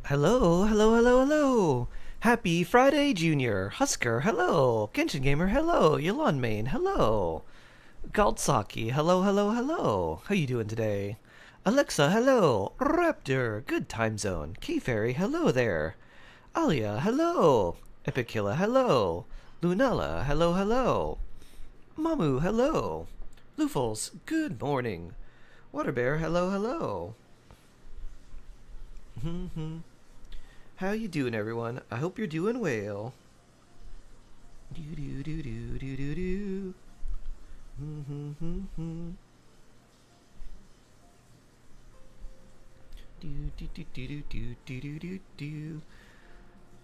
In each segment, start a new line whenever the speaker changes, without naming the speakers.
Hello, hello, hello, hello. Happy Friday, Junior. Husker, hello. Genshin Gamer, hello. Yolon Main, hello. Galdsaki, hello, hello, hello. How you doing today? Alexa, hello. Raptor, good time zone. Key Fairy, hello there. Alia, hello. Epicilla, hello. Lunella, hello, hello. Mamu, hello. Lufels, good morning. Waterbear, hello, hello. How you doing, everyone? I hope you're doing well. Do do do do do do do. Do do do do do do do do do.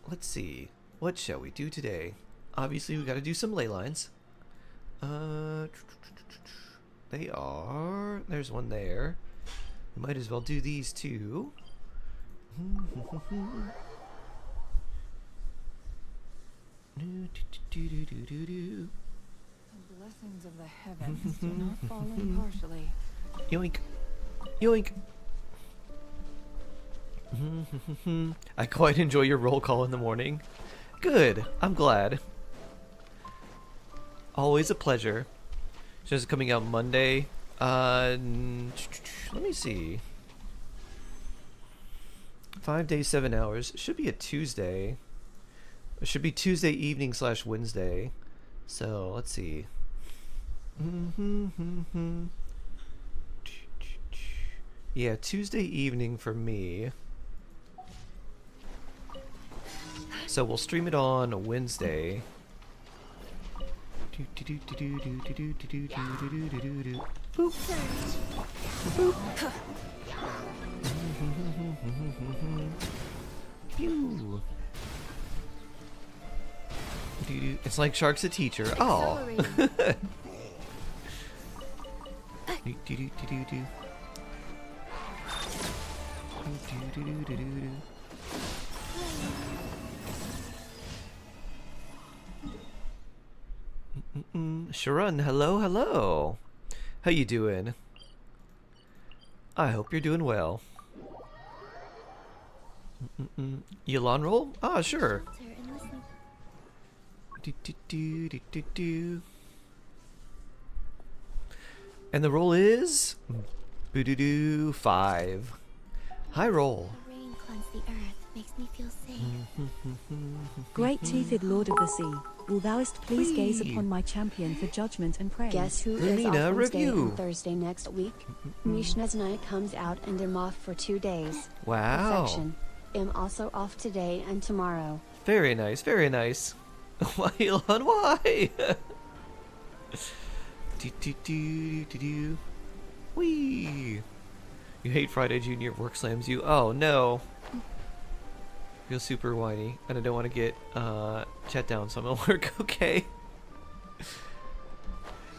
Let's see. What shall we do today? Obviously, we got to do some ley lines. They are. There's one there. We might as well do these too.
The blessings of the heavens do not fall impartially.
Yoink. Yoink. I quite enjoy your roll call in the morning. Good. I'm glad. Always a pleasure. Just coming out Monday. Let me see. 5 days, 7 hours. Should be a Tuesday. It should be Tuesday evening / Wednesday. So let's see. Yeah, Tuesday evening for me. So we'll stream it on Wednesday. Boop. Boop. Pew. It's like Shark's a teacher. Oh. Sharon, hello, hello. How you doing? I hope you're doing well. Yolon roll? Ah, sure. And the roll is 5. High roll.
The rain cleanse the earth, makes me feel safe.
Great-toothed Lord of the Sea, will thouest please gaze upon my champion for judgment and praise.
Guess who is
Lorena,
off Wednesday
review.
and Thursday next week? Mishna's night comes out and I'm off for 2 days.
Wow.
Perfection. I'm also off today and tomorrow.
Very nice, very nice. Why, Elon, why? Wee. You hate Friday, Junior. Work slams you. Oh, no. Feel super whiny. And I don't want to get chat down, so I'm going to work. Okay.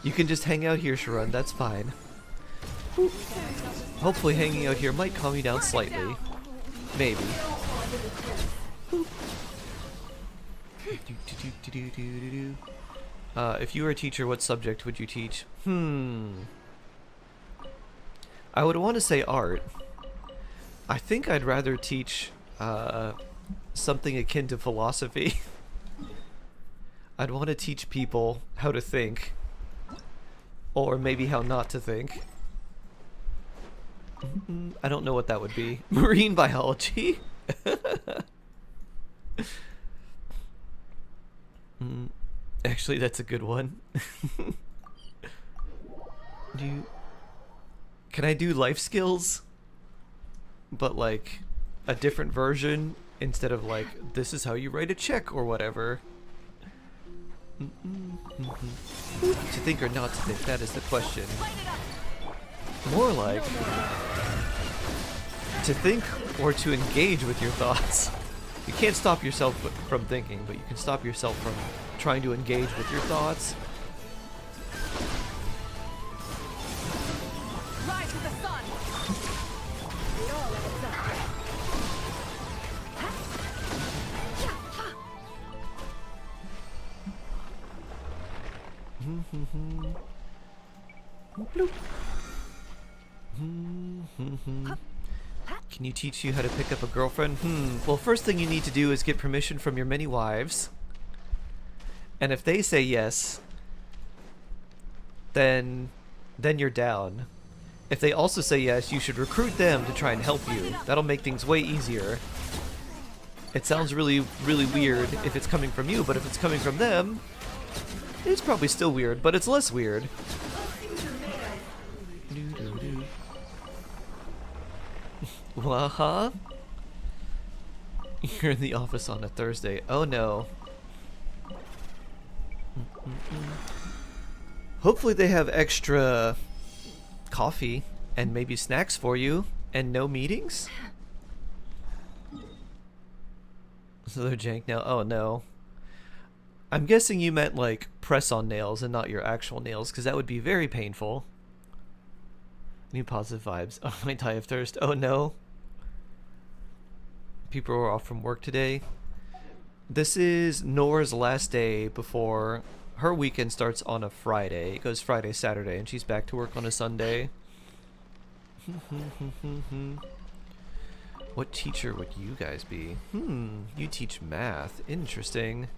You can just hang out here, Sharon. That's fine. Hopefully hanging out here might calm you down slightly. Maybe. If you were a teacher, what subject would you teach? I would want to say art. I think I'd rather teach something akin to philosophy. I'd want to teach people how to think. Or maybe how not to think. I don't know what that would be. Marine biology? Actually, that's a good one. Can I do life skills? But like a different version instead of like this is how you write a check or whatever. To think or not to think, that is the question. More like to think or to engage with your thoughts. You can't stop yourself from thinking, but you can stop yourself from trying to engage with your thoughts.
Rise with the sun. It all adds
Can you teach you how to pick up a girlfriend? Well, first thing you need to do is get permission from your many wives. And if they say yes, then you're down. If they also say yes, you should recruit them to try and help you. That'll make things way easier. It sounds really, really weird if it's coming from you, but if it's coming from them, it's probably still weird, but it's less weird. Huh? You're in the office on a Thursday. Oh no. Hopefully they have extra coffee and maybe snacks for you and no meetings. So they're jank now. Oh no. I'm guessing you meant like press-on nails and not your actual nails, because that would be very painful. New positive vibes. Oh, I might die of thirst. Oh no. People are off from work today. This is Nora's last day before her weekend starts on a Friday. It goes Friday, Saturday, and she's back to work on a Sunday. What teacher would you guys be? You teach math. Interesting.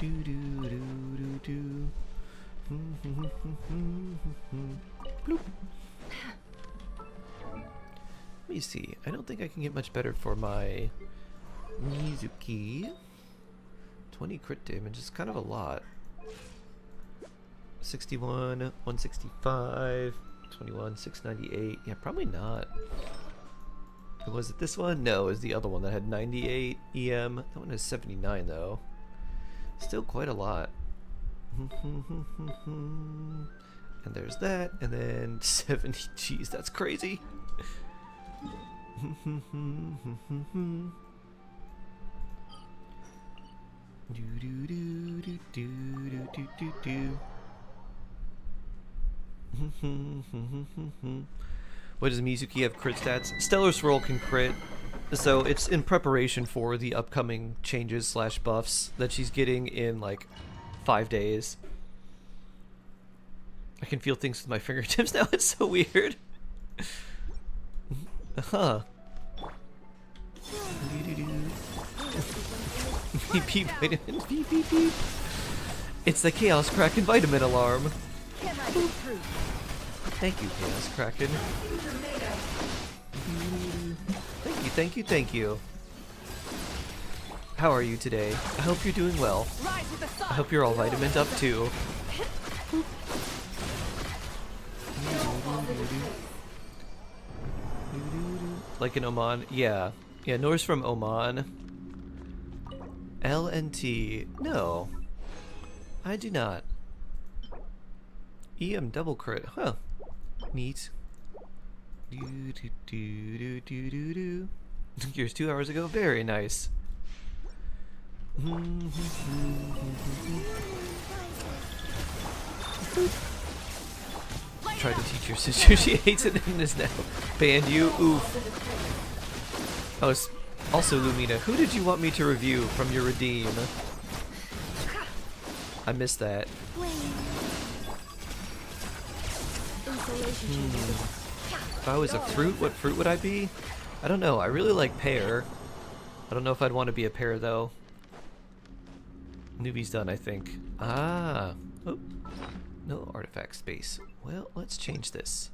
Do do do do do. Bloop. Let me see. I don't think I can get much better for my Mizuki. 20 crit damage is kind of a lot. 61, 165, 21, 698. Yeah, probably not. Was it this one? No, it was the other one that had 98 EM. That one has 79 though. Still quite a lot. And there's that, and then 70. Jeez, that's crazy. Do do do do do do do do. What does Mizuki have crit stats? Stellar Swirl can crit, so it's in preparation for the upcoming changes slash buffs that she's getting in like 5 days. I can feel things with my fingertips now. It's so weird. Huh. Beep beep vitamin. Beep beep beep. It's the Chaos Kraken vitamin alarm. Thank you, Chaos Kraken. Thank you, thank you, thank you. How are you today? I hope you're doing well. I hope you're all vitamined up too. Like in Oman? Yeah. Yeah, Nora's from Oman. LNT. No. I do not. EM double crit. Huh. Neat. Do do do do do do do. Yours 2 hours ago? Very nice. Tried to teach your sister, she hates it and is now banned you. Oof. Oh, also Lumina, who did you want me to review from your redeem? I missed that. If I was a fruit, what fruit would I be? I don't know. I really like pear. I don't know if I'd want to be a pear though. Newbie's done, I think. Ah. Oh. No artifact space. Well, let's change this.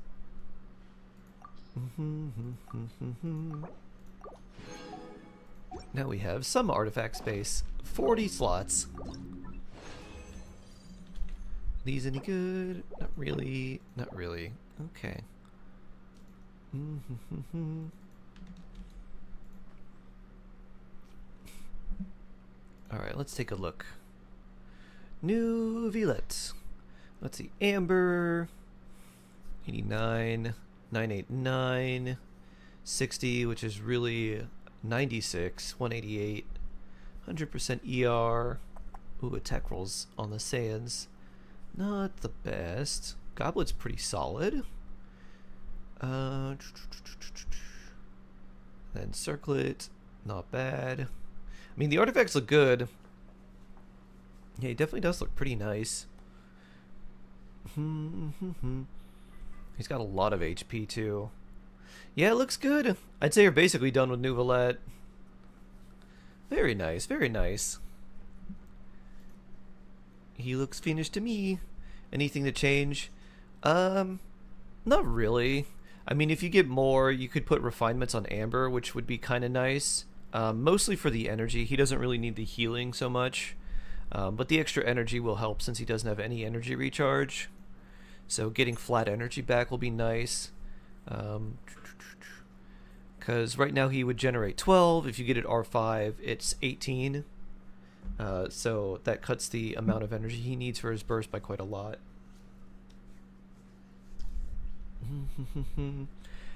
Now we have some artifact space. 40 slots. These any good? Not really. Not really. Okay. Alright, let's take a look. New Violet. Let's see. Amber. 89. 989. 60, which is really 96. 188. 100% ER. Ooh, attack rolls on the sands. Not the best. Goblet's pretty solid. Then Circlet, not bad. I mean, the artifacts look good. Yeah, he definitely does look pretty nice. He's got a lot of HP too. Yeah, it looks good. I'd say you're basically done with Nouvelette. Very nice, very nice. He looks finished to me. Anything to change? Not really. I mean, if you get more, you could put refinements on Amber, which would be kind of nice. Mostly for the energy. He doesn't really need the healing so much. But the extra energy will help since he doesn't have any energy recharge. So getting flat energy back will be nice. Because right now he would generate 12. If you get it R5, it's 18. So that cuts the amount of energy he needs for his burst by quite a lot.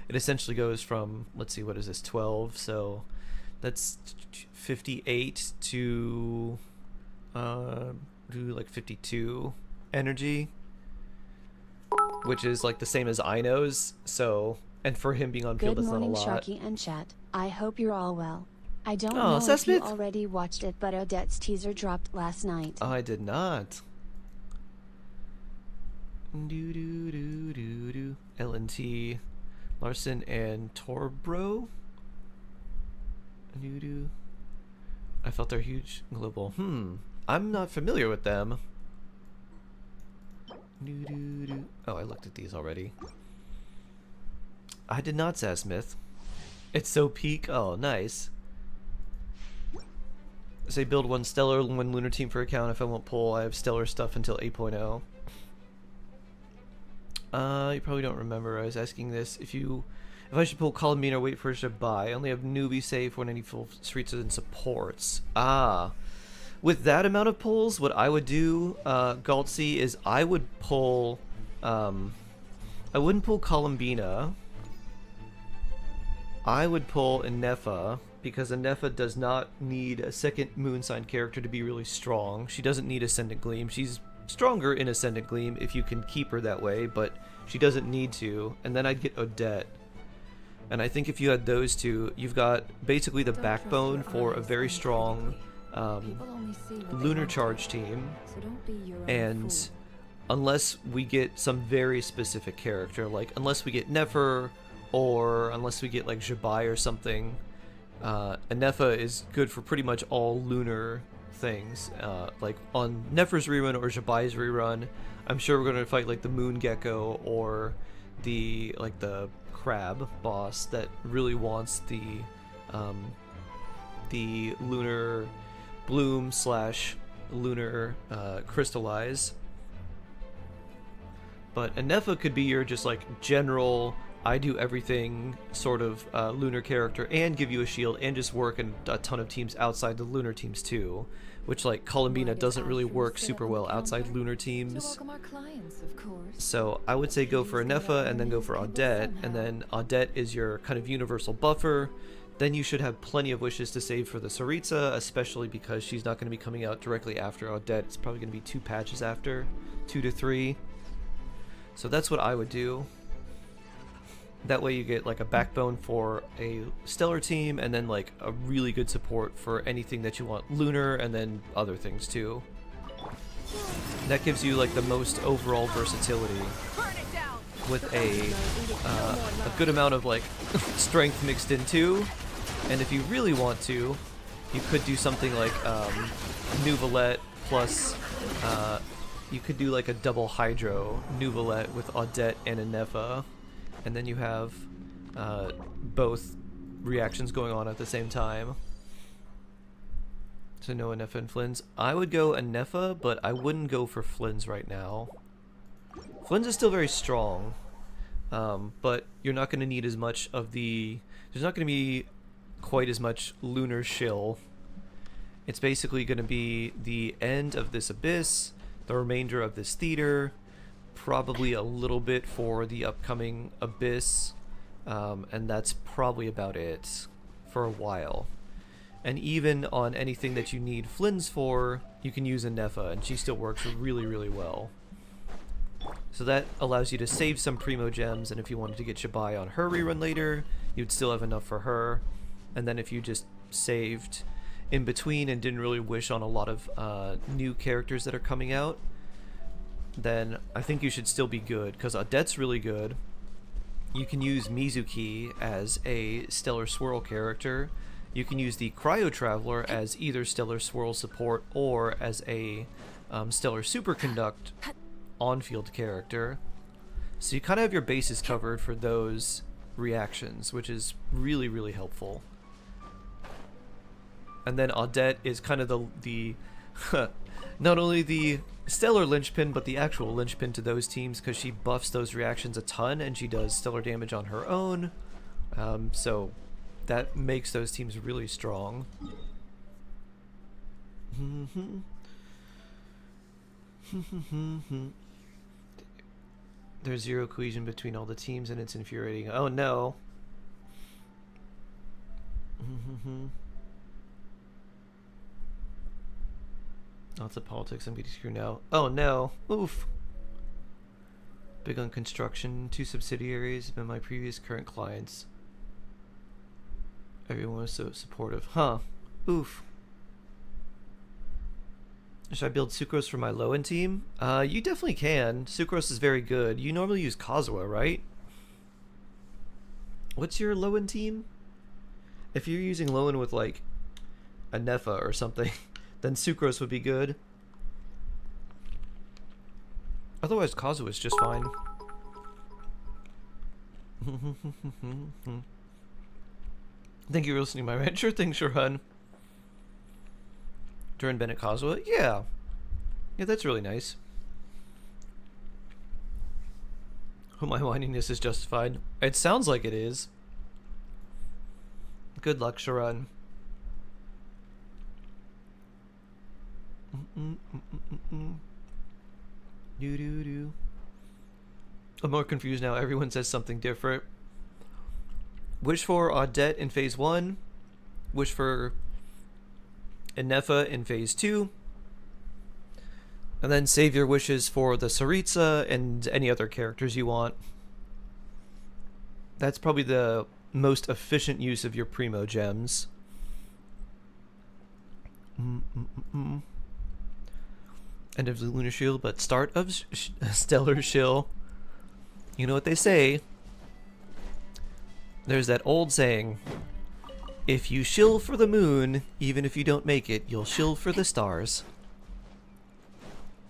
It essentially goes from, let's see, what is this, 12? So that's 58 to like 52 energy, which is like the same as Ino's. So, and for him being on field,
Good
that's not a
morning,
lot.
Sharky and chat. I hope you're all well. I don't
Oh,
know if you
Sesmith?
already watched it, but Odette's teaser dropped last night.
I did not. LNT, Larson and Torbro. I felt they're huge global. I'm not familiar with them. Oh, I looked at these already. I did not, Sasmith. It's so peak. Oh, nice. Say build one stellar, one lunar team for account. If I won't pull, I have stellar stuff until 8.0. You probably don't remember. I was asking this if I should pull Columbine or wait for it to buy. I only have newbie safe when any full streets and supports. With that amount of pulls, what I would do, Galtzy, is I would pull. I wouldn't pull Columbina. I would pull Inefa, because Inefa does not need a second moon sign character to be really strong. She doesn't need Ascendant Gleam. She's stronger in Ascendant Gleam if you can keep her that way, but she doesn't need to. And then I'd get Odette. And I think if you had those two, you've got basically the backbone for a very strong lunar charge team. And unless we get some very specific character, like unless we get Nefer, or unless we get like Jabai or something, Nefa is good for pretty much all lunar things. Like on Nefer's rerun or Jabai's rerun, I'm sure we're gonna fight like the Moon Gecko or the crab boss that really wants the lunar bloom / lunar crystallize. But Anefa could be your just like general, I do everything sort of lunar character, and give you a shield and just work in a ton of teams outside the lunar teams too, which like Columbina doesn't really work super well outside lunar teams. So I would say go for Anefa and then go for Odette, and then Odette is your kind of universal buffer. Then you should have plenty of wishes to save for the Saritsa, especially because she's not going to be coming out directly after Odette. It's probably going to be 2 patches after, 2 to 3. So that's what I would do. That way you get like a backbone for a stellar team, and then like a really good support for anything that you want lunar, and then other things too. That gives you like the most overall versatility with a good amount of like strength mixed in too. And if you really want to, you could do something like Nouvelette plus you could do like a double Hydro Nouvelette with Odette and Anefa. And then you have both reactions going on at the same time. So no Anefa and Flins. I would go Anefa, but I wouldn't go for Flins right now. Flins is still very strong, but you're not going to need as much of the... There's not going to be quite as much lunar shill. It's basically going to be the end of this abyss, the remainder of this theater, probably a little bit for the upcoming abyss, and that's probably about it for a while. And even on anything that you need Flins for, you can use Anefa, and she still works really, really well. So that allows you to save some Primo Gems, and if you wanted to get Jabai on her rerun later, you'd still have enough for her. And then if you just saved in between and didn't really wish on a lot of new characters that are coming out, then I think you should still be good, because Odette's really good. you can use Mizuki as a Stellar Swirl character. You can use the Cryo Traveler as either Stellar Swirl support or as a Stellar Superconduct on-field character. So you kind of have your bases covered for those reactions, which is really, really helpful. And then Audette is kind of the not only the stellar linchpin, but the actual linchpin to those teams, because she buffs those reactions a ton and she does stellar damage on her own. So that makes those teams really strong. There's zero cohesion between all the teams and it's infuriating. Oh no. Lots of politics. I'm getting screwed now. Oh no. Oof. Big on construction. 2 subsidiaries have been my previous current clients. Everyone was so supportive. Huh. Oof. Should I build Sucrose for my low-end team? You definitely can. Sucrose is very good. You normally use Kazuha, right? What's your low-end team? If you're using low-end with, like, a Nefa or something, then Sucrose would be good. Otherwise, Kazuha is just fine. Thank you for listening, my man. Sure thing, Sharon. Durin Bennett Kazuha? Yeah. Yeah, that's really nice. Oh, my whininess is justified. It sounds like it is. Good luck, Sharon. Do. I'm more confused now. Everyone says something different. Wish for Audette in phase 1. Wish for Enefa in phase 2. And then save your wishes for the Saritsa and any other characters you want. That's probably the most efficient use of your Primo gems. End of the Lunar Shield, but start of Stellar Shield. You know what they say. There's that old saying, if you shill for the moon, even if you don't make it, you'll shill for the stars.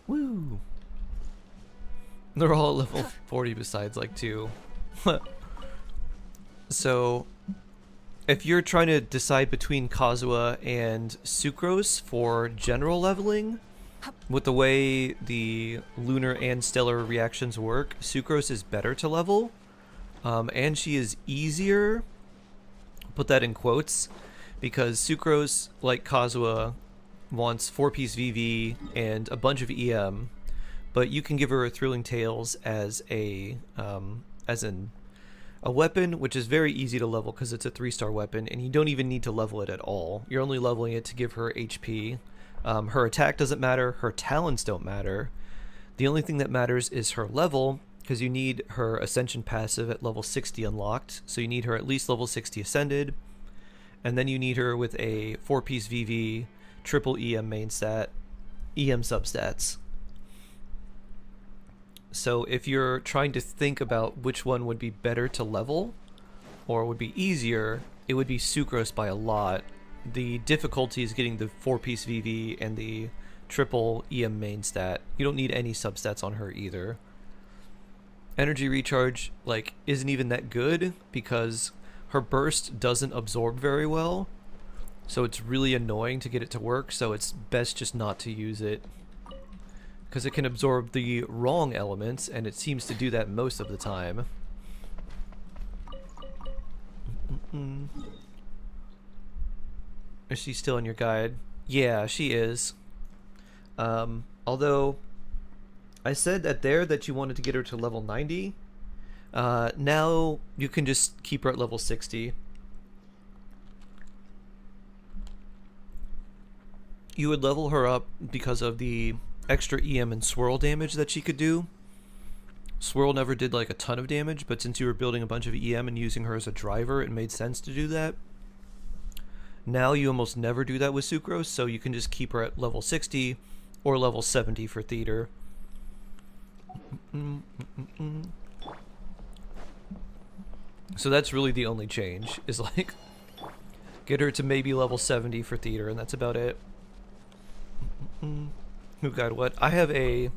Woo! They're all level 40 besides like 2. So, if you're trying to decide between Kazuha and Sucrose for general leveling, with the way the lunar and stellar reactions work, Sucrose is better to level, and she is easier, put that in quotes, because Sucrose, like Kazuha, wants 4-piece VV and a bunch of EM, but you can give her a Thrilling Tales as a weapon, which is very easy to level because it's a 3-star weapon, and you don't even need to level it at all. You're only leveling it to give her HP. Her attack doesn't matter, her talents don't matter. The only thing that matters is her level, because you need her Ascension passive at level 60 unlocked, so you need her at least level 60 ascended, and then you need her with a 4-piece VV, triple EM main stat, EM substats. So if you're trying to think about which one would be better to level, or would be easier, it would be Sucrose by a lot. The difficulty is getting the 4-piece VV and the triple EM main stat. You don't need any substats on her either. Energy recharge, like, isn't even that good because her burst doesn't absorb very well. So it's really annoying to get it to work, so it's best just not to use it. Because it can absorb the wrong elements, and it seems to do that most of the time. Is she still in your guide? Yeah, she is. Although, I said that you wanted to get her to level 90. Now, you can just keep her at level 60. You would level her up because of the extra EM and swirl damage that she could do. Swirl never did like a ton of damage, but since you were building a bunch of EM and using her as a driver, it made sense to do that. Now you almost never do that with Sucrose, so you can just keep her at level 60 or level 70 for theater. So that's really the only change, is like get her to maybe level 70 for theater, and that's about it. Who got what? I have a...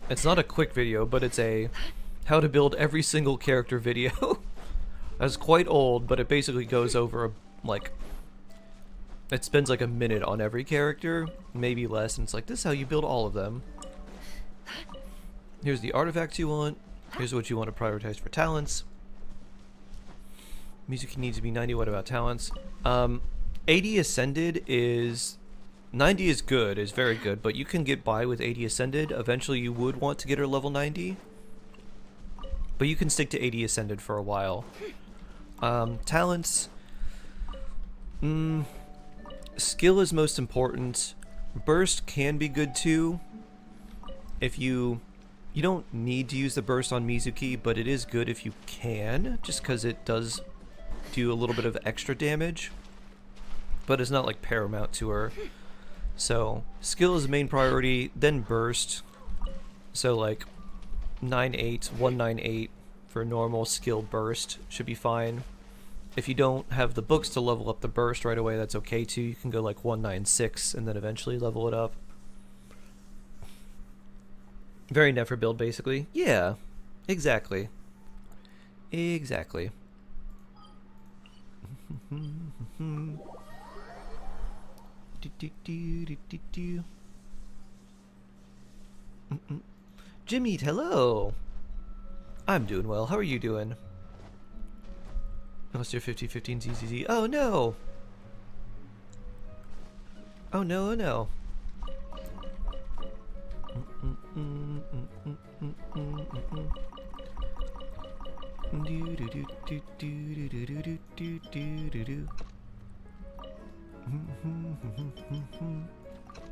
It's not a quick video, but it's a how to build every single character video. That's quite old, but it basically goes over like... It spends like a minute on every character, maybe less, and it's like, this is how you build all of them. Here's the artifacts you want. Here's what you want to prioritize for talents. Music needs to be 90. What about talents? 80 Ascended is... 90 is good, is very good, but you can get by with 80 Ascended. Eventually you would want to get her level 90. But you can stick to 80 Ascended for a while. Talents... Skill is most important. Burst can be good too. If you don't need to use the burst on Mizuki, but it is good if you can, just because it does do a little bit of extra damage. But it's not like paramount to her. So skill is the main priority, then burst. So like 9-8, 198 for normal skill burst should be fine. If you don't have the books to level up the burst right away, that's okay too. You can go like 196 and then eventually level it up. Very never build, basically. Yeah, exactly. Exactly. Jimmy, hello. I'm doing well. How are you doing? Unless you're 50-15 ZZZ. Oh no! Oh no, oh no.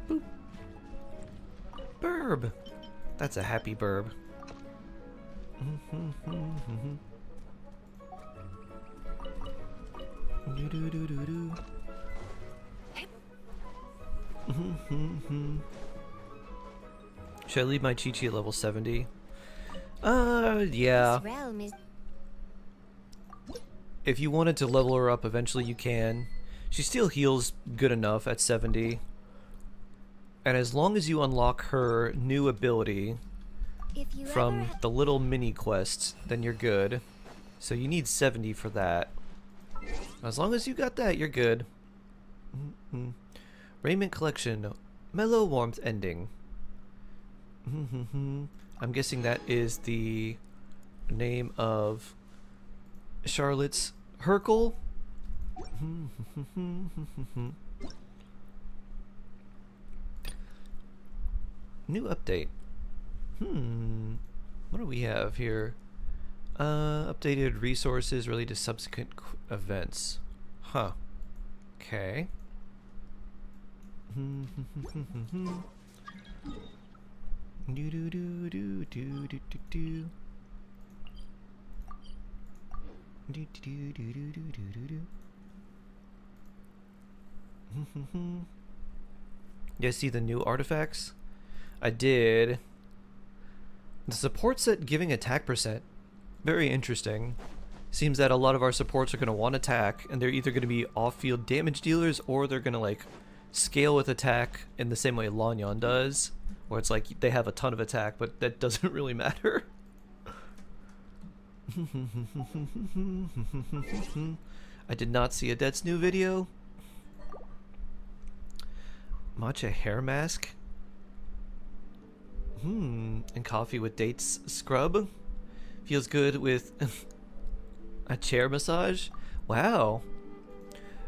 Boop. Burb! That's a happy burb. Should I leave my Chi-Chi at level 70? Yeah. If you wanted to level her up, eventually you can. She still heals good enough at 70. And as long as you unlock her new ability from the little mini quests, then you're good. So you need 70 for that. As long as you got that, you're good. Raiment collection. Mellow warmth ending. I'm guessing that is the name of Charlotte's Hercule. New update. What do we have here? Updated resources related to subsequent events. Huh. Okay. You guys see the new artifacts? I did. The support set giving attack percent. Very interesting. Seems that a lot of our supports are going to want attack, and they're either going to be off-field damage dealers, or they're going to like scale with attack in the same way Lanyon does, where it's like they have a ton of attack, but that doesn't really matter. I did not see a Dead's new video. Matcha hair mask. And coffee with dates scrub. Feels good with a chair massage. Wow.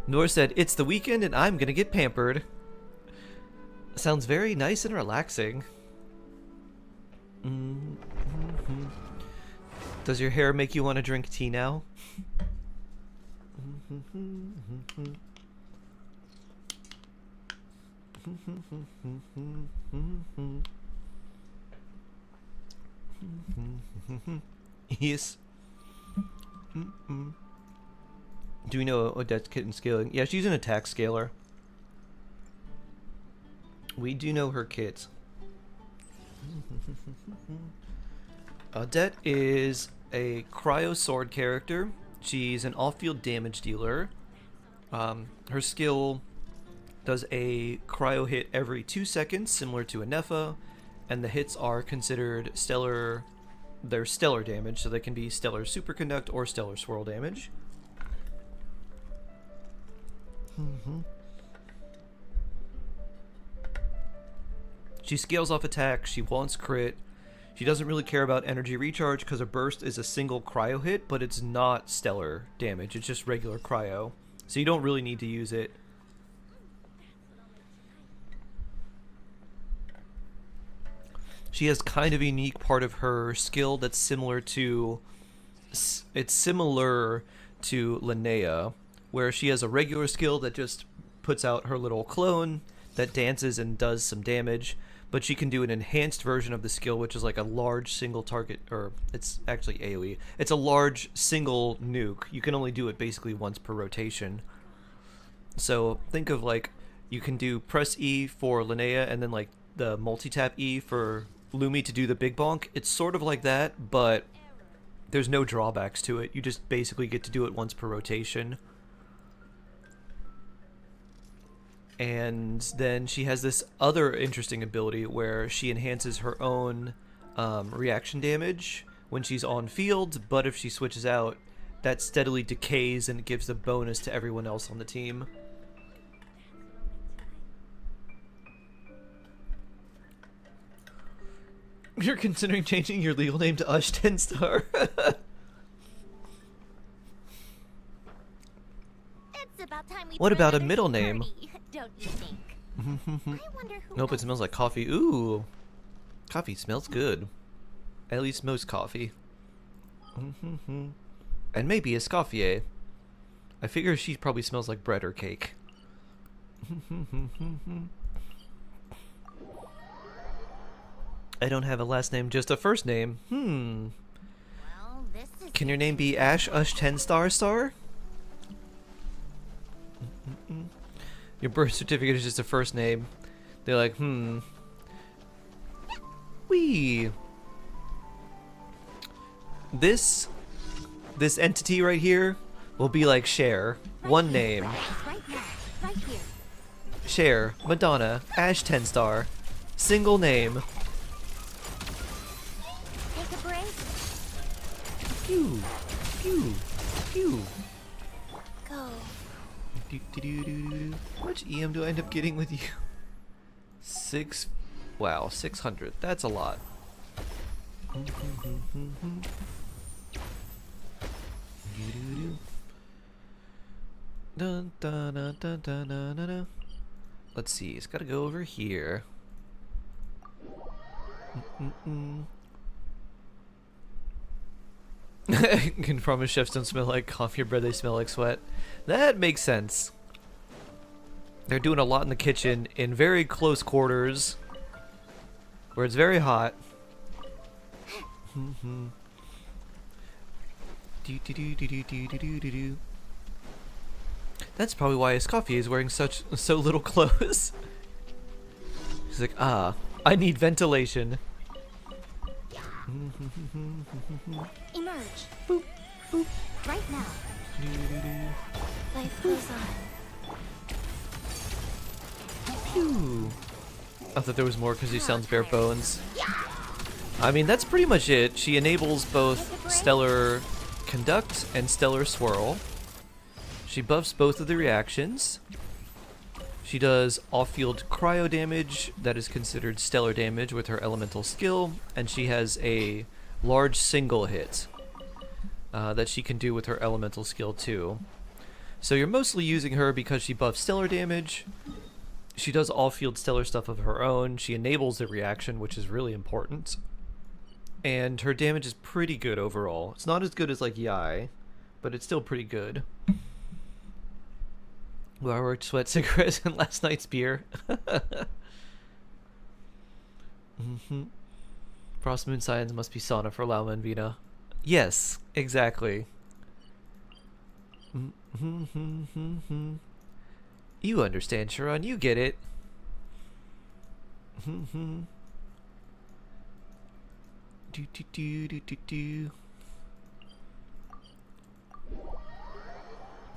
Nor said, it's the weekend and I'm gonna get pampered. Sounds very nice and relaxing. Does your hair make you want to drink tea now? Yes. Do we know Odette's kitten scaling? Yeah, she's an attack scaler. We do know her kit. Det is a cryo sword character. She's an off-field damage dealer. Her skill does a cryo hit every 2 seconds, similar to a Nepha, and the hits are considered stellar. They're stellar damage, so they can be stellar superconduct or stellar swirl damage. She scales off attack. She wants crit. She doesn't really care about energy recharge because a burst is a single cryo hit, but it's not stellar damage. It's just regular cryo. So you don't really need to use it. She has kind of a unique part of her skill that's similar to... It's similar to Linnea, where she has a regular skill that just puts out her little clone that dances and does some damage, but she can do an enhanced version of the skill, which is like a large single target, or it's actually AoE. It's a large single nuke. You can only do it basically once per rotation. So think of like, you can do press E for Linnea and then like the multi-tap E for Lumi to do the big bonk. It's sort of like that, but there's no drawbacks to it. You just basically get to do it once per rotation. And then she has this other interesting ability where she enhances her own reaction damage when she's on field, but if she switches out, that steadily decays and it gives the bonus to everyone else on the team. You're considering changing your legal name to Ush 10-star? What about a middle name?
Don't you think? I wonder who
Nope, it smells like coffee. Ooh. Coffee smells good. At least most coffee. And maybe Escoffier. I figure she probably smells like bread or cake. I don't have a last name, just a first name.
Well, this is
Can your name be Ash Ush 10-star star? Your birth certificate is just a first name. They're like, Wee. This entity right here will be like Cher. One name.
right now, right here.
Cher, Madonna, Ash 10-star. Single name.
Take a break.
Pew, pew, pew.
Go.
How much EM do I end up getting with you? Wow, 600. That's a lot. Dun, dun, dun, dun, dun, dun, dun. Let's see, it's gotta go over here. Can promise chefs don't smell like coffee or bread, they smell like sweat. That makes sense. They're doing a lot in the kitchen in very close quarters where it's very hot. That's probably why Escoffier is wearing so little clothes. He's like, I need ventilation.
Emerge.
Boop, boop.
Right now. Life goes on.
Pew. I thought there was more because he sounds bare bones. I mean, that's pretty much it. She enables both Stellar Conduct and Stellar Swirl. She buffs both of the reactions. She does off-field cryo damage that is considered stellar damage with her elemental skill, and she has a large single hit that she can do with her elemental skill too. So you're mostly using her because she buffs stellar damage. She does off-field stellar stuff of her own. She enables the reaction, which is really important. And her damage is pretty good overall. It's not as good as like Yai, but it's still pretty good. Well, I worked sweat cigarettes and last night's beer. Frost Moon Science must be sauna for Lauma and Vina. Yes, exactly. You understand, Sharon. You get it. Do do do do do do.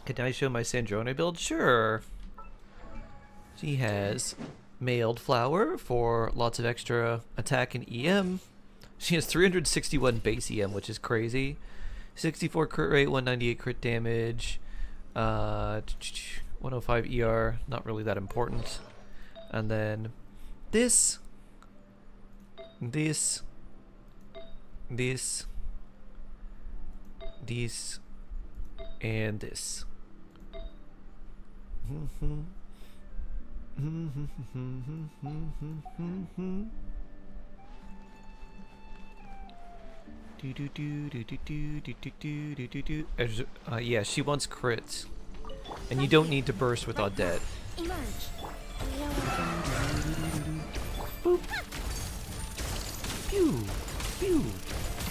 Can I show my Sandrone build? Sure. She has mailed flower for lots of extra attack and EM. She has 361 base EM, which is crazy. 64 crit rate, 198 crit damage, 105 ER, not really that important. And then this, this, and this. Yeah, she wants crit, and you don't need to burst with Audette.
Emerge.
Boop. Pew, pew,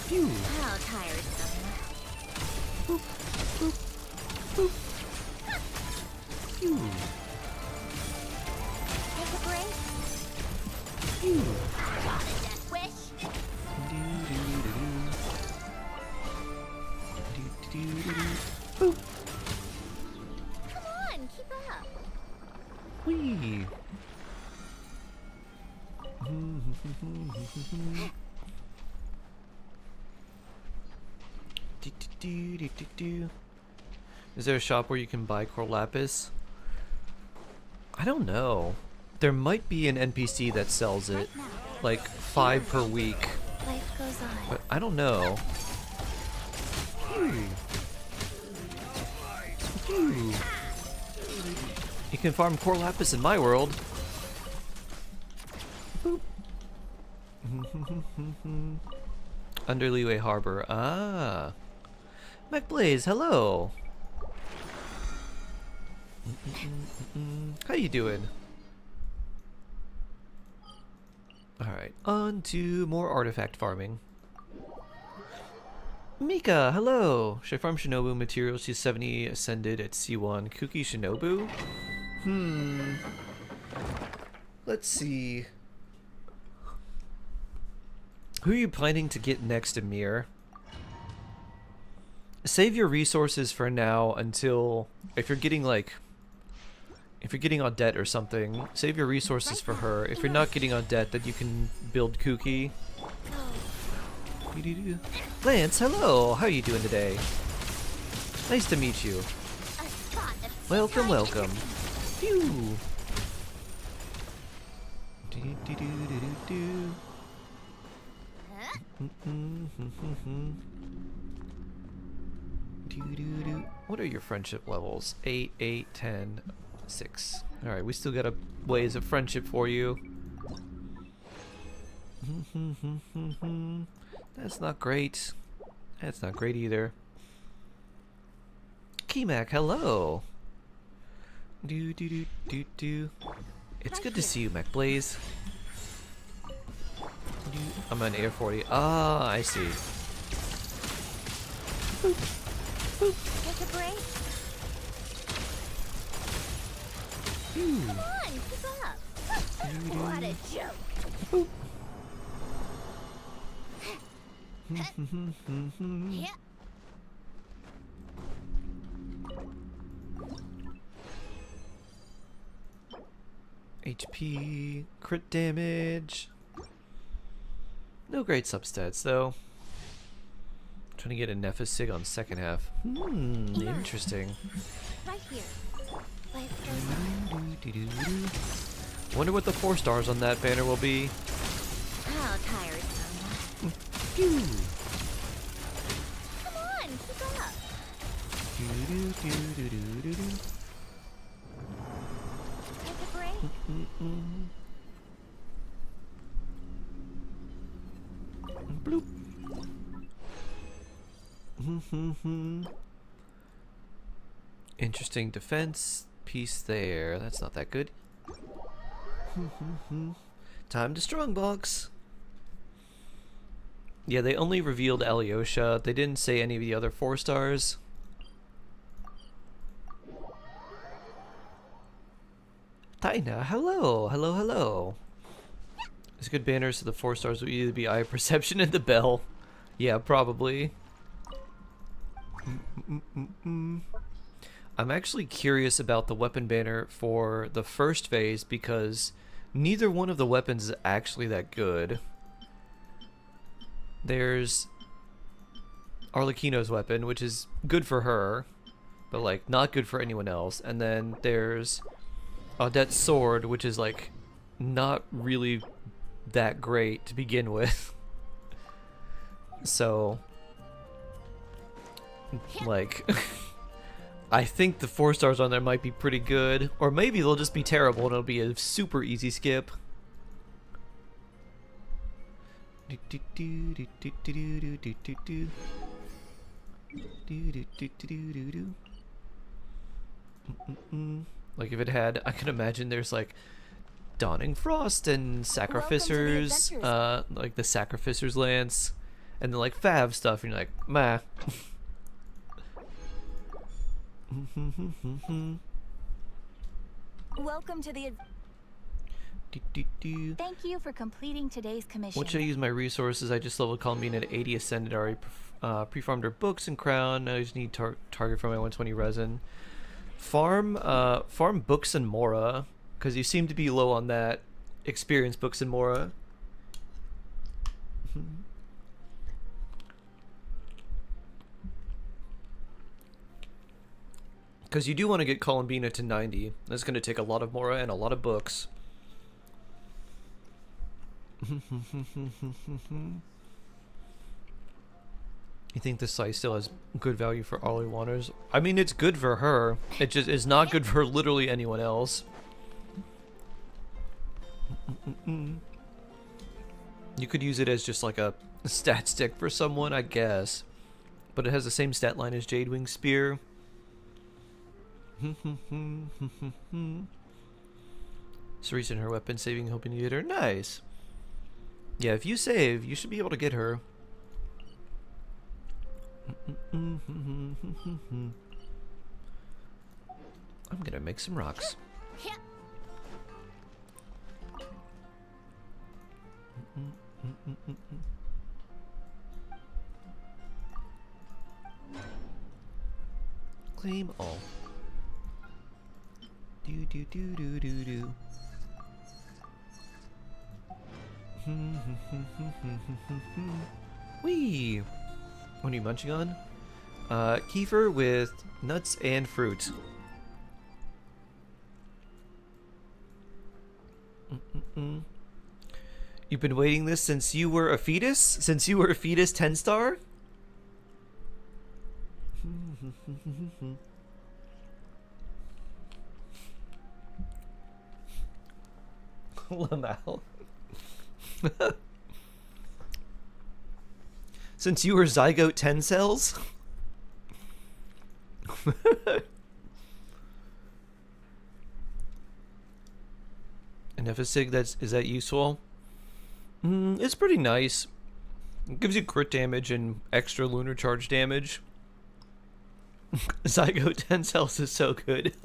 pew.
How tiresome.
Boop, boop, boop. Pew,
Take a break.
pew.
Got a death wish.
Boop.
Come on, keep up.
Wee. Is there a shop where you can buy Coral Lapis? I don't know. There might be an NPC that sells it,
Right now.
like 5 per week,
Life goes on.
but I don't know. You can farm Coral Lapis in my world. Boop. Under Leeway Harbor. Ah. MacBlaze, hello. How you doing? Alright, on to more artifact farming. Mika, hello! Should I farm Shinobu materials? She's 70 ascended at C1. Kuki Shinobu? Let's see. Who are you planning to get next, Amir? Save your resources for now until... If you're getting Audette or something, save your resources for her. If you're not getting Audette, then you can build Kuki. Lance, hello! How are you doing today? Nice to meet you.
A spot that's
Welcome,
trying to
welcome. Phew!
Huh?
What are your friendship levels? 8, 8, 10, 6. Alright, we still got a ways of friendship for you. That's not great. That's not great either. Keymac, hello. It's good to see you, MacBlaze. I'm on Air 40. Ah, I see.
Take a break. Come on, keep up. What a joke. Yeah.
HP, crit damage. No great substats though. Trying to get a Nephasig on second half. Interesting.
Right here. Life goes on.
Wonder what the 4 stars on that banner will be.
How tiresome.
Pew.
Come on, keep up. Take a break.
Bloop. Interesting defense piece there. That's not that good. Time to strongbox. Yeah, they only revealed Alyosha. They didn't say any of the other 4 stars. Taina, hello, hello, hello. It's good banners, so the 4 stars will either be eye perception and the bell. Yeah, probably. I'm actually curious about the weapon banner for the first phase because neither one of the weapons is actually that good. There's Arlecchino's weapon, which is good for her, but like not good for anyone else. And then there's Odette's sword, which is like not really that great to begin with. So like I think the 4 stars on there might be pretty good, or maybe they'll just be terrible and it'll be a super easy skip. Like if it had, I can imagine there's like Dawning Frost and Sacrificers, like the Sacrificer's Lance, and then like Fav stuff, and you're like, meh.
Welcome to the. Thank you for completing today's commission.
What should I use my resources? I just leveled Columbine at 80 Ascended. Already pre-farmed her books and crown. I just need target for my 120 resin. Farm books and Mora, because you seem to be low on that. Experience books and Mora. Because you do want to get Columbina to 90. That's going to take a lot of Mora and a lot of books. You think this site still has good value for Arlie Wanners? I mean, it's good for her. It just is not good for literally anyone else. You could use it as just like a stat stick for someone, I guess. But it has the same stat line as Jadewing Spear. Cerise and her weapon saving, hoping you get her. Nice. Yeah, if you save, you should be able to get her. I'm gonna make some rocks. Claim all. Do do do do do do. Wee! What are you munching on? Kefir with nuts and fruit. You've been waiting this since you were a fetus? Since you were a fetus 10-star? Lamau. Since you were zygote 10 cells? An Efficig, is that useful? It's pretty nice. It gives you crit damage and extra lunar charge damage. Zygote 10 cells is so good.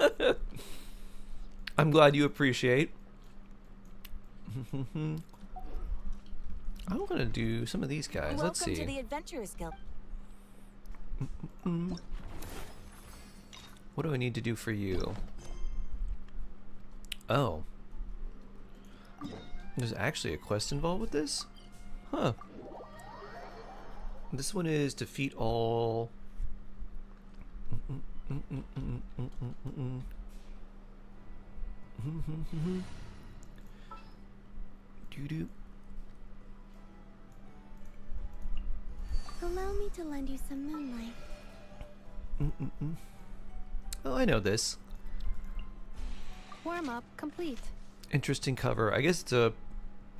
I'm glad you appreciate. I'm gonna do some of these guys. Let's see.
Welcome to the Adventurers Guild.
What do I need to do for you? Oh. There's actually a quest involved with this? Huh. This one is defeat all... Doo-doo.
Allow me to lend you some moonlight.
Oh, I know this.
Warm up complete.
Interesting cover. I guess it's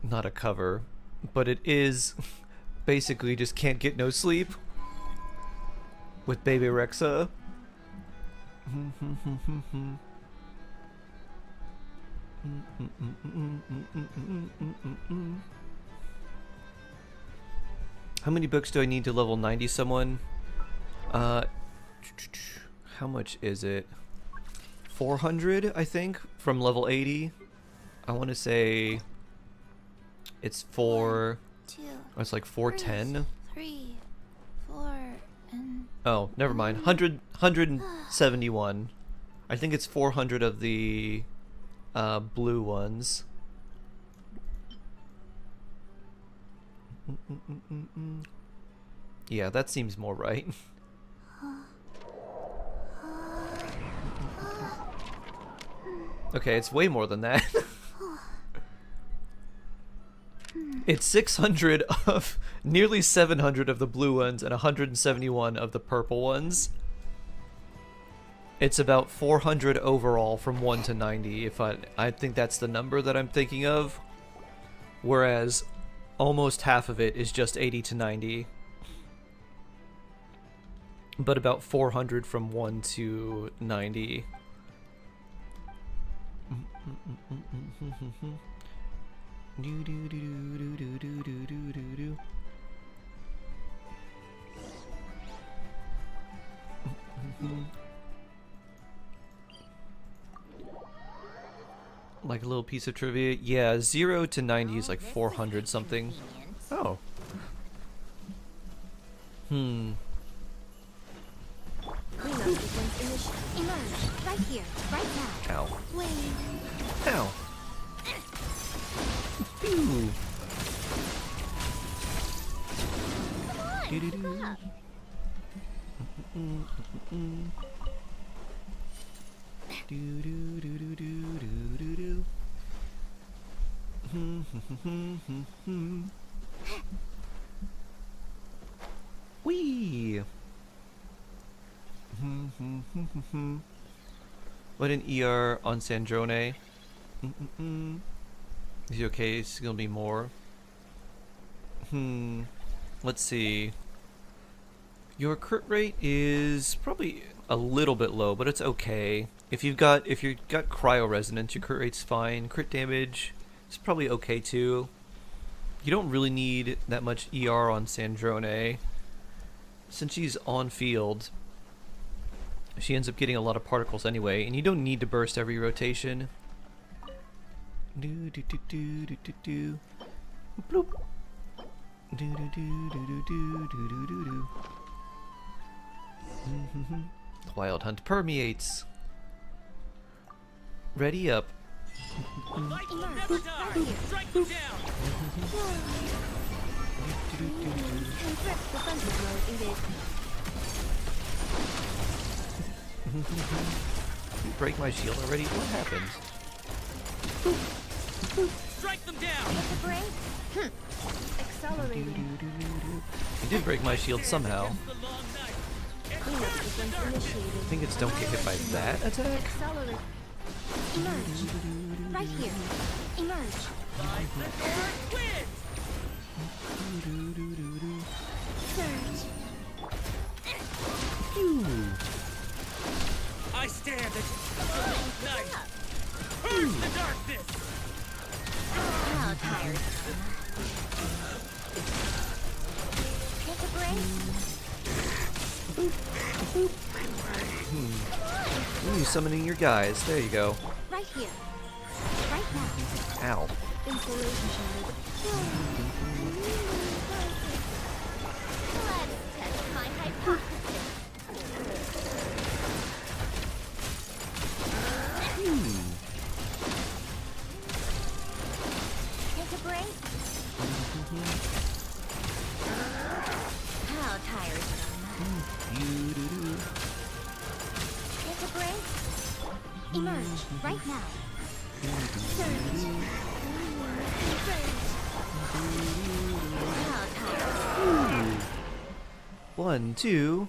not a cover, but it is basically just can't get no sleep with Baby Rexa. How many books do I need to level 90 someone? How much is it? 400, I think, from level 80. I want to say it's 4.
2,
Oh, it's like 410.
3, 4, and
Oh, never mind. 171. I think it's 400 of the blue ones. Yeah, that seems more right. Okay, it's way more than that. It's 600 of nearly 700 of the blue ones and 171 of the purple ones. It's about 400 overall from 1 to 90, if I think that's the number that I'm thinking of. Whereas almost half of it is just 80 to 90. But about 400 from 1 to 90. Like a little piece of trivia. Yeah, 0 to 90 is like 400 something. Oh.
emerge right here, right now.
Ow.
Wait.
Ow. Ooh.
Stop.
Wee. What an ER on Sandrone. Is he okay? It's gonna be more. Let's see. Your crit rate is probably a little bit low, but it's okay. If you've got cryo resonance, your crit rate's fine. Crit damage is probably okay too. You don't really need that much ER on Sandrone. Since she's on field, she ends up getting a lot of particles anyway, and you don't need to burst every rotation. Do do do do do do do. Bloop. Do do do do do do do do do do. Wild Hunt permeates. Ready up.
Emerge right here.
Strike them down!
Constrict defensive mode engaged.
You break my shield already? What happened?
Strike them down!
Get the break. Accelerating.
You did break my shield somehow.
The long night.
Cleanup defense
I
initiated.
think it's don't get hit by that attack.
Accelerate. Emerge. Right here. Emerge.
Find the door, quit!
Surge.
I stand at the long night. Purge the darkness!
How tired. Get the break.
Ooh, summoning your guys. There you go.
Right here. Right now.
Ow.
Insulation shard. Let's test my hypothesis. Take a break. How tiresome. Take a break. Emerge right now. Surge. How tiresome.
1, 2,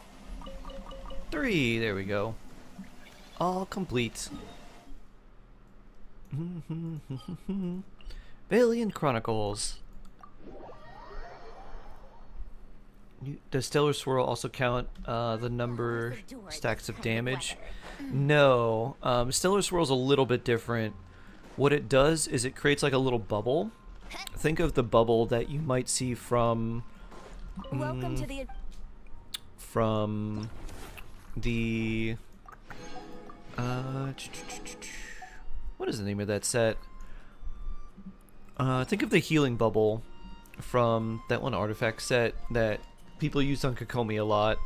3. There we go. All complete. Valiant Chronicles. Does Stellar Swirl also count the number stacks of damage? No. Stellar Swirl's a little bit different. What it does is it creates like a little bubble. Think of the bubble that you might see from
Welcome to the
the what is the name of that set? Think of the healing bubble from that one artifact set that people used on Kokomi a lot.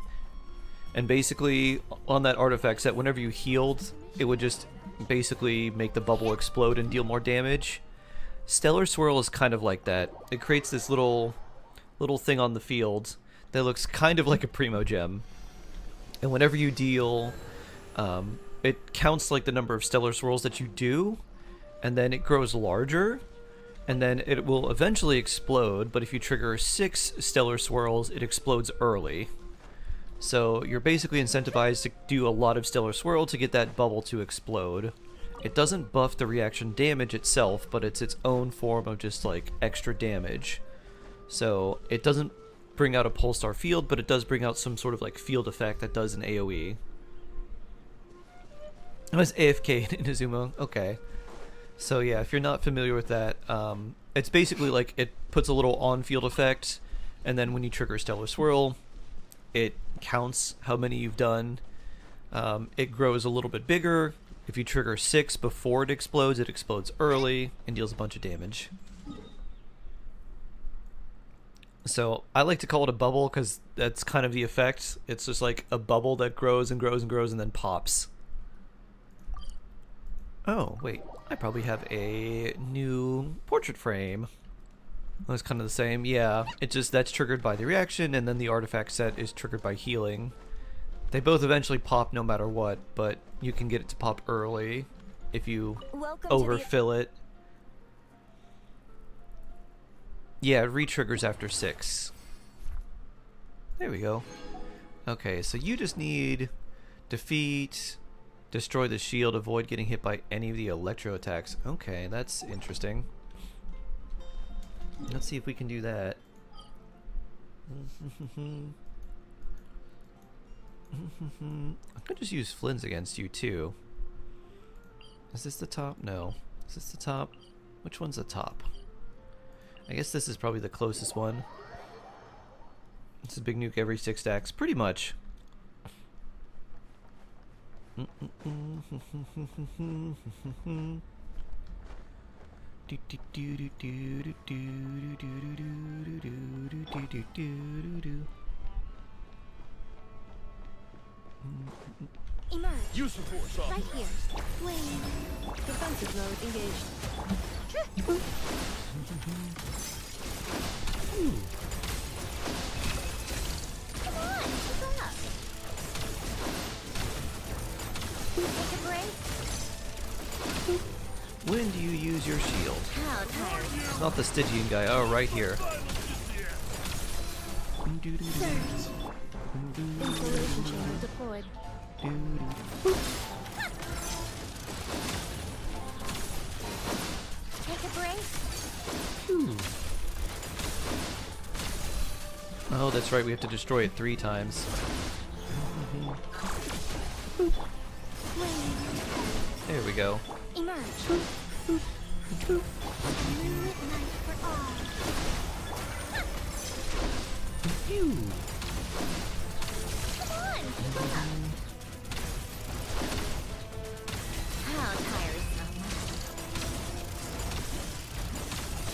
And basically, on that artifact set, whenever you healed, it would just basically make the bubble explode and deal more damage. Stellar Swirl is kind of like that. It creates this little thing on the field that looks kind of like a Primo Gem. And whenever you deal, it counts like the number of Stellar Swirls that you do, and then it grows larger, and then it will eventually explode, but if you trigger 6 Stellar Swirls, it explodes early. So you're basically incentivized to do a lot of Stellar Swirl to get that bubble to explode. It doesn't buff the reaction damage itself, but it's its own form of just like extra damage. So it doesn't bring out a Pulsar field, but it does bring out some sort of like field effect that does an AoE. It was AFK in Inazuma. Okay. So yeah, if you're not familiar with that, it's basically like it puts a little on-field effect, and then when you trigger Stellar Swirl, it counts how many you've done. It grows a little bit bigger. If you trigger 6 before it explodes early and deals a bunch of damage. So I like to call it a bubble because that's kind of the effect. It's just like a bubble that grows and grows and grows and then pops. Oh, wait. I probably have a new portrait frame. That's kind of the same. Yeah, it just that's triggered by the reaction, and then the artifact set is triggered by healing. They both eventually pop no matter what, but you can get it to pop early if you overfill it. Yeah, it re-triggers after 6. There we go. Okay, so you just need defeat, destroy the shield, avoid getting hit by any of the electro attacks. Okay, that's interesting. Let's see if we can do that. I could just use Flynn's against you too. Is this the top? No. Is this the top? Which one's the top? I guess this is probably the closest one. It's a big nuke every 6 stacks, pretty much.
Emerge.
Use your force off.
Right here. Wing. Defensive mode engaged. Come on, keep up. Take a break.
When do you use your shield?
How tired.
It's not the Stygian guy. Oh, right here.
Surge. Insulation chamber deployed. Take a break.
Oh, that's right. We have to destroy it 3 times.
Wing.
There we go.
Emerge. Midnight for all. Come on, keep up. How tiresome.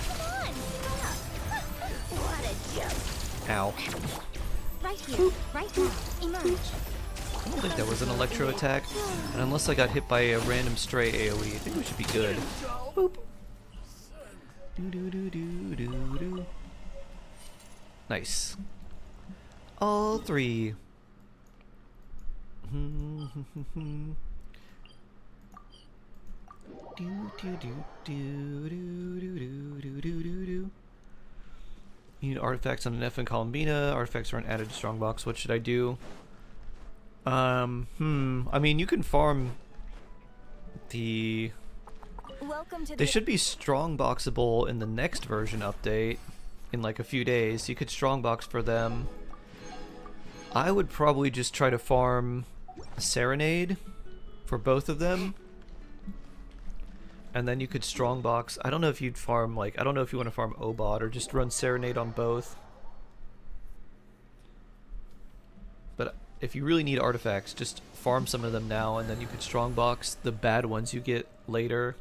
Come on, keep up. What a joke.
Ow.
Right here, right now. Emerge.
I don't think that was an electro attack. And unless I got hit by a random stray AoE, I think we should be good. Boop. Do. Nice. All 3. You need artifacts on an F in Columbina. Artifacts aren't added to Strongbox. What should I do? I mean, you can farm the...
Welcome to
They should be strongboxable in the next version update in like a few days. You could strongbox for them. I would probably just try to farm Serenade for both of them. And then you could strongbox. I don't know if you'd farm like, I don't know if you want to farm Obot or just run Serenade on both. But if you really need artifacts, just farm some of them now and then you could strongbox the bad ones you get later.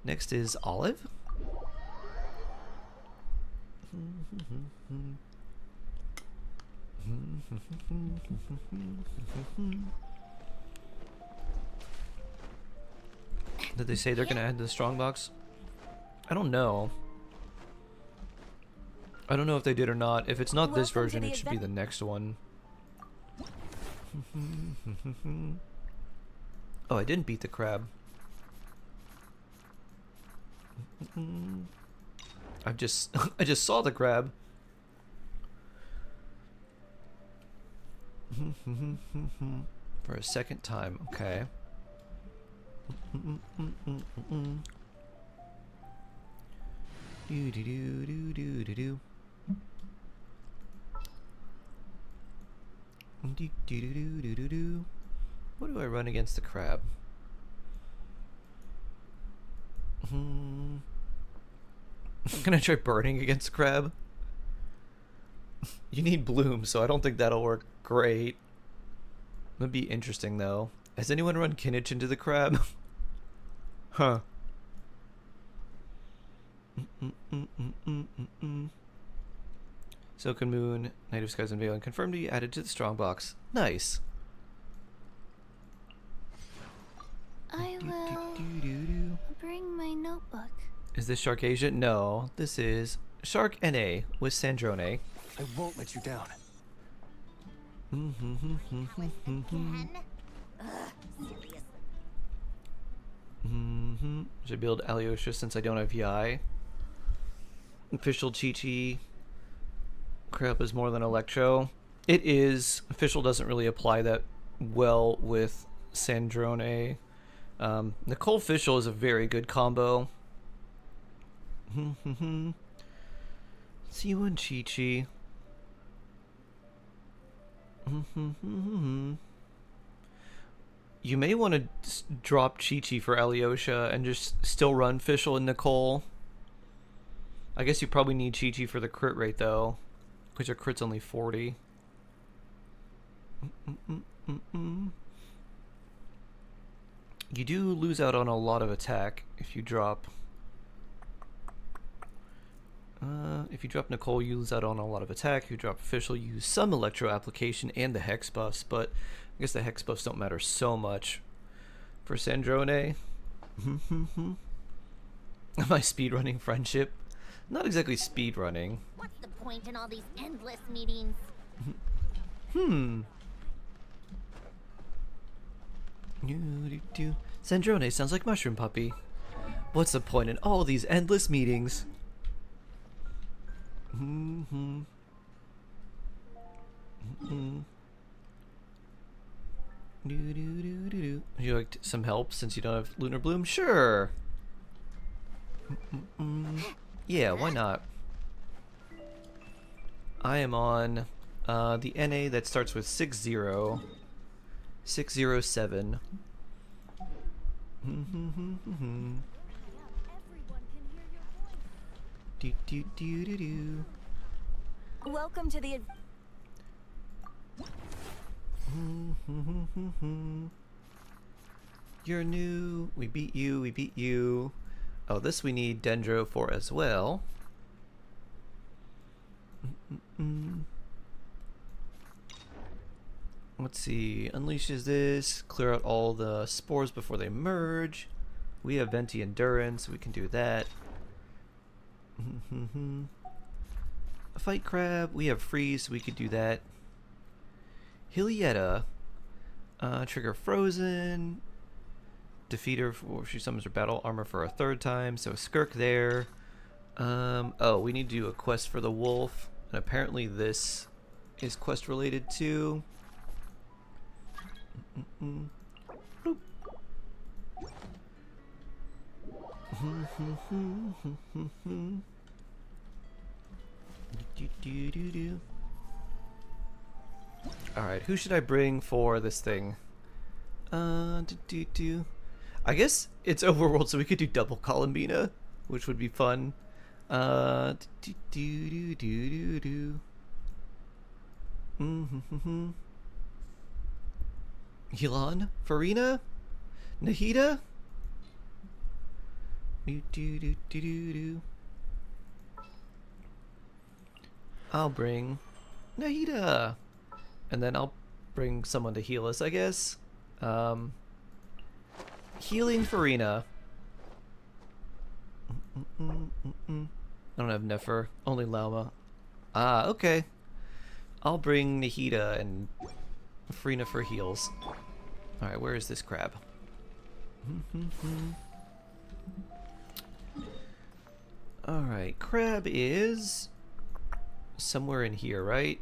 Next is Olive. Did they say they're gonna add the strongbox? I don't know. I don't know if they did or not. If it's not this
Welcome to
version,
the
it should be the next one. Oh, I didn't beat the crab. I just saw the crab. For a second time, okay. Do do do do do do do. Do do do do do do. What do I run against the crab? I'm gonna try burning against the crab. You need bloom, so I don't think that'll work great. That'd be interesting though. Has anyone run Kinich into the crab? Huh. Silken Moon, Night of Skies Unveiling, confirmed to be added to the strongbox. Nice.
I will bring my notebook.
Is this Shark Asia? No, this is Shark NA with Sandrone.
I won't let you down.
Again?
Should I build Alyosha since I don't have Yai? Official Chi-Chi. Crap is more than Electro. It is. Official doesn't really apply that well with Sandrone. Nicole Official is a very good combo. See you in Chi-Chi. You may want to drop Chi-Chi for Alyosha and just still run Fischl and Nicole. I guess you probably need Chi-Chi for the crit rate though, because your crit's only 40. You do lose out on a lot of attack if you drop. If you drop Nicole, you lose out on a lot of attack. If you drop Official, you use some Electro application and the Hex buffs, but I guess the Hex buffs don't matter so much for Sandrone. Am I speedrunning Friendship? Not exactly speedrunning.
What's the point in all these endless meetings?
Sandrone sounds like Mushroom Puppy. What's the point in all these endless meetings? Would you like some help since you don't have Lunar Bloom? Sure. Yeah, why not? I am on the NA that starts with 60. 607. Do do do do do.
Welcome to the...
You're new. We beat you. We beat you. Oh, this we need Dendro for as well. Let's see. Unleashes this. Clear out all the spores before they merge. We have Venti Endurance. We can do that. Fight Crab. We have Freeze. So we could do that. Hylietta. Trigger Frozen. Defeat her for she summons her battle armor for a third time. So Skirk there. Oh, we need to do a quest for the wolf. And apparently this is quest related too. Bloop. Alright, who should I bring for this thing? I guess it's overworld, so we could do double Columbina, which would be fun. Elon? Farina? Nahida? Do do do do do do. I'll bring Nahida. And then I'll bring someone to heal us, I guess. Healing Farina. I don't have Nefer, only Lauma. Ah, okay. I'll bring Nahida and Farina for heals. Alright, where is this crab? Alright, crab is somewhere in here, right?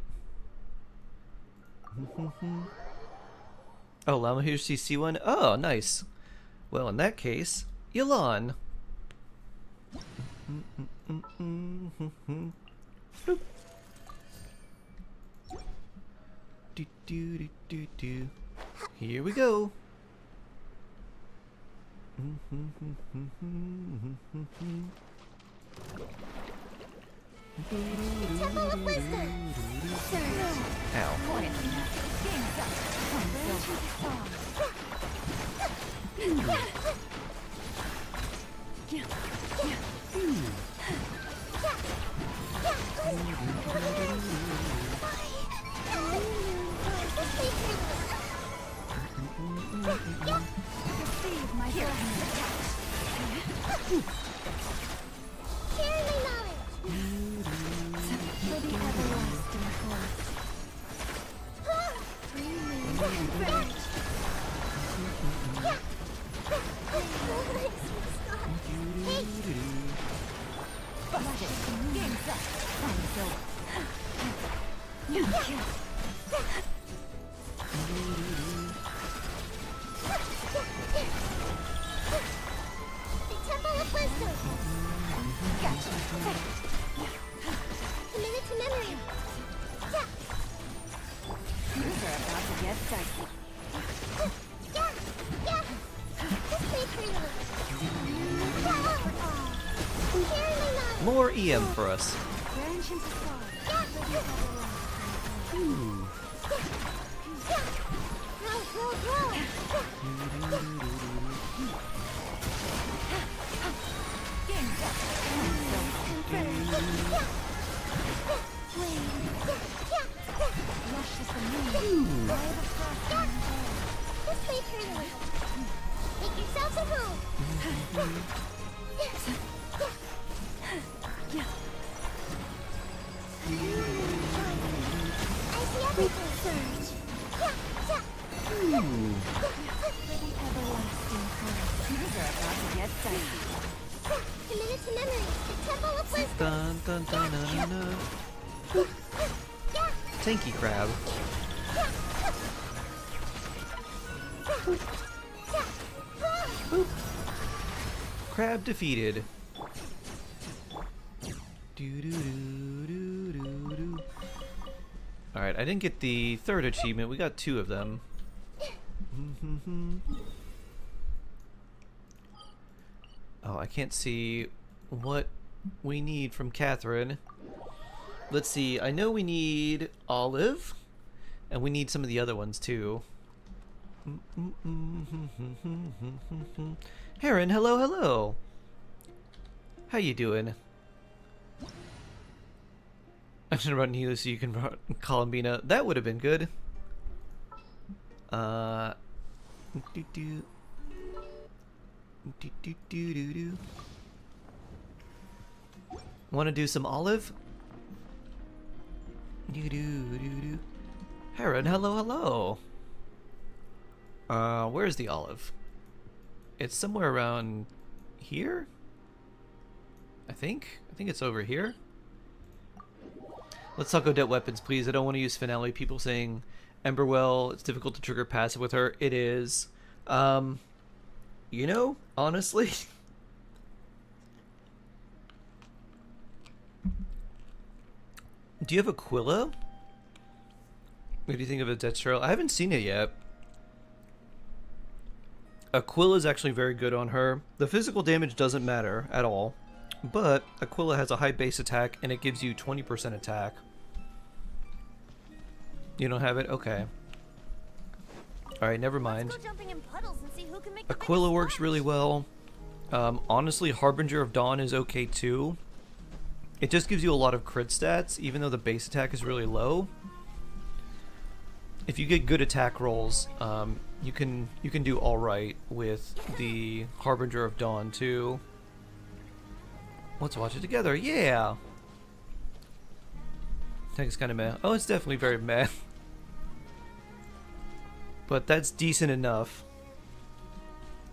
Oh, Llama here CC one? Oh, nice. Well, in that case, Yelan. Do, do, do, do, do. Here we go.
Temple of Wisdom.
Ow.
Receive my share my knowledge. For the everlasting course. The Temple of Wisdom. Gotcha. Committed to memory. These are about to get dicey. Yeah. Just wait for you. Sharing my knowledge.
More EM for us.
Branch into star.
Ooh.
Make yourselves at home. I see everything. Surge.
Ooh.
Everlasting curse. These are about to get dicey. Committed to memory. The Temple of Wisdom.
Dun dun dun dun dun. dun. Tanky crab. Crab defeated. Alright, I didn't get the third achievement. We got 2 of them. Oh, I can't see what we need from Catherine. Let's see. I know we need Olive, and we need some of the other ones too. Heron, hello, hello. How you doing? I should run you so you can run Columbina. That would have been good. Want to do some Olive? Heron, hello, hello. Where's the Olive? It's somewhere around here? I think it's over here. Let's talk Odette weapons, please. I don't want to use finale. People saying Emberwell, it's difficult to trigger passive with her. It is. You know, honestly. Do you have Aquila? What do you think of a Death Trail? I haven't seen it yet. Aquila is actually very good on her. The physical damage doesn't matter at all, but Aquila has a high base attack and it gives you 20% attack. You don't have it? Okay. Alright, never mind.
Let's go jumping in puddles and see who can make the
Aquila
biggest
works
splash.
really well. Honestly, Harbinger of Dawn is okay too. It just gives you a lot of crit stats, even though the base attack is really low. If you get good attack rolls, you can do all right with the Harbinger of Dawn too. Let's watch it together. Yeah. Attack is kind of meh. Oh, it's definitely very meh. But that's decent enough.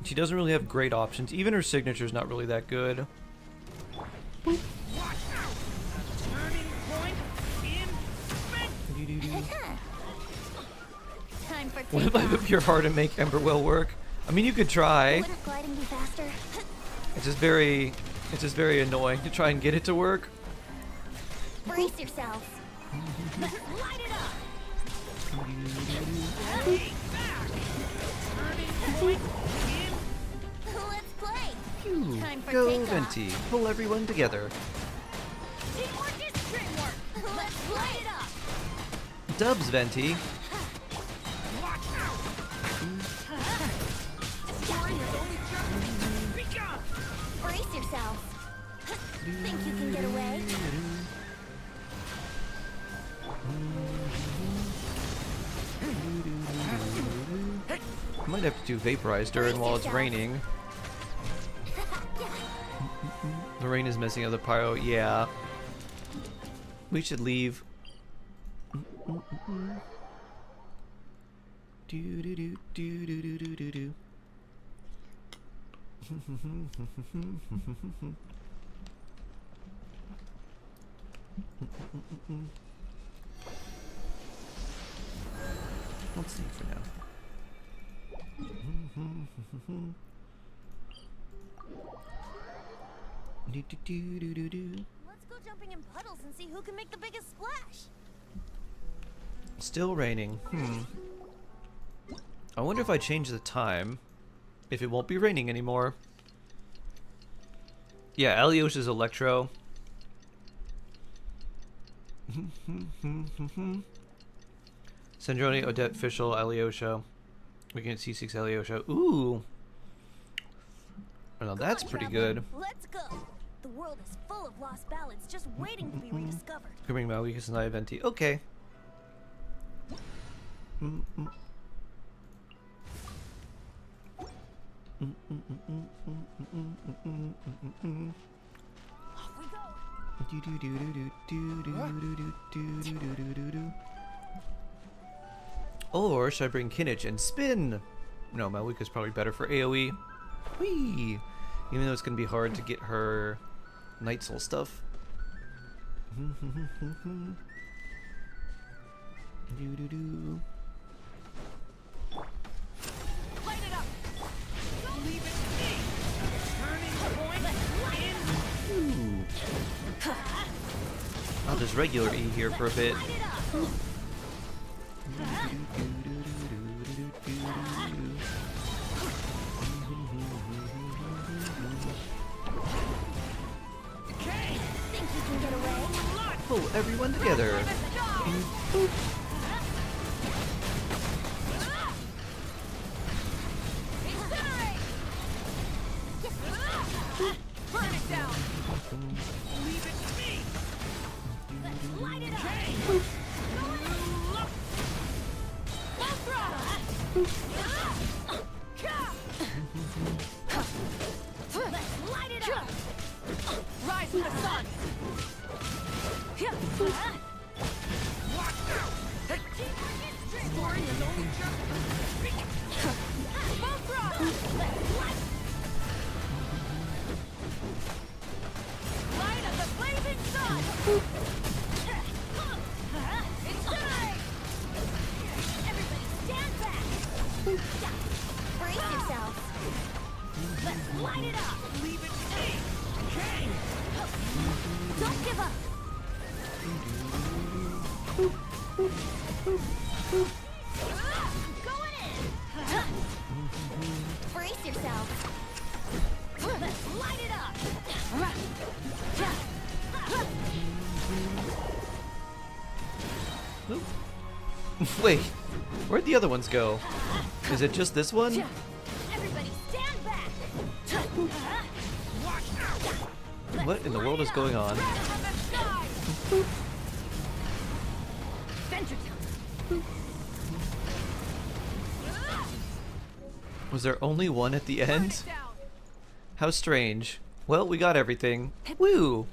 She doesn't really have great options. Even her signature's not really that good.
Watch out! Turning point in.
Time for
What if I whip your heart and make Emberwell work? I mean, you could try.
Wouldn't gliding be faster?
It's just very annoying to try and get it to work.
Brace yourselves. Light it up.
Hey, back! Turning point
Let's play.
Phew.
Time for
Go,
takeoff.
Venti. Pull everyone together.
Teamwork is dreamwork. Let's light it up.
Dubs, Venti.
in. Watch out! Scoring is only just begun!
Brace yourselves. Think you can get away?
I might have to do Vaporize during while it's raining. The rain is messing up the pyro. Yeah. We should leave. Do do do do do do do do do. Let's see for now. Do do do do do do.
Let's go jumping in puddles and see who can make the biggest splash.
Still raining. I wonder if I change the time, if it won't be raining anymore. Yeah, Alyosha's Electro. Sandroni, Odette, Fischl, Alyosha. We can get C6 Alyosha. Ooh! Well, that's
Come on,
pretty
traveler.
good.
Let's go. The world is full of lost ballads just waiting to be rediscovered.
Bring Malvikas and Iventi. Okay.
Off we go.
Or should I bring Kinich and spin? No, Malvika's probably better for AoE. Whee! Even though it's gonna be hard to get her Night Soul stuff.
Light it up.
Leave it to me! Turning point in.
I'll just regular E here for a bit.
Light it up. Think you can get away?
Pull everyone together.
Incinerate! Burn it down!
Leave it to me!
Let's light it up! Full throttle! Let's light it up! Rise to the sun!
Watch out! Scoring is only just begun!
Full throttle! Let's light light of the blazing sun! Incinerate! Everybody stand back! Brace yourselves! Let's light it up!
Leave it to me! Okay!
Don't give up! Going in! Brace yourselves! Let's light it up!
Wait, where'd the other ones go? Is it just this one?
Everybody stand back.
What in the world is going on?
Venture time.
Was there only one at the end? How strange. Well, we got everything. Woo!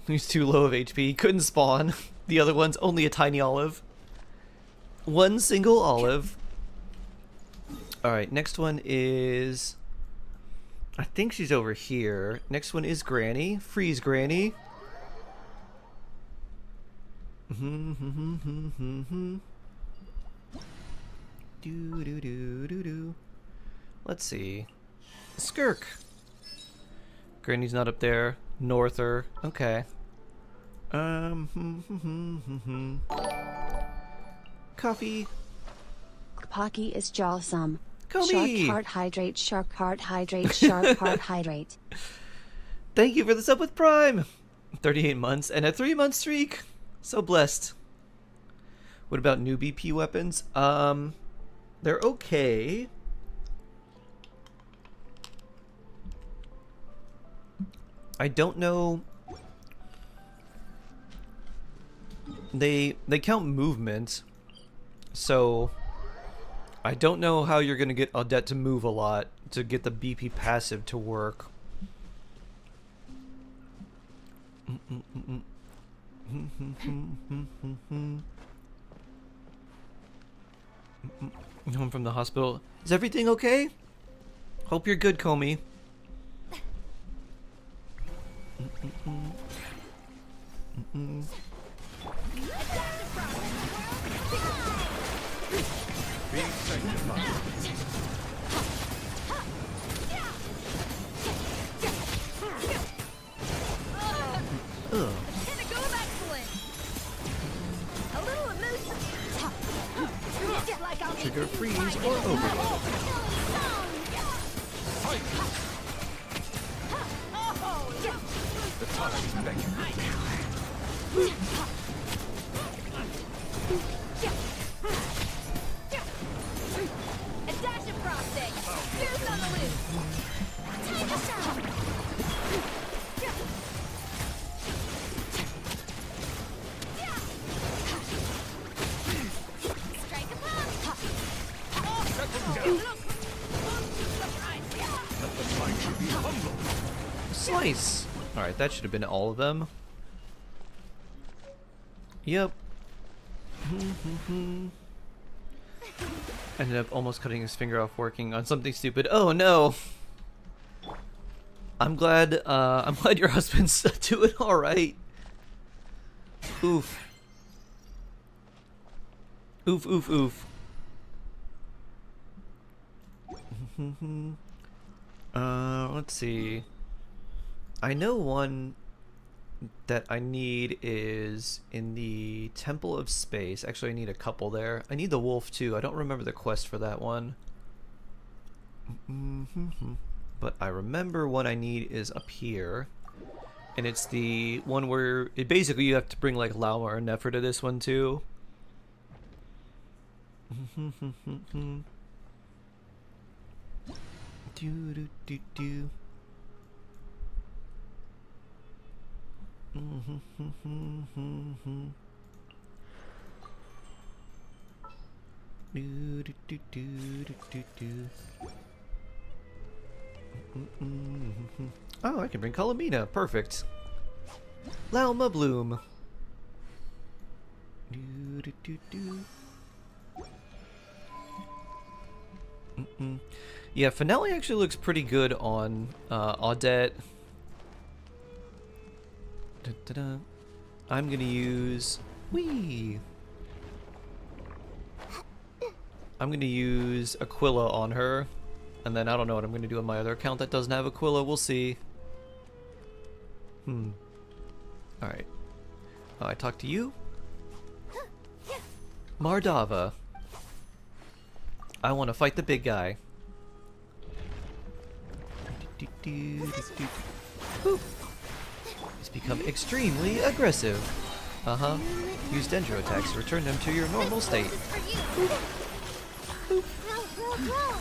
He's too low of HP. Couldn't spawn. The other one's only a tiny olive. One single olive. Alright, next one is... I think she's over here. Next one is Granny. Freeze Granny. Do do do do do. Let's see. Skirk. Granny's not up there. Norther. Okay. Coffee.
Pocky is jawsome.
Kobe.
Shark heart hydrate, shark heart hydrate, shark heart hydrate.
Thank you for the sub with Prime. 38 months and a 3-month streak. So blessed. What about new BP weapons? They're okay. I don't know. They count movement, so I don't know how you're gonna get Odette to move a lot to get the BP passive to work. Home from the hospital. Is everything okay? Hope you're good, Comey. Ugh.
Pinnacle of excellence. A little elusive. Just like I'll
Trigger freeze or overload.
A dash of frosting. Here's on the loose. Take a shot. Strike a pop.
Slice! Alright, that should have been all of them. Yep. Ended up almost cutting his finger off working on something stupid. Oh no! I'm glad your husband's doing alright. Oof. Oof, oof, oof. Let's see. I know one that I need is in the Temple of Space. Actually, I need a couple there. I need the wolf too. I don't remember the quest for that one. But I remember one I need is up here. And it's the one where it basically you have to bring like Lauma or Nefer to this one too. Do do do do. Do do do do do do do. Oh, I can bring Colomina. Perfect. Lauma Bloom. Do do do do. Yeah, Finale actually looks pretty good on Odette. Da-da-da. I'm gonna use... Whee! I'm gonna use Aquila on her. And then I don't know what I'm gonna do on my other account that doesn't have Aquila. We'll see. Alright. I talked to you? Mardava. I want to fight the big guy. Boop. He's become extremely aggressive. Uh-huh. Use Dendro attacks to return them to your normal state.
This is for you. Grow, grow, grow.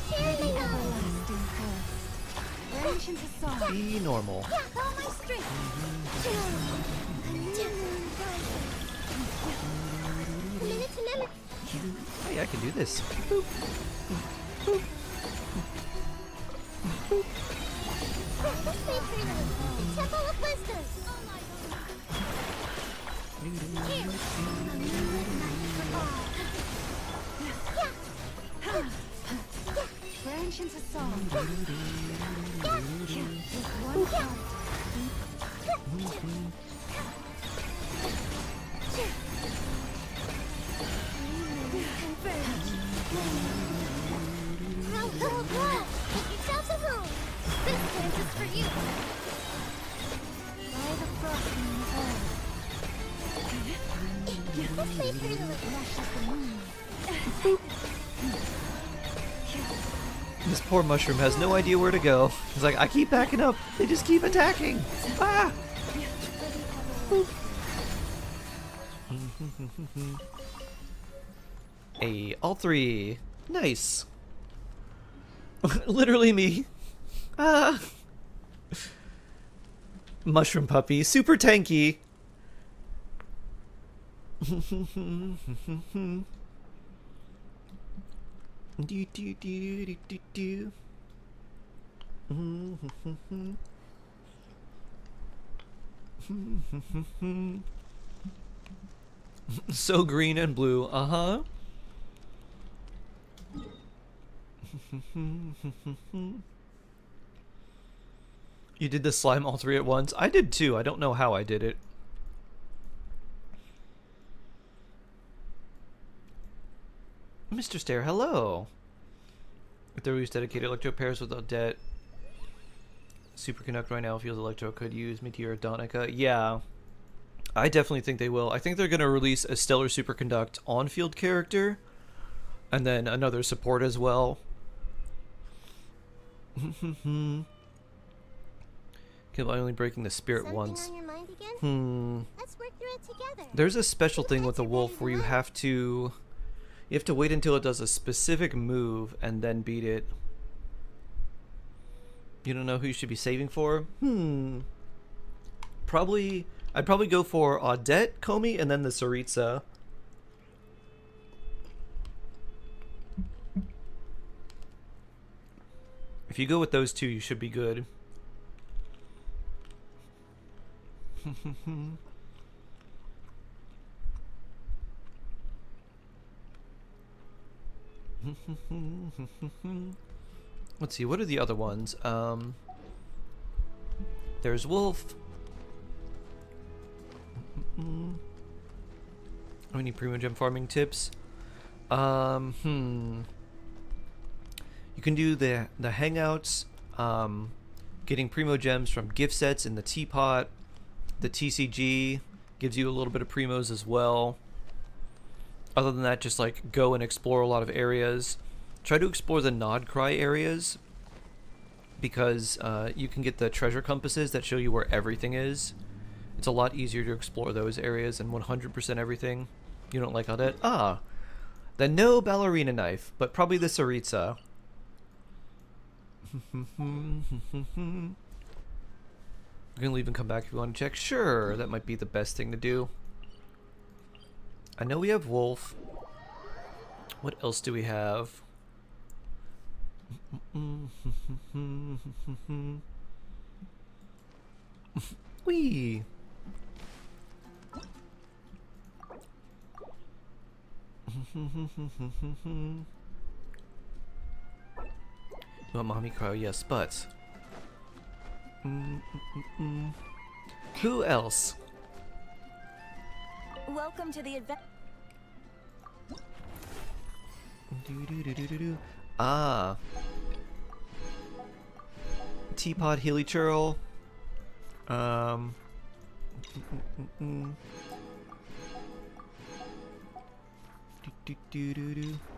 Cheerily now.
Range into song.
Be normal.
Yeah, all my strength. Minute to limit.
Hey, I can do this.
The Temple of Wisdom.
Branch into song.
Grow, grow, grow. Make yourselves at home. This dance is for you.
By the frost in the
Let's play through the
This poor mushroom has no idea where to go. He's like, I keep backing up. They just keep attacking. Ah! Hey, all three. Nice. Literally me. Ah. Mushroom puppy, super tanky. Do do do do do do. So green and blue, uh-huh. You did the slime all three at once? I did too. I don't know how I did it. Mr. Stare, hello. If there was dedicated electro pairs with Odette, Superconduct right now feels Electro could use Meteor Donica. Yeah, I definitely think they will. I think they're going to release a Stellar Superconduct on-field character, and then another support as well. Kill by only breaking the spirit
Something
once.
on your mind again? Let's work through it together.
There's a special thing with the wolf where you have to wait until it does a specific move and then beat it. You don't know who you should be saving for? I'd probably go for Audette, Komi, and then the Tsaritsa. If you go with those two, you should be good. Let's see, what are the other ones? There's Wolf. We need Primo Gem farming tips. You can do the hangouts, getting Primo Gems from gift sets in the teapot. The TCG gives you a little bit of Primos as well. Other than that, just like go and explore a lot of areas. Try to explore the Nod Cry areas, because you can get the treasure compasses that show you where everything is. It's a lot easier to explore those areas than 100% everything. You don't like all that? Ah, then no ballerina knife, but probably the Tsaritsa. You can leave and come back if you want to check. Sure, that might be the best thing to do. I know we have Wolf. What else do we have? Wee. You want Mommy Crow? Yes, but who else?
Welcome to the event.
Ah, Teapot, Healy Churl.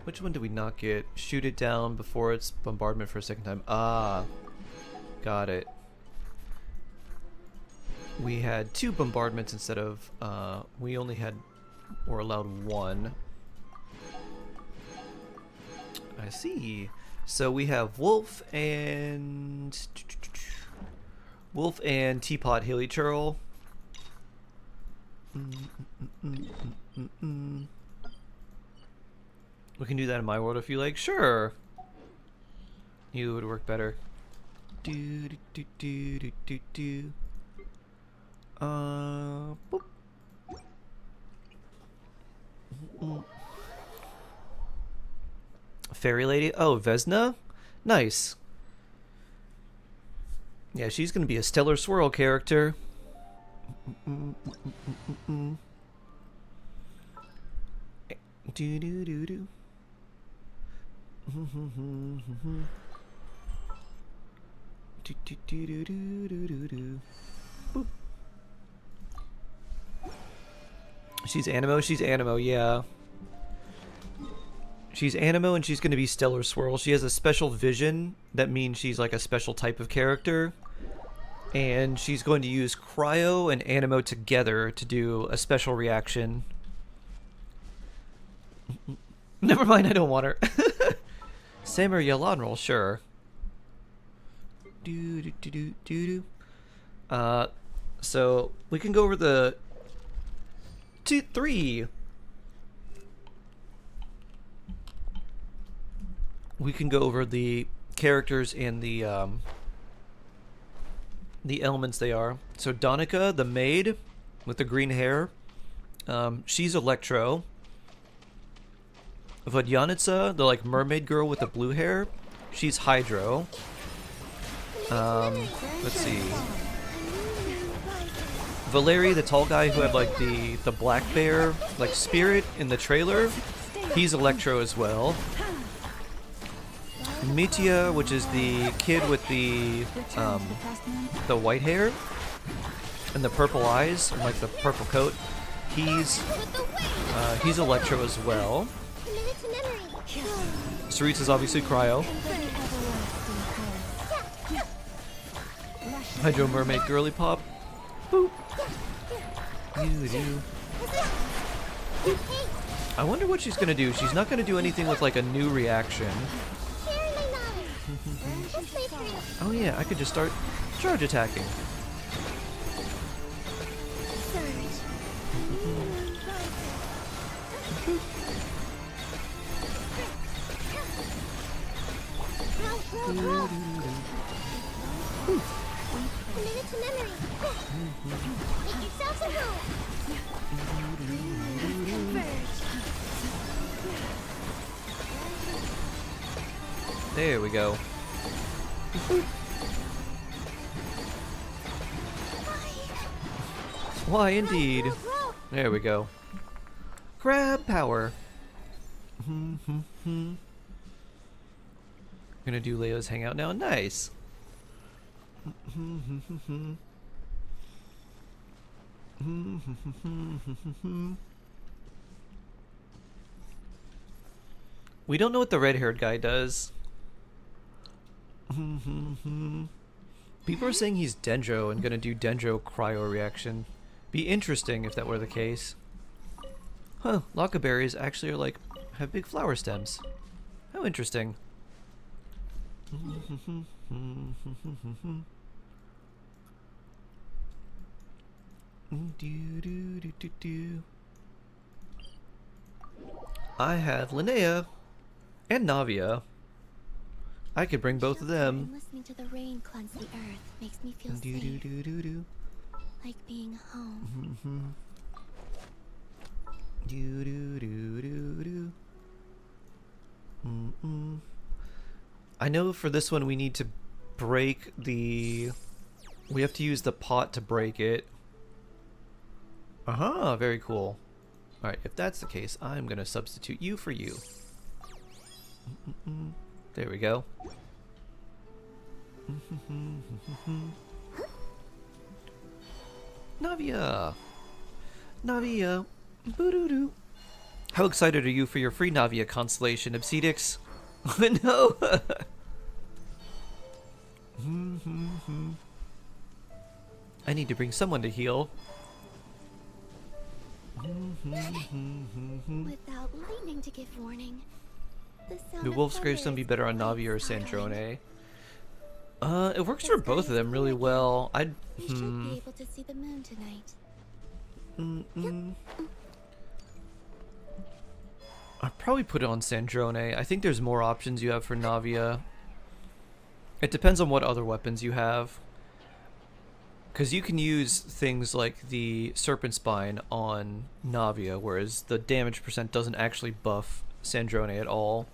Which one did we not get? Shoot it down before its bombardment for a second time. Ah, got it. we had 2 bombardments instead of, we only had, or allowed 1. I see. So we have Wolf and Teapot Hilly Churl. We can do that in my world if you like. Sure. You would work better. Do do do do do do do. Boop. Fairy Lady. Oh, Vesna? Nice. Yeah, she's gonna be a Stellar Swirl character. Do do do do. Do do do do do do do. Boop. She's Animo. She's Animo. Yeah. She's Animo, and she's going to be Stellar Swirl. She has a special vision. That means she's like a special type of character. And she's going to use Cryo and Animo together to do a special reaction. Never mind, I don't want her. Sam or Yalanrol, sure. Do do do do do do. So we can go over the 3. We can go over the characters and the elements they are. So Donica, the maid with the green hair, she's Electro. Vodyanitsa, the like mermaid girl with the blue hair, she's Hydro. Let's see. Valeri, the tall guy who had like the black bear like spirit in the trailer, he's Electro as well. Mitya, which is the kid with the white hair and the purple eyes and like the purple coat, he's Electro as well. Saritsa's obviously Cryo. Hydro Mermaid Girly Pop. Boop. You do. I wonder what she's gonna do. She's not gonna do anything with like a new reaction. Oh yeah, I could just start charge attacking. There we go. Why indeed. There we go. Grab power. Gonna do Leo's hangout now. Nice. We don't know what the red-haired guy does. People are saying he's Dendro and gonna do Dendro cryo reaction. Be interesting if that were the case. Huh, Lockaberries actually are like, have big flower stems. How interesting. I have Linnea and Navia. I could bring both of them.
Listening to the rain cleanse the earth makes me feel safe, like being home.
I know for this one we need to break the... We have to use the pot to break it. Aha, very cool. Alright, if that's the case, I'm gonna substitute you for you. There we go. Navia! Navia! Boo-doo-doo! How excited are you for your free Navia constellation, Obsidix? No! I need to bring someone to heal.
Without lightning to give warning. The sound
The
of
Wolf's
thunder
Gravestone be
is
better on
quite
Navi or
startling.
Sandrone? It works for both of them really well. I'd
We should be able to see the moon tonight.
I'd probably put it on Sandrone. I think there's more options you have for Navia. It depends on what other weapons you have. Because you can use things like the Serpent Spine on Navia, whereas the damage percent doesn't actually buff Sandrone at all.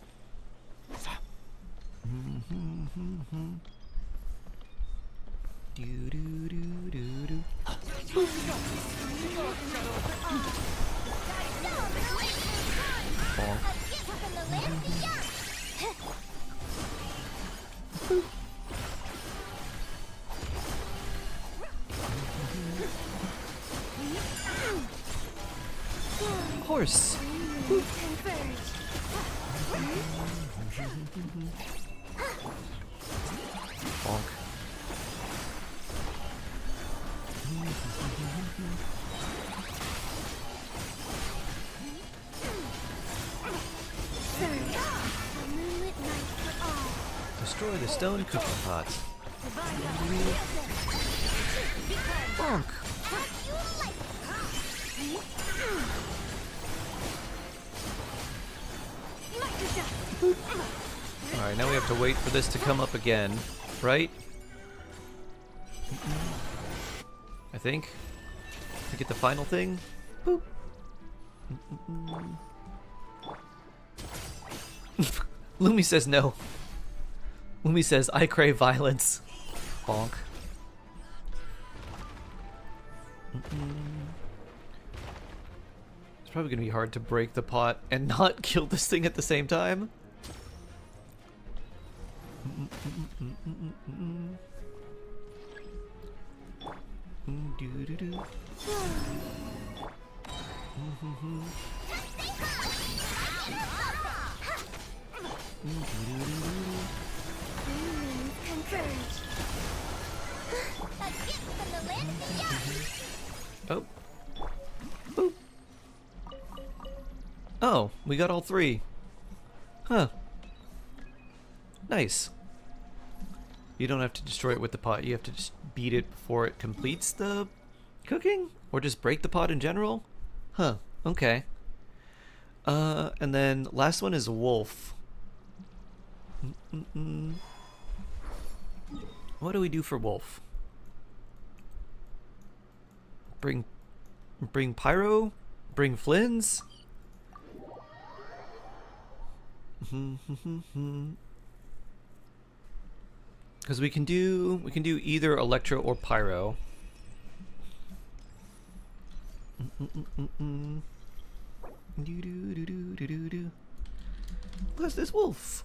Horse. Bonk. Destroy the stone cooking pot. Bonk. Alright, now we have to wait for this to come up again, right? I think. To get the final thing. Boop. Lumi says no. Lumi says, I crave violence. Bonk. It's probably gonna be hard to break the pot and not kill this thing at the same time. Oh. Boop. Oh, we got all three. Huh. Nice. You don't have to destroy it with the pot, you have to just beat it before it completes the cooking? Or just break the pot in general? Huh, okay. And then last one is wolf. What do we do for wolf? Bring pyro? Bring Flynn's? Because we can do either Electro or Pyro. What's this wolf?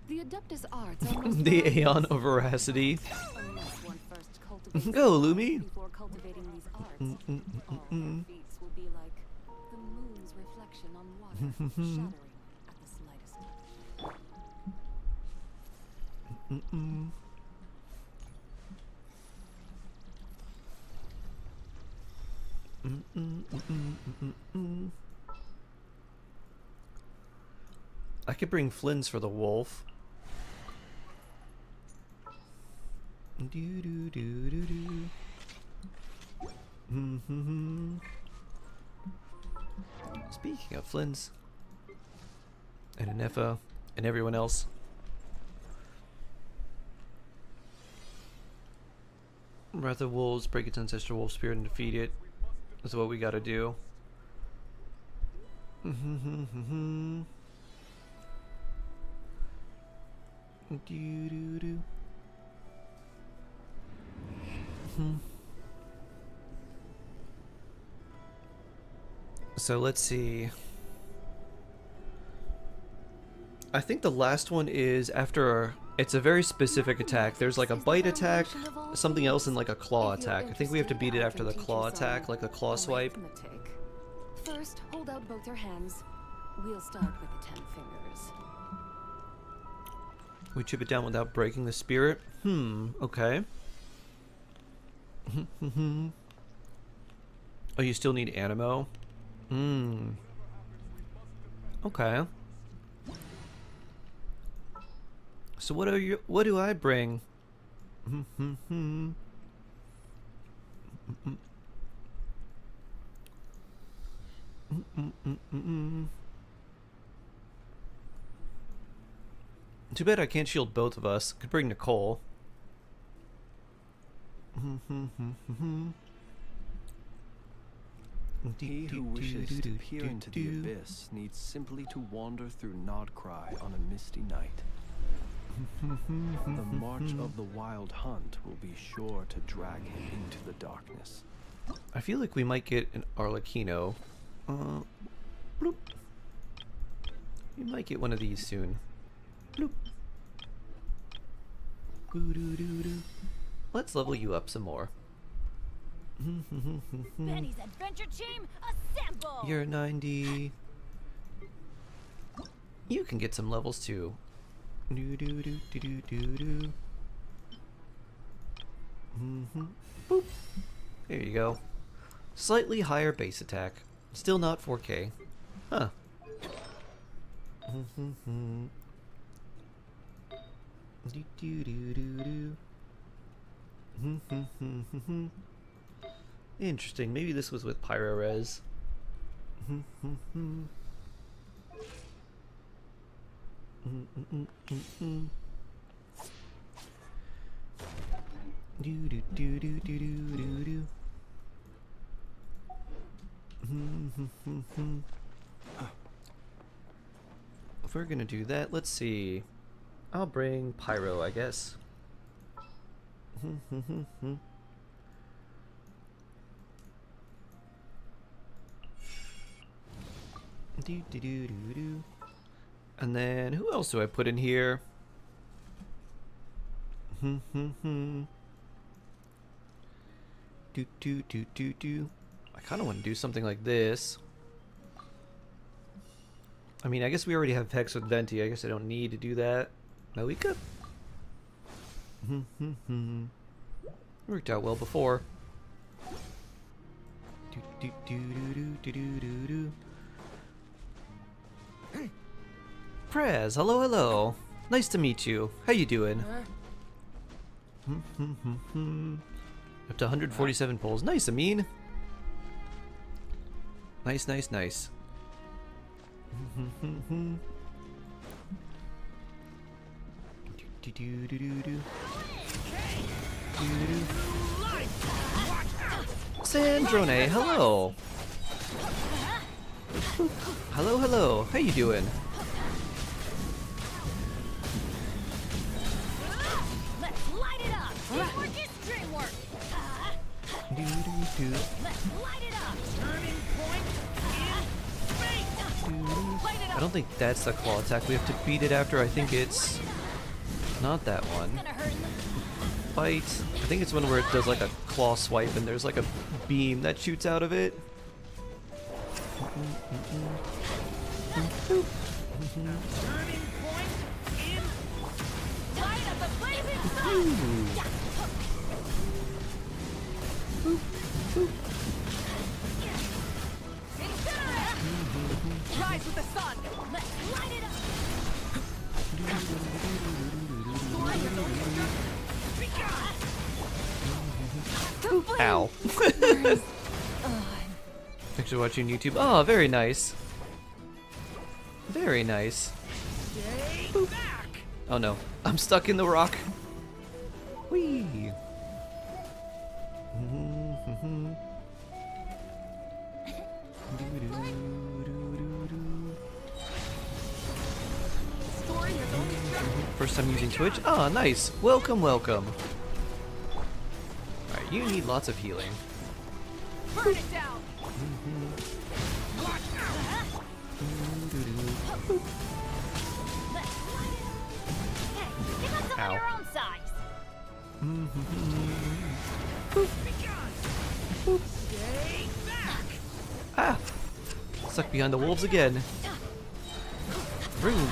The Adeptus arts are most
The
valuable.
Aeon of Veracity.
Unless one first cultivates
Go,
them
Lumi.
before cultivating these arts, all their feats will be like the moon's reflection on water, shattering at the slightest touch.
I could bring Flynn's for the wolf. Speaking of Flynn's and Anefa and everyone else, Wrath of Wolves, break its ancestral wolf spirit and defeat it. Is what we gotta do. So let's see. I think the last one is after it's a very specific attack. There's like a bite attack, something else, and like a claw attack. I think we have to beat it after the claw attack, like a claw swipe.
First, hold out both your hands. We'll start with the 10 fingers.
We chip it down without breaking the spirit. Okay. Oh, you still need Animo? Okay. So what do I bring? Too bad I can't shield both of us. Could bring Nicole.
He who wishes to peer into the abyss needs simply to wander through Nodcry on a misty night. The march of the wild hunt will be sure to drag him into the darkness.
I feel like we might get an Arlecchino. Bloop. We might get one of these soon. Bloop. Boo-doo-doo-doo. Let's level you up some more.
Benny's adventure team, assemble!
You're 90. You can get some levels too. Do-do-do-do-do-do-do. Boop. There you go. Slightly higher base attack. Still not 4K. Huh. Do-do-do-do-do. Interesting. Maybe this was with Pyro Res. If we're gonna do that, let's see. I'll bring Pyro, I guess. And then who else do I put in here? I kind of want to do something like this. I mean, I guess we already have Hex with Venti. I guess I don't need to do that. Malika? Worked out well before. Prez, hello, hello. Nice to meet you. How you doing? Up to 147 pulls. Nice, Amin. Nice, nice, nice. Sandrone, hello. Hello, hello. How you doing?
Let's light it up! Teamwork is dreamwork! Let's light it up! Turning point in space! Light it up!
I don't think that's the claw attack. We have to beat it after. I think it's not that one.
Gonna hurt.
Bite. I think it's one where it does like a claw swipe and there's like a beam that shoots out of it.
Turning point in. Light up the blazing sun! Incinerate! Rise with the sun! Let's light it up!
Ow. Actually watching YouTube. Oh, very nice. Very nice. Boop. Oh no. I'm stuck in the rock. Whee. First time using Twitch? Ah, nice. Welcome, welcome. Alright, you need lots of healing.
Burn it down! Let's light it up. Hey, pick up some
Ow.
of your own size. Stay back.
Ah! Stuck behind the wolves again. Vroom.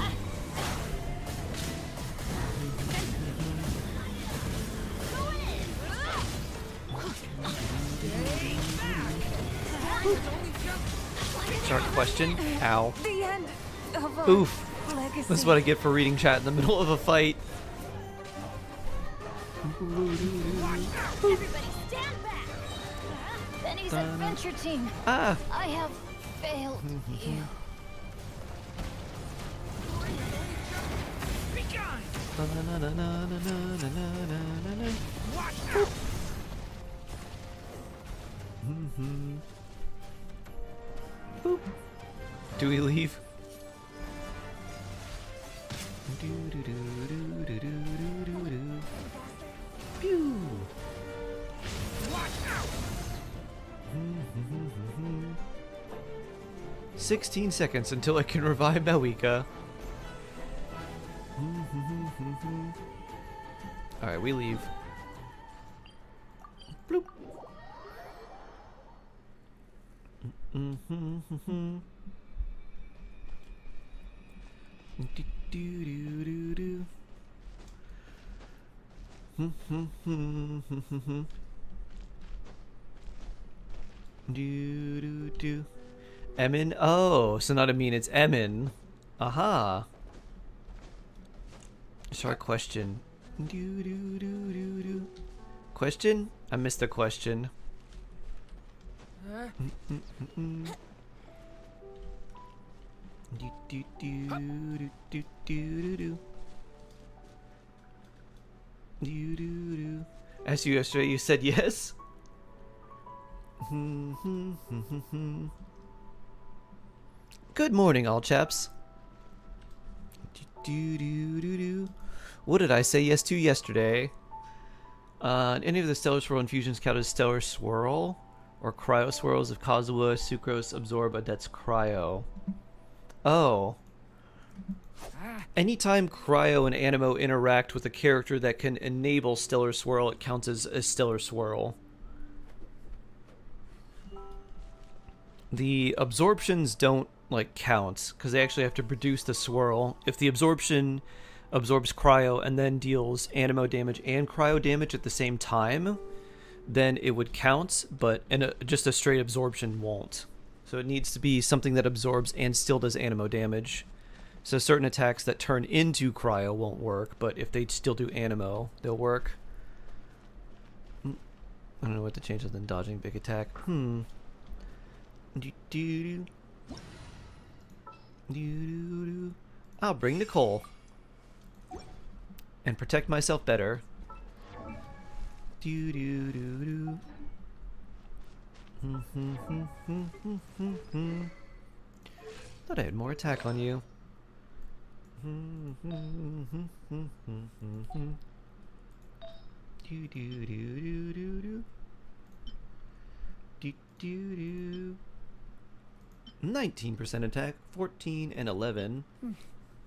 Start question. Ow.
The end of a
Oof.
legacy.
This is what I get for reading chat in the middle of a fight.
Everybody stand back. Benny's adventure team.
Ah!
I have failed you.
Boop. Do we leave? Pew. 16 seconds until I can revive Mawika. Alright, we leave. Bloop. Emin? Oh, so not Amin, it's Emin. Aha. Short question. Question? I missed the question. Asked you yesterday, you said yes? Good morning, all chaps. What did I say yes to yesterday? Any of the stellar swirl infusions count as stellar swirl? Or cryo swirls if Kazuha, Sucrose absorb a Adet's cryo? Oh. Anytime cryo and animo interact with a character that can enable stellar swirl, it counts as a stellar swirl. The absorptions don't like count because they actually have to produce the swirl. If the absorption absorbs cryo and then deals animo damage and cryo damage at the same time, then it would count, but just a straight absorption won't. So it needs to be something that absorbs and still does animo damage. So certain attacks that turn into cryo won't work, but if they still do animo, they'll work. I don't know what to change other than dodging big attack. I'll bring Nicole. And protect myself better. Thought I had more attack on you. Do do do do do do do do. 19% attack, 14 and 11.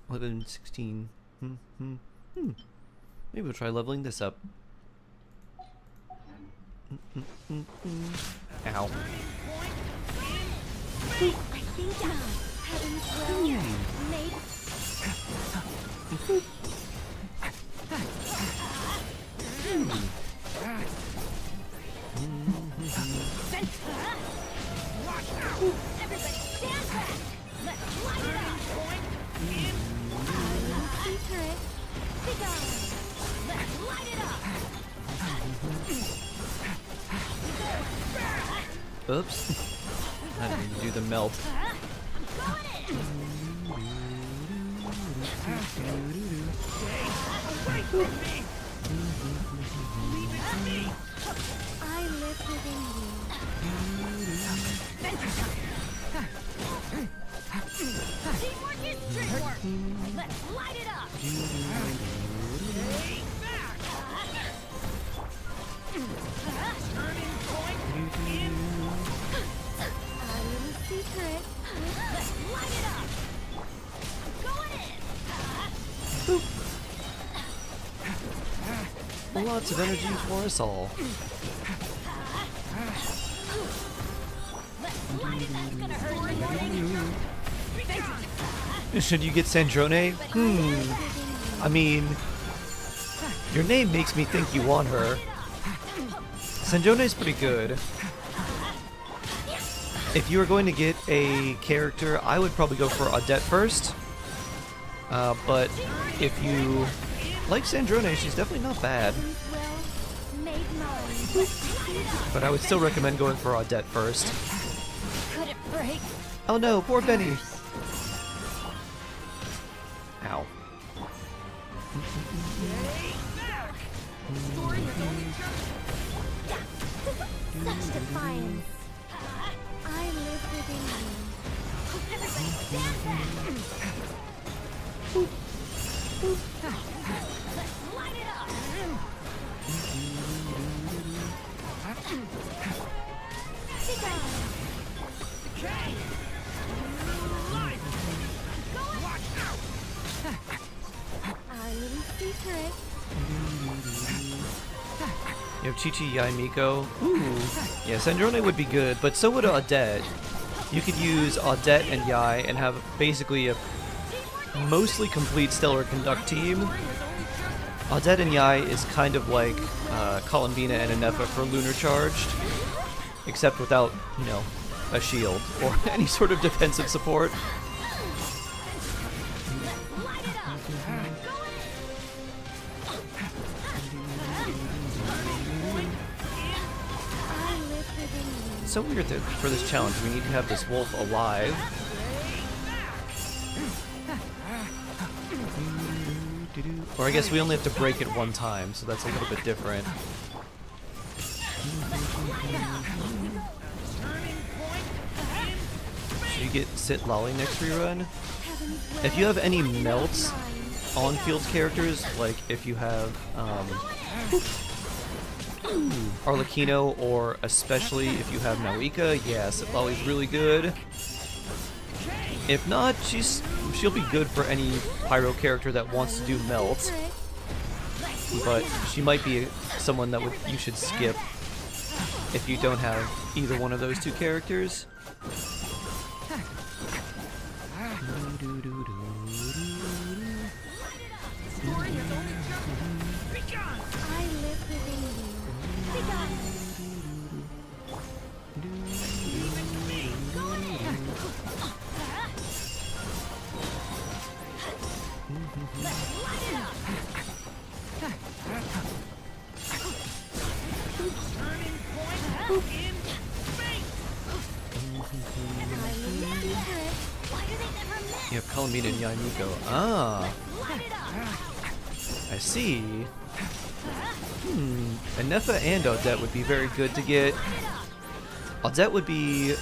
11, 16. Maybe we'll try leveling this up. Ow.
I think now, heaven's will made
Everybody stand back. Let's light it up.
secret. Be gone.
Let's light it up.
Oops. I didn't mean to do the melt.
I live within
Teamwork is teamwork. Let's light it up. Stay back. Turning point in.
Our little secret.
Let's light it up.
Lots of energy for us all. Should you get Sandrone? I mean, your name makes me think you want her. Sandrone's pretty good. If you were going to get a character, I would probably go for Odette first. But if you like Sandrone, she's definitely not bad. But I would still recommend going for Odette first. Oh no, poor Benny. Ow.
Such defiance. I live within
Light it up! Okay! Watch out!
our little secret.
You have Chi-Chi, Yai, Miko. Ooh. Yeah, Sandrone would be good, but so would Odette. You could use Odette and Yai and have basically a mostly complete Stellar Conduct team. Odette and Yai is kind of like Columbina and Anefa for Lunar Charged, except without, you know, a shield or any sort of defensive support. It's so weird that for this challenge we need to have this wolf alive. Or I guess we only have to break it one time, so that's a little bit different. Should you get Sit Lolly next rerun? If you have any melts on field characters, like if you have Arlecchino, or especially if you have Nauika, yeah, Sit Lolly's really good. If not, she'll be good for any Pyro character that wants to do melt. But she might be someone that you should skip if you don't have either one of those two characters.
I live within you. Begone.
You have Columbina and Yai Miko. Ah, I see. Anefa and Odette would be very good to get. Odette would be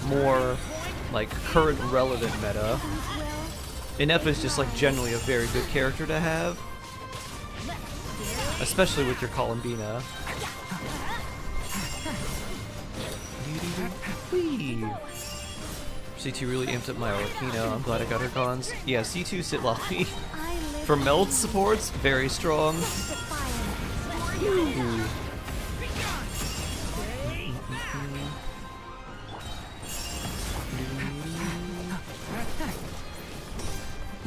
more like current relevant meta. Anefa is just like generally a very good character to have, especially with your Columbina. Whee! C2 really amped up my Arlecchino. I'm glad I got her cons. Yeah, C2 Sit Lolly. For meld supports, very strong. Ooh.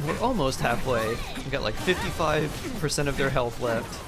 We're almost halfway. We got like 55% of their health left.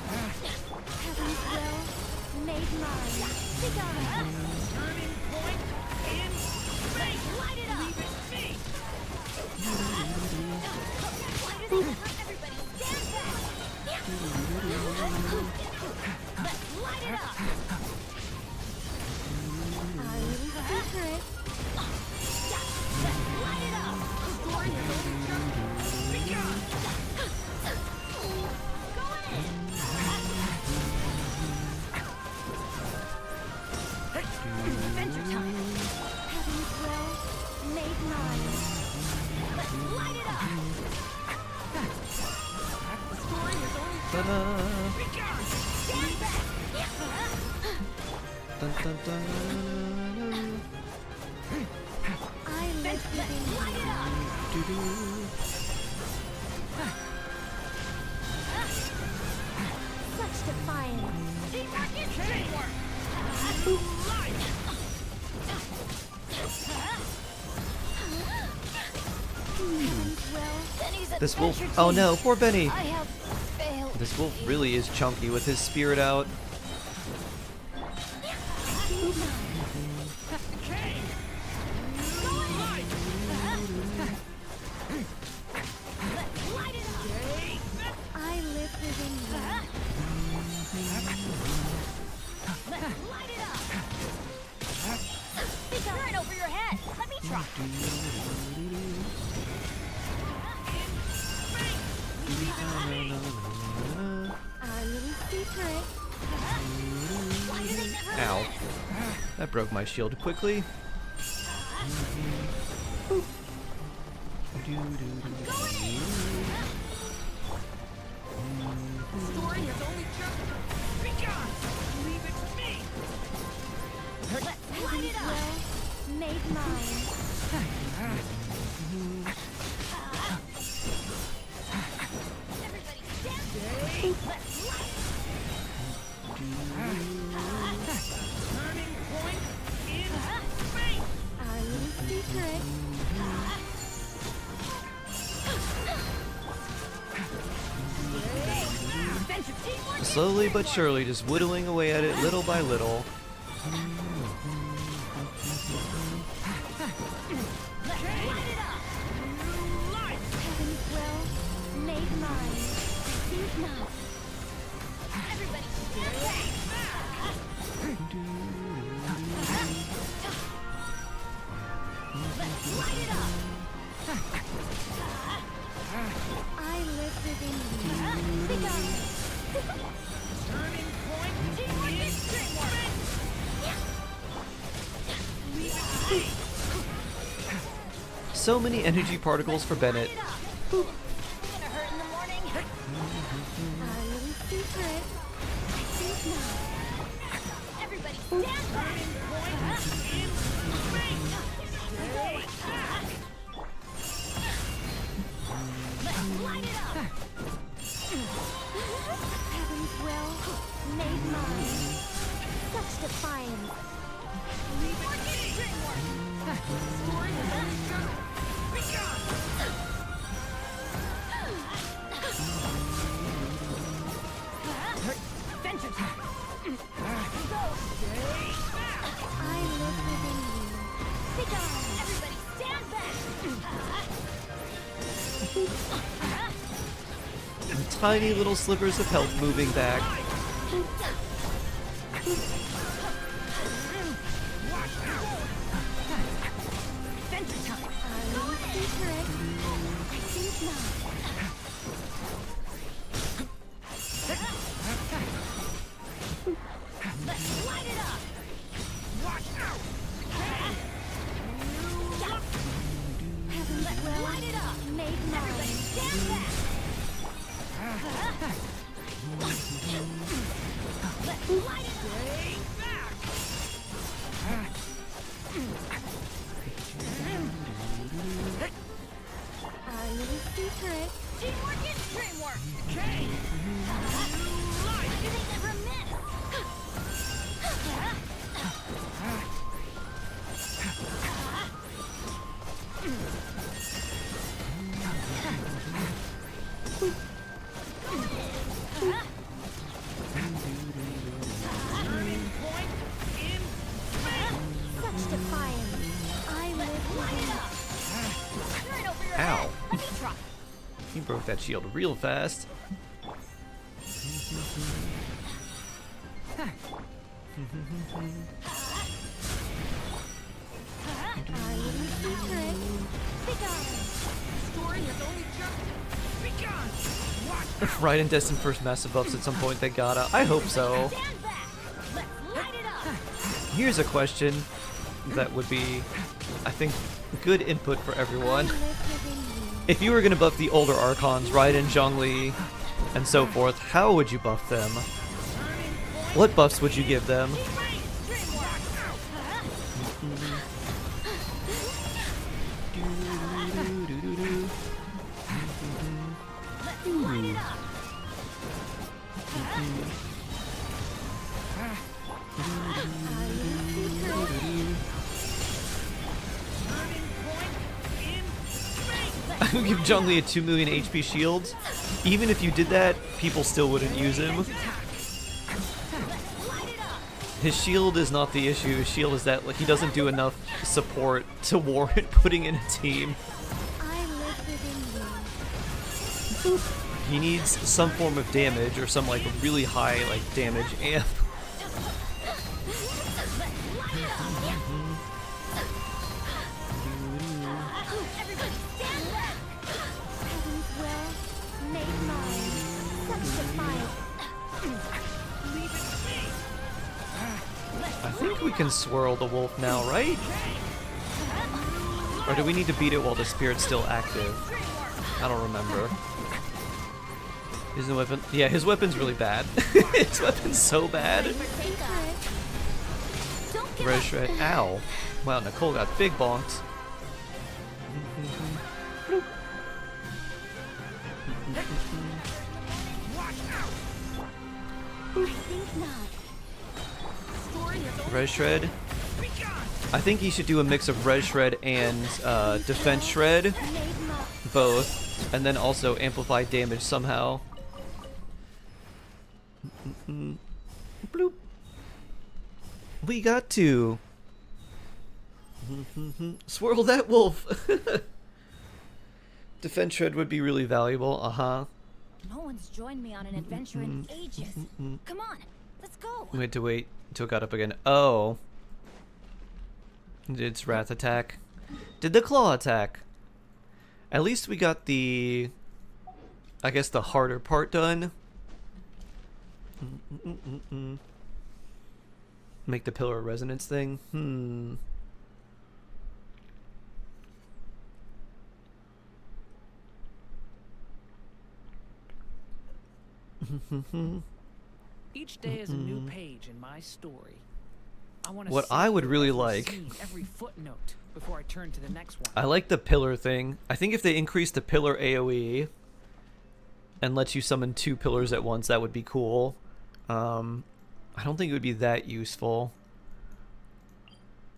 Dun, dun, dun,
I live within you. Such defiance.
Teamwork is teamwork.
Well, Benny's
This wolf.
adventure
Oh
team.
no, poor Benny.
I have failed.
This wolf really is chunky with his spirit out.
I live within you.
Light it up. It's right over your head. Let me try.
Our little secret.
Ow. That broke my shield quickly.
Story has only just begun. Leave it to me.
Light it up. Made mine.
Everybody stand. Turning point in space.
Our little secret.
Adventure teamwork.
Slowly but surely, just whittling away at it little by little.
Light it up. New life.
Heaven's will. Made mine. Think not.
Everybody stand back. Light it up.
I live within you. Begun.
Turning point. Teamwork is teamwork. Leave it to me.
So many energy particles for Bennett.
Gonna hurt in the morning.
Our little secret. Think not.
Everybody stand back. Point in space. Light it up.
Heaven's will. Made mine. Such defiance.
Teamwork is teamwork. Story has only just begun. Adventure time. Go.
I live within you. Begun.
Everybody stand back.
And tiny little slivers of health moving back.
Adventure time.
Our little secret. I think not.
Light it up. Watch out.
Heaven's will.
Light it up.
Made mine.
Stand back. Light it up. Back.
Our little secret.
Teamwork is teamwork. Okay. Light. They never miss. Turning point in space.
Such defiance. I live
Light it
within
up. Turn over your
Ow.
head. Let me try.
He broke that shield real fast.
our little secret. Begun.
Story has only just begun. Watch
Raiden destined first massive buffs at some point, they gotta. I hope so.
stand back. Let's light it up.
Here's a question that would be, I think, good input for everyone.
I live within you.
If you were gonna buff the older Archons, Raiden, Zhongli, and so forth, how would you buff them? What buffs would you give them? would give Zhongli a 2 million HP shield. Even if you did that, people still wouldn't use him. His shield is not the issue. His shield is that like he doesn't do enough support to warrant putting in a team.
I live within you.
He needs some form of damage or some like really high like damage amp.
Everybody stand back! Heaven's will, made mine. Sanctified.
Leave it to me.
I think we can swirl the wolf now, right? Or do we need to beat it while the spirit's still active? I don't remember. His weapon, yeah, his weapon's really bad. His weapon's so bad.
Don't give
Red
up.
Shred, ow. Wow, Nicole got big bonks.
I think not. Story is
Red Shred. I think he should do a mix of Red Shred and Defense Shred,
made mine.
both, and then also amplify damage somehow. Bloop. We got to swirl that wolf. Defense Shred would be really valuable.
No one's joined me on an adventure in ages. Come on, let's go.
We had to wait until it got up again. Oh. It's Wrath attack. Did the Claw attack. At least we got the, I guess, the harder part done. Make the Pillar of Resonance thing.
Each day is a new page in my story. I want to
What I would really like-
every footnote before I turn to the next one.
I like the pillar thing. I think if they increase the pillar AoE and let you summon 2 pillars at once, that would be cool. I don't think it would be that useful.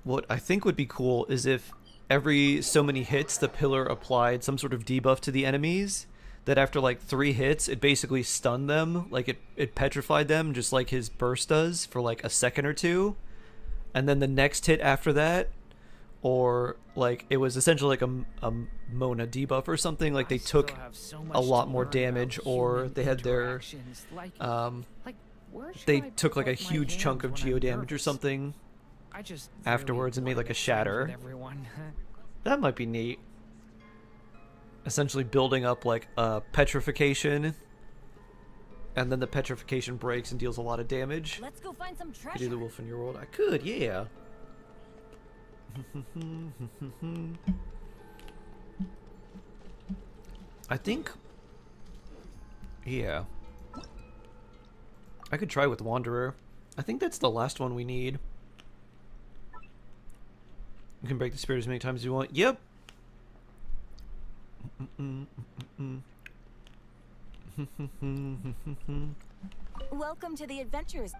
What I think would be cool is if every so many hits the pillar applied some sort of debuff to the enemies, that after like 3 hits it basically stunned them, like it petrified them just like his burst does for like a second or two, and then the next hit after that, or like it was essentially like a Mona debuff or something, like they took a lot more damage, or they had their they took like a huge chunk of geo damage or something afterwards and made like a shatter. That might be neat. Essentially building up like a petrification, and then the petrification breaks and deals a lot of damage.
Let's go find some
Could do
treasure.
the wolf in your world. I could, yeah. I think, yeah. I could try with Wanderer. I think that's the last one we need. You can break the spirit as many times as you want. Yep.
Welcome to the adventures.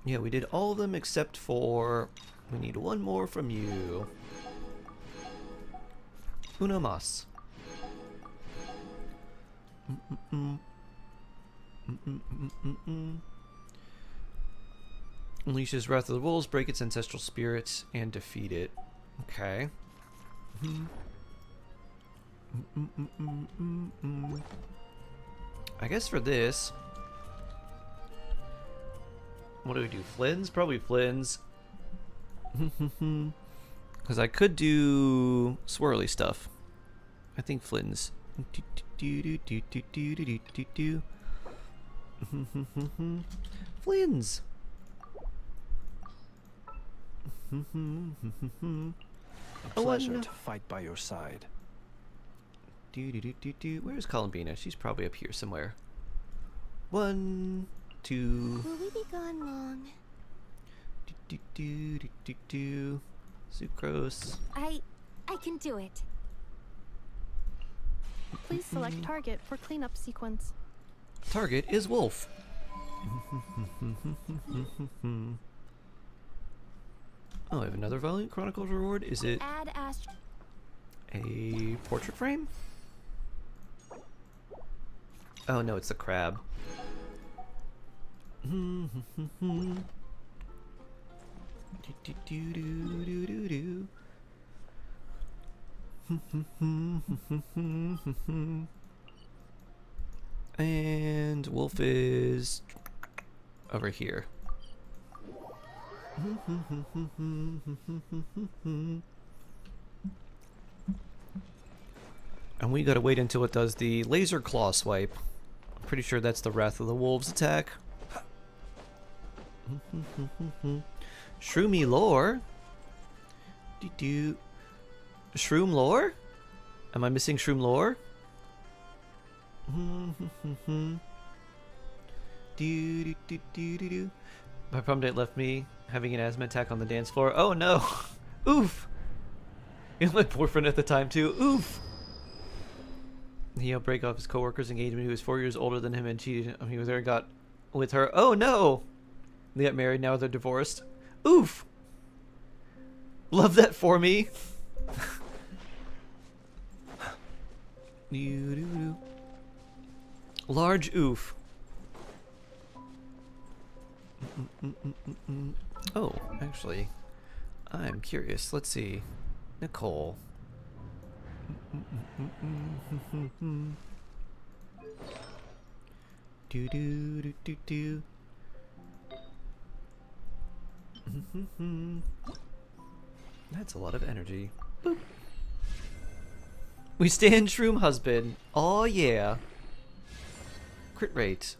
Yeah, we did all of them except for we need one more from you. Una mas. Unleashes Wrath of the Wolves, break its ancestral spirits, and defeat it. Okay. I guess for this, what do we do? Flynn's? Probably Flynn's. Because I could do swirly stuff. I think Flynn's. Flynn's.
A pleasure to fight by your side.
Where's Columbina? She's probably up here somewhere. 1, 2.
Will we be gone long?
Sucrose.
I can do it.
Please select target for cleanup sequence.
Target is wolf. Oh, I have another Valiant Chronicles reward. Is it
Add
a portrait frame? Oh no, it's the crab. And Wolf is over here. And we gotta wait until it does the laser claw swipe. I'm pretty sure that's the Wrath of the Wolves attack. Shroomy lore? Shroom lore? Am I missing shroom lore? My prom date left me having an asthma attack on the dance floor. Oh no! Oof! He was my boyfriend at the time too. Oof! He helped break off his coworker's engagement. He was 4 years older than him and cheated. He was there and got with her. Oh no! They got married, now they're divorced. Oof! Love that for me! Large oof. Oh, actually, I'm curious. Let's see. Nicole. Do do do do do. That's a lot of energy. Boop. We stand shroom husband. Oh yeah. Crit rate.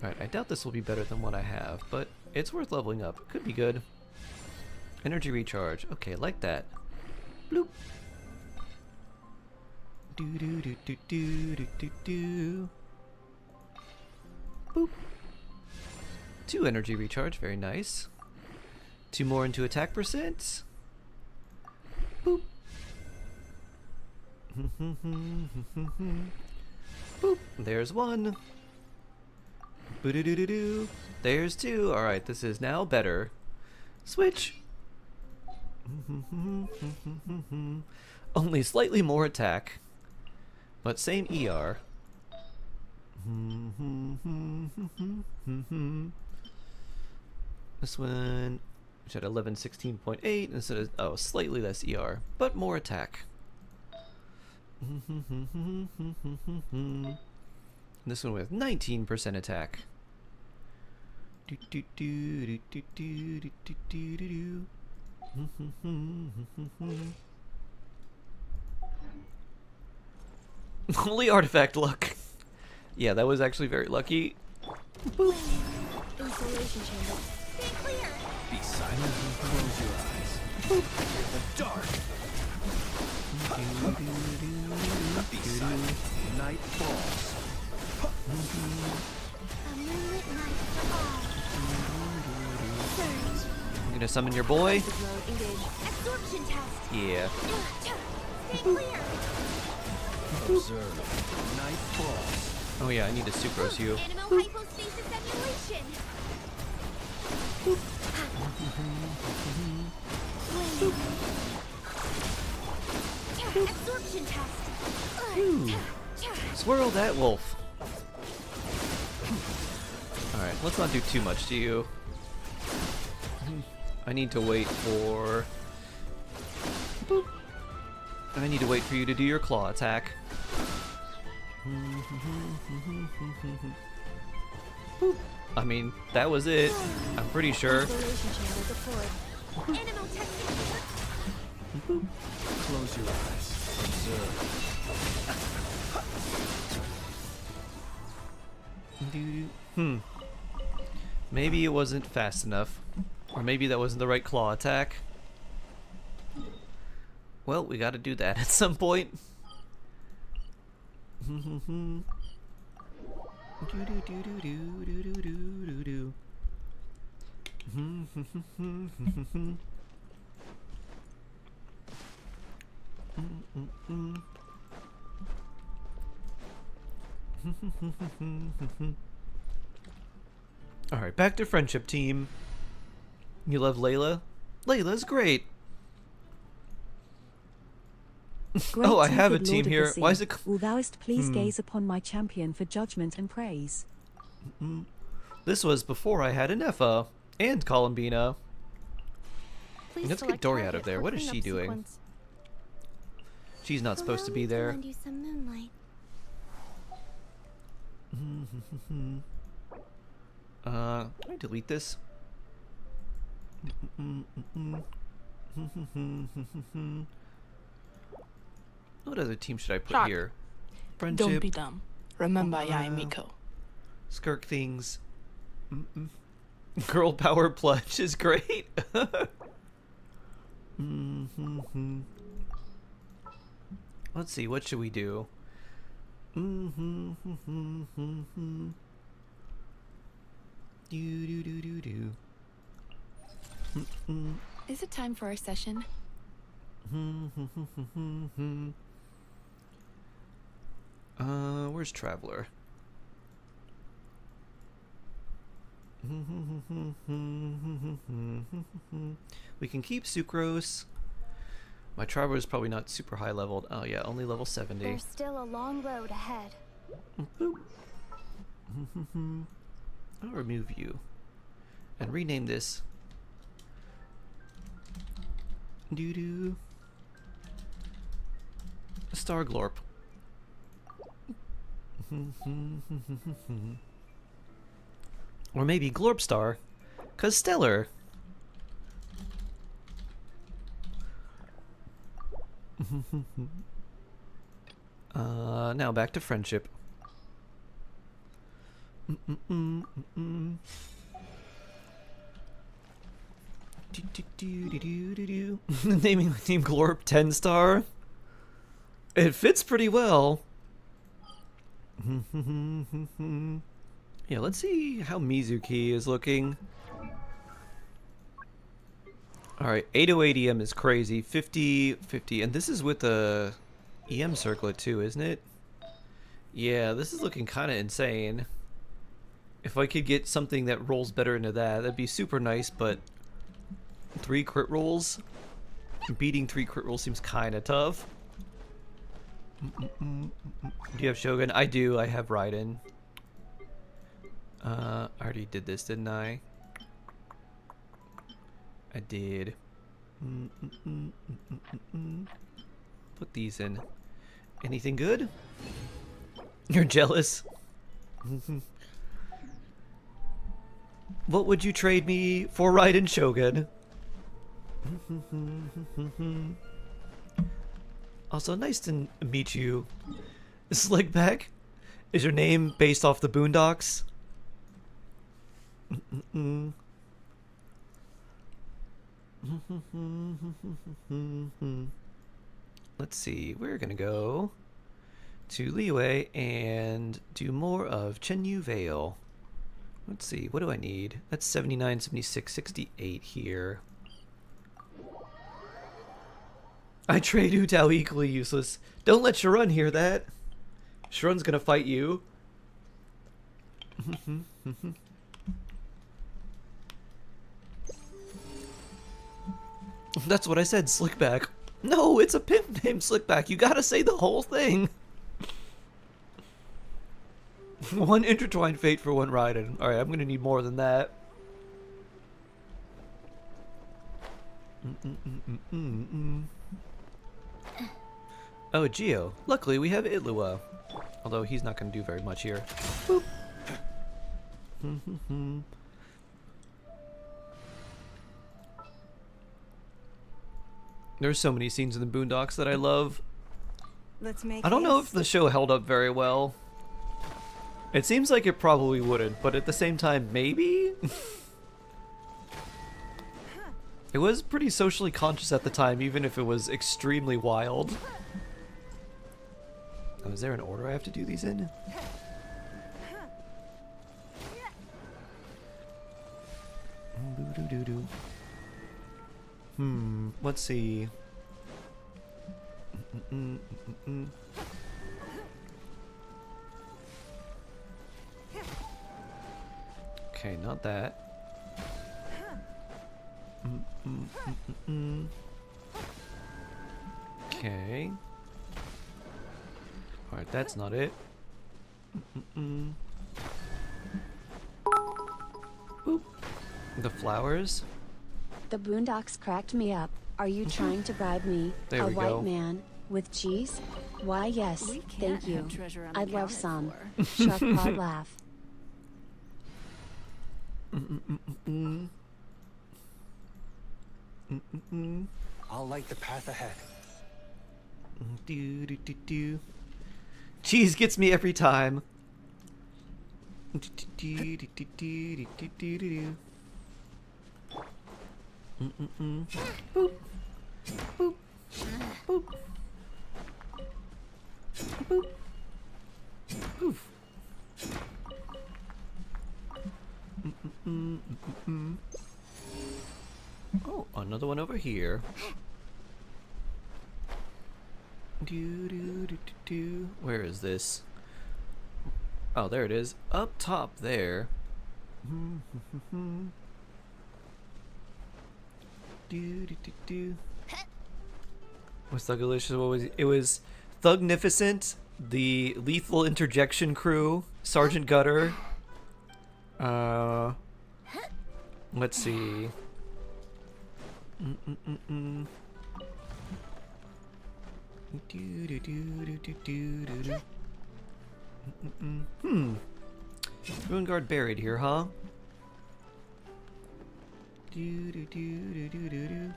Alright, I doubt this will be better than what I have, but it's worth leveling up. Could be good. Energy recharge. Okay, like that. Bloop. Do do do do do do do do. Boop. 2 energy recharge, very nice. 2 more into attack percent. Boop. Boop. There's 1. Boo-doo-doo-doo-doo. There's 2. Alright, this is now better. Switch. Only slightly more attack, but same ER. This one, which had 1116.8 instead of, oh, slightly less ER, but more attack. This one with 19% attack. Do do do do do do do do do do. Holy artifact luck. Yeah, that was actually very lucky. Boop.
Insulation chamber. Stay clear.
Be silent and close your eyes. Boop. The dark. Be silent. Night falls.
A moonlit night for all. Surge.
I'm gonna summon your boy.
Mode engage. Absorption test.
Yeah.
Stay clear.
Observe. Night falls.
Oh yeah, I need to sucrose you.
Animal hypostasis emulation. Absorption test.
Swirl that wolf. Alright, let's not do too much to you. I need to wait for... Boop. I need to wait for you to do your claw attack. Boop. I mean, that was it. I'm pretty sure.
Isolation chamber deployed. Animal testing.
Boop.
Close your eyes. Observe.
Maybe it wasn't fast enough. Or maybe that wasn't the right claw attack. Well, we gotta do that at some point. Alright, back to friendship team. You love Layla? Layla's great.
Great
Oh, I have a
Lord
team
of the
here.
sea,
Why is it?
Will thouest please gaze upon my champion for judgment and praise?
This was before I had an Effa and Columbina.
Please
Let's get
select
Dory out
target
of there.
for
What is
cleanup
she doing?
sequence.
She's not supposed to
Allow
be
me
there.
lend you some moonlight.
Can I delete this? What other team should I put
Shock.
here?
Don't
Friendship,
be dumb. Remember, I am Miko.
skirk things. Girl power plunge is great. Let's see, what should we do? Do.
Is it time for our session?
Where's Traveler? We can keep Sucrose. My Traveler is probably not super high leveled. Oh yeah, only level 70.
There's still a long road ahead.
Boop. I'll remove you and rename this Doo-doo Starglorp. Or maybe Glorpstar, 'cause stellar. Now back to friendship. Naming my team Glorp 10 star. It fits pretty well. Yeah, let's see how Mizuki is looking. Alright, 808 EM is crazy. 50, 50, and this is with the EM circlet too, isn't it? Yeah, this is looking kind of insane. If I could get something that rolls better into that, that'd be super nice, but 3 crit rolls? Beating 3 crit rolls seems kind of tough. Do you have Shogun? I do, I have Raiden. I already did this, didn't I? I did. Put these in. Anything good? You're jealous? What would you trade me for Raiden Shogun? Also, nice to meet you. Slickback? Is your name based off the Boondocks? Let's see, we're gonna go to Liyue and do more of Chenyu Vale. Let's see, what do I need? That's 79, 76, 68 here. I trade Hu Tao equally useless. Don't let Sharun hear that. Sharun's gonna fight you. That's what I said, Slickback. No, it's a pimp named Slickback. You gotta say the whole thing. One intertwined fate for one Raiden. Alright, I'm gonna need more than that. Oh, Geo. Luckily, we have Itlua. Although he's not gonna do very much here. Boop. There's so many scenes in the Boondocks that I love. I don't know if the show held up very well. It seems like it probably wouldn't, but at the same time, maybe? It was pretty socially conscious at the time, even if it was extremely wild. Oh, is there an order I have to do these in? Let's see. Okay, not that. Okay. Alright, that's not it. Boop. The flowers.
The Boondocks cracked me up. Are you trying to bribe me,
There
a
we
white
go.
man, with cheese? Why, yes,
We can't
thank you.
have treasure on the
I'd love
counter
some.
floor.
Shark pod laugh.
I'll light the path ahead.
Do, do, do, do. Cheese gets me every time. Do, do, do, do, do, do, do, do, do, do. Boop. Boop. Boop. Boop. Oof. Oh, another one over here. Do, do, do, do, do. Where is this? Oh, there it is. Up top there. Do, do, do, do. What's Thugalicious? What was it? It was Thugnificent, the Lethal Interjection Crew, Sergeant Gutter. Let's see. Do, do, do, do, do, do, do, do. Ruin Guard buried here, huh? Do, do, do, do, do, do, do.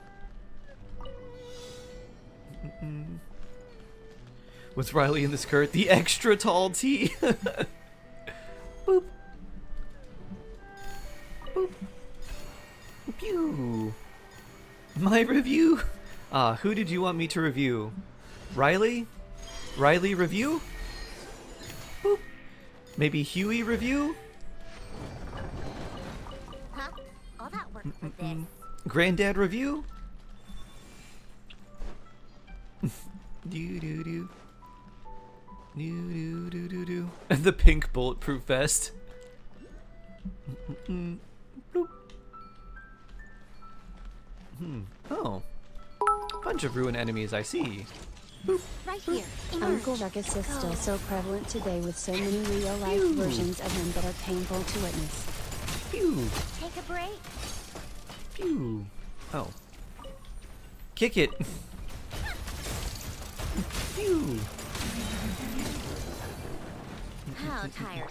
With Riley in the skirt, the extra tall tee. Boop. Boop. Pew. My review? Who did you want me to review? Riley? Riley review? Boop. Maybe Huey review?
Huh? All that work for this.
Granddad review? Do do do. Do do do do do. And the pink bulletproof vest. Bloop. Oh. Bunch of ruined enemies I see. Boop.
Right here.
Uncle
Emerge.
Ruckus is
Go.
still so prevalent today with so many real-life
Phew.
versions of him that are painful to witness.
Pew.
Take a break.
Pew. Oh. Kick it. Pew.
How tired.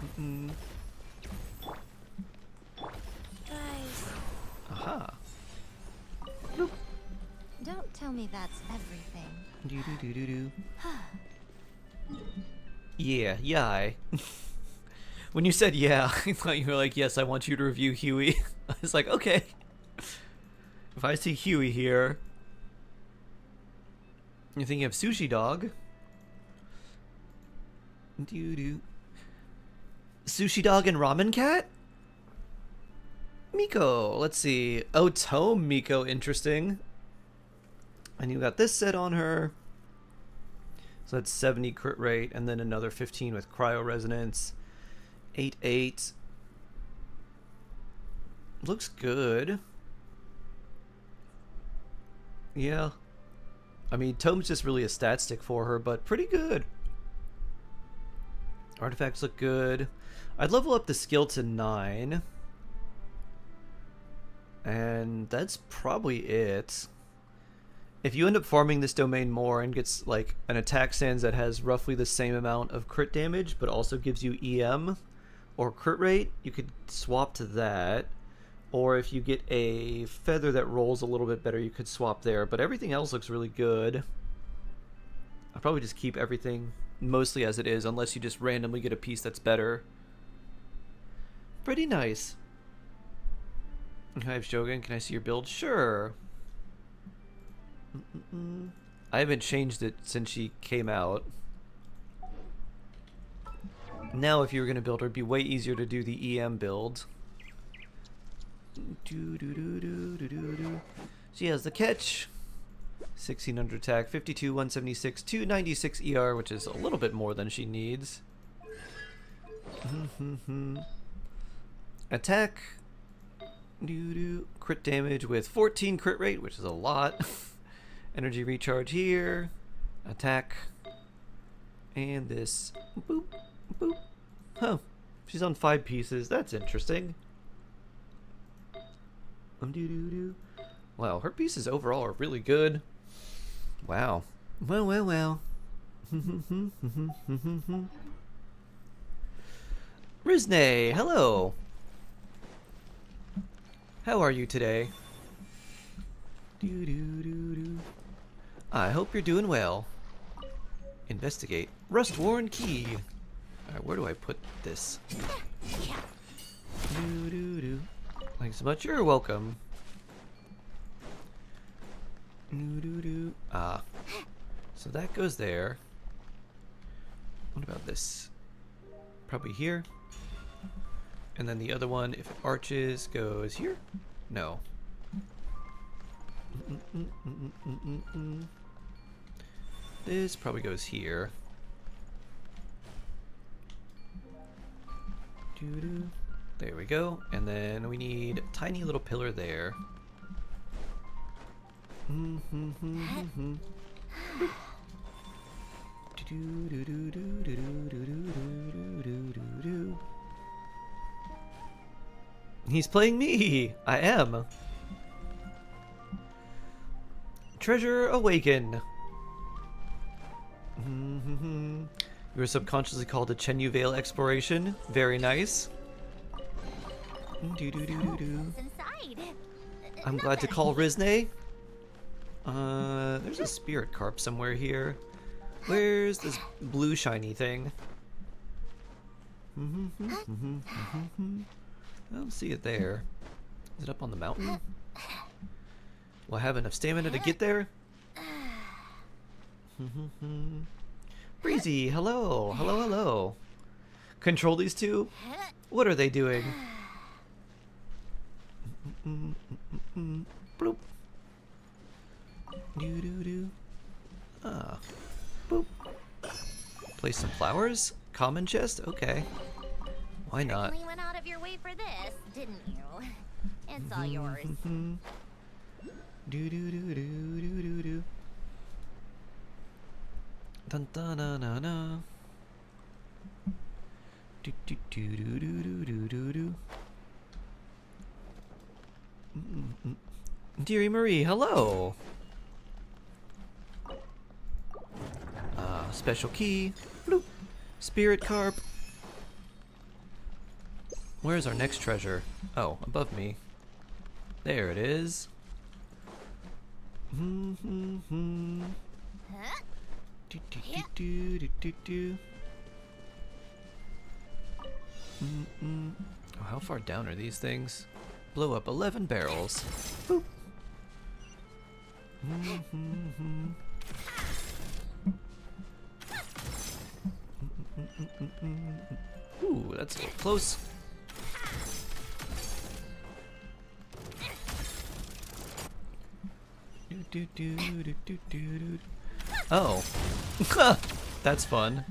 Guys,
Aha.
don't tell me that's everything.
Do do do do do. Yeah, yay. When you said yeah, I thought you were like, yes, I want you to review Huey. I was like, okay. If I see Huey here, you're thinking of Sushi Dog. Do do. Sushi Dog and Ramen Cat? Miko, let's see. Oh, Tome Miko, interesting. And you got this set on her. So that's 70 crit rate, and then another 15 with cryo resonance. 8/8. Looks good. Yeah. I mean, Tome's just really a stat stick for her, but pretty good. Artifacts look good. I'd level up the skill to 9. And that's probably it. If you end up farming this domain more and gets like an attack sans that has roughly the same amount of crit damage but also gives you EM or crit rate, you could swap to that. Or if you get a feather that rolls a little bit better, you could swap there. But everything else looks really good. I'll probably just keep everything mostly as it is unless you just randomly get a piece that's better. Pretty nice. Hi, Shogun. Can I see your build? Sure. I haven't changed it since she came out. Now, if you were going to build her, it'd be way easier to do the EM build. She has the catch. 1600 attack, 52, 176, 296 ER, which is a little bit more than she needs. Attack. Crit damage with 14 crit rate, which is a lot. Energy recharge here. Attack. And this. Boop. Boop. Huh. She's on 5 pieces. That's interesting. Wow, her pieces overall are really good. Wow. Well. Rizne, hello. How are you today? I hope you're doing well. Investigate. Rust-worn key. Alright, where do I put this? Thanks so much. You're welcome. Ah. So that goes there. What about this? Probably here. And then the other one, if it arches, goes here? No. This probably goes here. There we go. And then we need a tiny little pillar there. He's playing me! I am! Treasure Awaken! You were subconsciously called a Chenyu Vale exploration. Very nice. I'm glad to call Rizne. There's a spirit carp somewhere here. Where's this blue shiny thing? I don't see it there. Is it up on the mountain? Will I have enough stamina to get there? Breezy, hello. Hello. Control these two? What are they doing? Bloop. Ah. Boop. Place some flowers? Common chest? Okay. Why not?
You went out of your way for this, didn't you? It's all yours.
Dun dun na na na. Do do do do do do do do. Dearie Marie, hello. Special key. Bloop. Spirit carp. Where's our next treasure? Oh, above me. There it is. Do, do, do, do, do, do, do. Oh, how far down are these things? Blow up 11 barrels. Boop. Ooh, that's a little close. Oh. That's fun.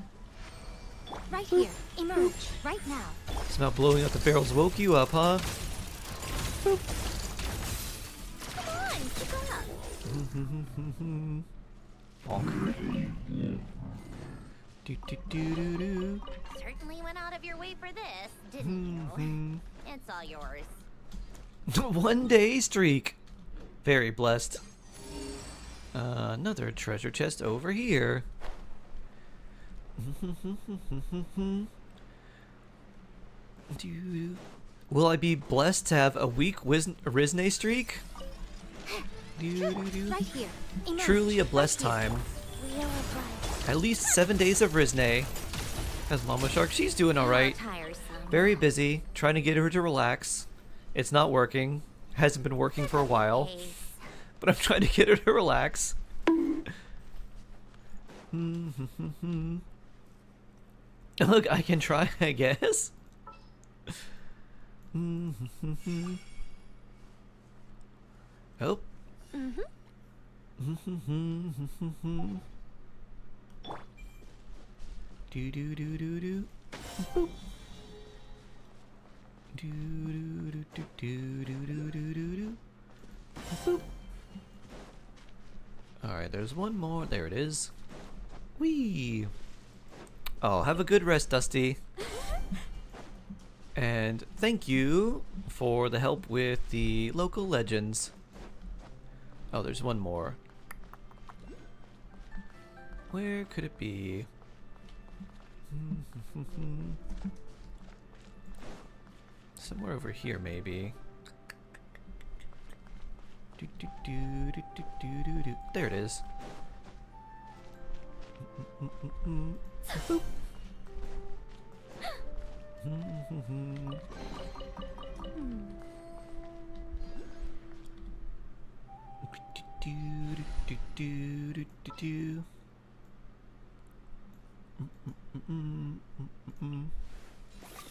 Right here. Emerge. Right now.
Somehow blowing up the barrels woke you up, huh? Boop.
Come on, keep up.
Bonk. Do, do, do, do, do.
Certainly went out of your way for this, didn't you? It's all yours.
1 day streak. Very blessed. Another treasure chest over here. Will I be blessed to have a weak Rizne streak?
Right here. Emerge.
Truly a blessed time.
We are bright.
At least 7 days of Rizne. As Mama Shark, she's doing alright.
Tiresome.
Very busy, trying to get her to relax. It's not working. Hasn't been working for a while. But I'm trying to get her to relax. Look, I can try, I guess. Oh. Do do do do do. Boop. Alright, there's one more. There it is. Whee! Oh, have a good rest, Dusty. And thank you for the help with the local legends. Oh, there's one more. Where could it be? Somewhere over here, maybe. There it is. Boop.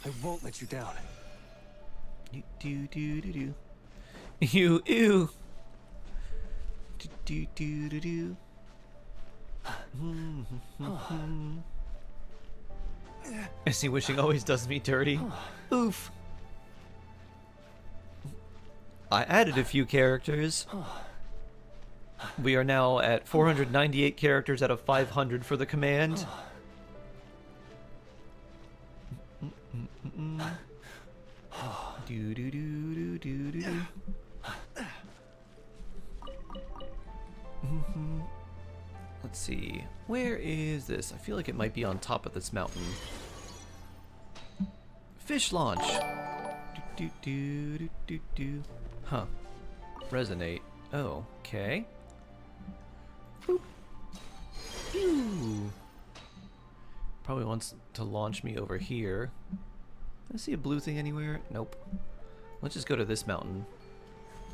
I won't let you down.
Ew. I see wishing always does me dirty. Oof. I added a few characters. We are now at 498 characters out of 500 for the command. Let's see. Where is this? I feel like it might be on top of this mountain. Fish launch. Huh. Resonate. Oh, okay. Boop. Pew. Probably wants to launch me over here. I see a blue thing anywhere? Nope. Let's just go to this mountain.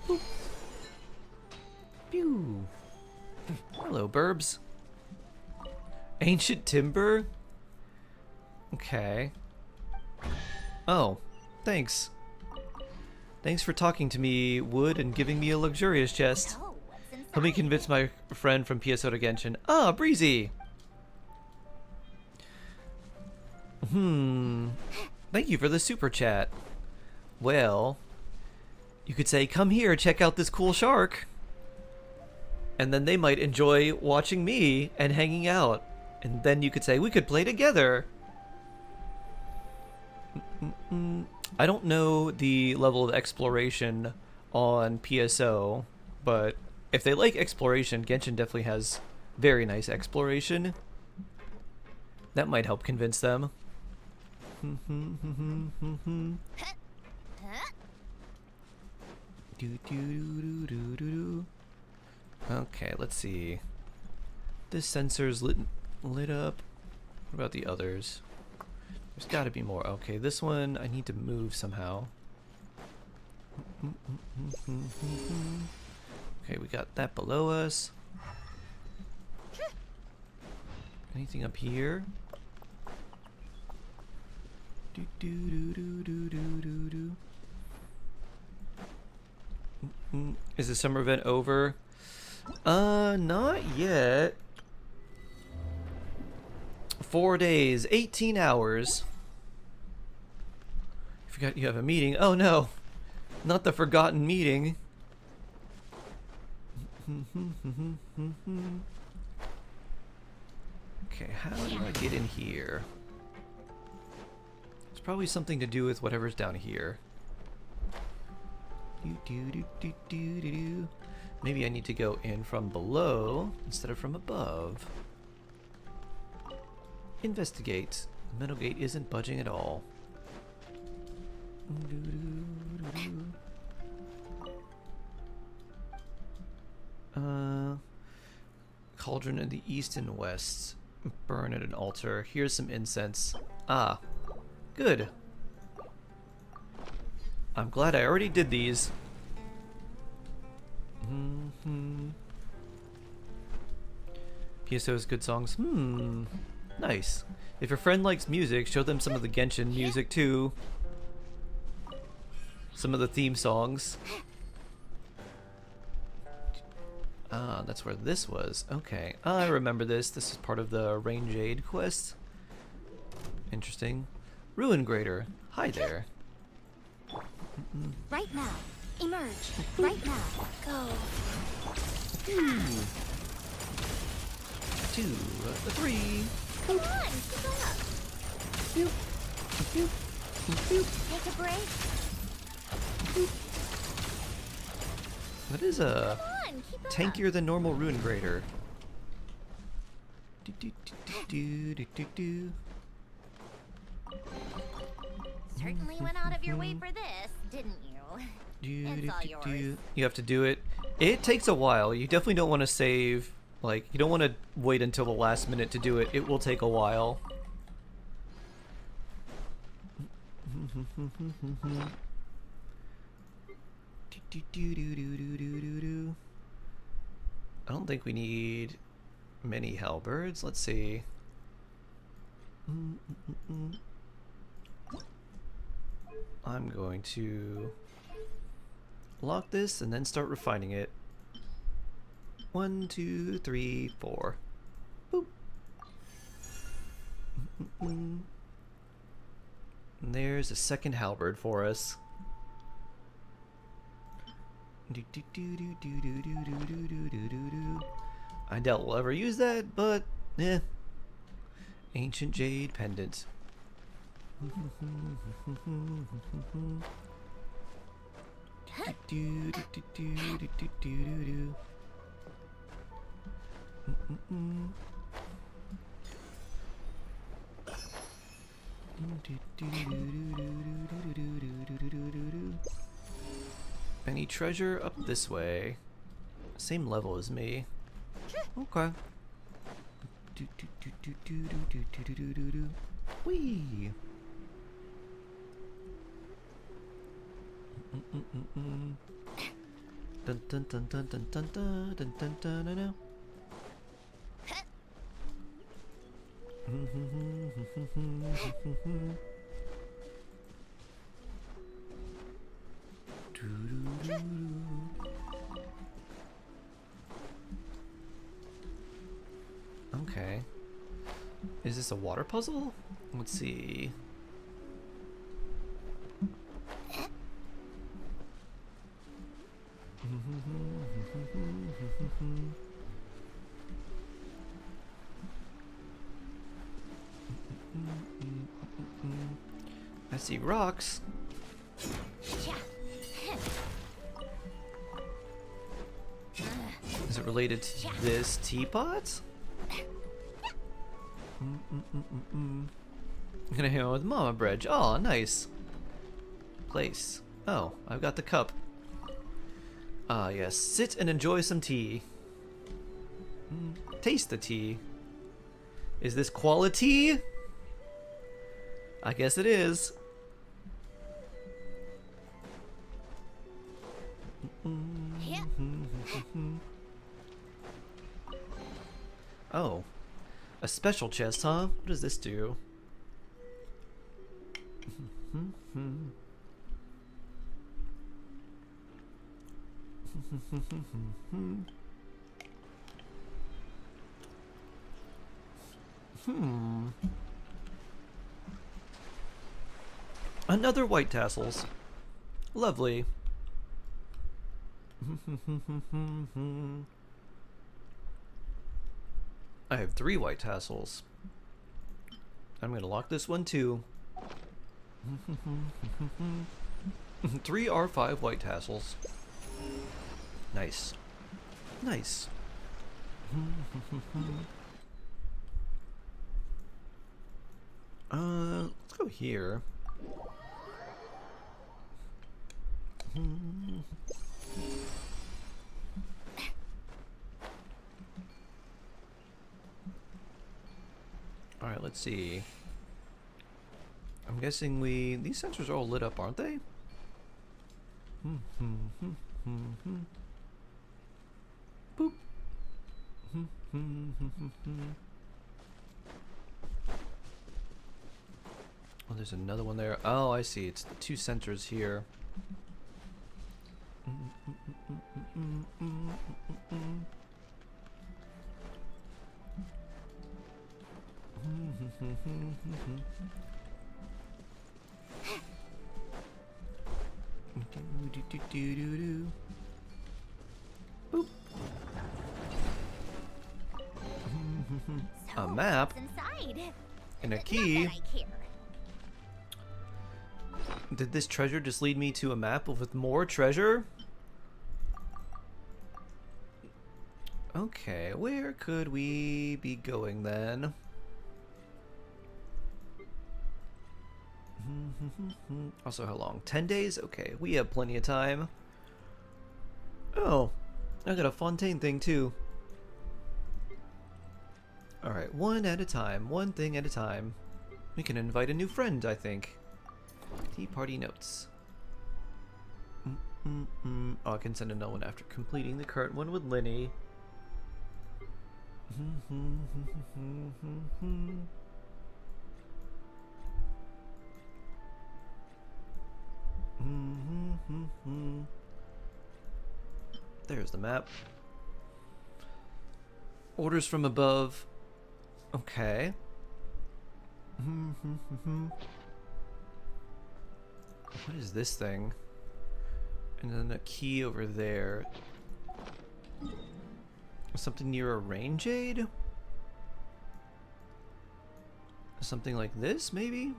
Boop. Pew. Hello, burbs. Ancient timber? Okay. Oh, thanks. Thanks for talking to me, Wood, and giving me a luxurious chest. Let me convince my friend from PSO to Genshin. Ah, Breezy! Thank you for the super chat. Well, you could say, come here, check out this cool shark. And then they might enjoy watching me and hanging out. And then you could say, we could play together. I don't know the level of exploration on PSO, but if they like exploration, Genshin definitely has very nice exploration. That might help convince them. Okay, let's see. This sensor's lit up. What about the others? There's got to be more. Okay, this one I need to move somehow. Okay, we got that below us. Anything up here? Is the summer event over? Not yet. 4 days, 18 hours. Forgot you have a meeting. Oh no, not the forgotten meeting. Okay, how do I get in here? It's probably something to do with whatever's down here. Maybe I need to go in from below instead of from above. Investigate. The metal gate isn't budging at all. Cauldron in the east and west. Burn at an altar. Here's some incense. Ah, good. I'm glad I already did these. PSO's good songs. Nice. If your friend likes music, show them some of the Genshin music too. Some of the theme songs. Ah, that's where this was. Okay. I remember this. This is part of the Range Aid quest. Interesting. Ruin Grader. Hi there.
Right now. Emerge. Right now. Go.
2, 3.
Come on, keep up. Take a break.
That is
Come on, keep up.
tankier than normal rune grader.
Certainly went out of your way for this, didn't you? It's all yours.
You have to do it. It takes a while. You definitely don't want to save. Like, you don't want to wait until the last minute to do it. It will take a while. I don't think we need many halberds. Let's see. I'm going to lock this and then start refining it. 1, 2, 3, 4. Boop. And there's a second halberd for us. I doubt we'll ever use that, but eh. Ancient jade pendant. Any treasure up this way? Same level as me. Okay. Whee! Dun dun dun dun dun dun dun dun dun dun dun. Okay. Is this a water puzzle? Let's see. I see rocks. Is it related to this teapot? I'm gonna hang out with Mama Bridge. Oh, nice. Place. Oh, I've got the cup. Ah, yes. Sit and enjoy some tea. Taste the tea. Is this quality? I guess it is. Oh. A special chest, huh? What does this do? Another white tassels. Lovely. I have 3 white tassels. I'm gonna lock this one too. 3 R5 white tassels. Nice. Nice. Let's go here. Alright, let's see. I'm guessing these sensors are all lit up, aren't they? Boop. Oh, there's another one there. Oh, I see. It's the 2 sensors here. Do. Boop. A map and a key. Did this treasure just lead me to a map with more treasure? Okay, where could we be going then? Also, how long? 10 days? Okay, we have plenty of time. Oh, I got a fontaine thing too. Alright, one at a time, one thing at a time. We can invite a new friend, I think. Tea party notes. Oh, I can send another one after completing the current one with Linny. There's the map. Orders from above. Okay. What is this thing? And then a key over there. Something near a rain jade? Something like this, maybe?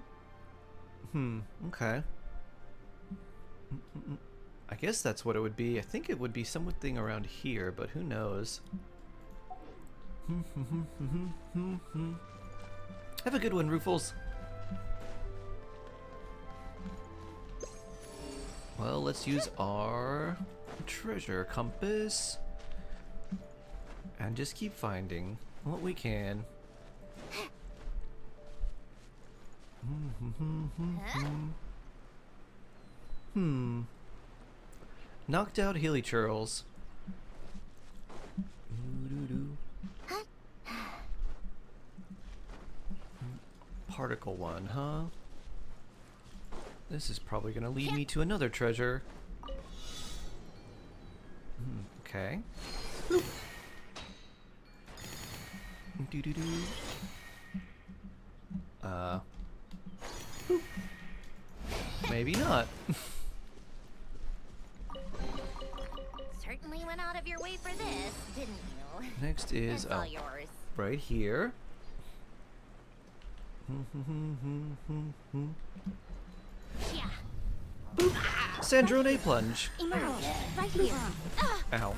Okay. I guess that's what it would be. I think it would be something around here, but who knows? Have a good one, Rufles. Well, let's use our treasure compass and just keep finding what we can. Knocked out hilly churls. Particle one, huh? This is probably gonna lead me to another treasure. Okay. Maybe not.
Certainly went out of your way for this, didn't you?
Next is
It's all yours.
right here.
Yeah.
Sandrone plunge.
Emerge. Right here.
Ow.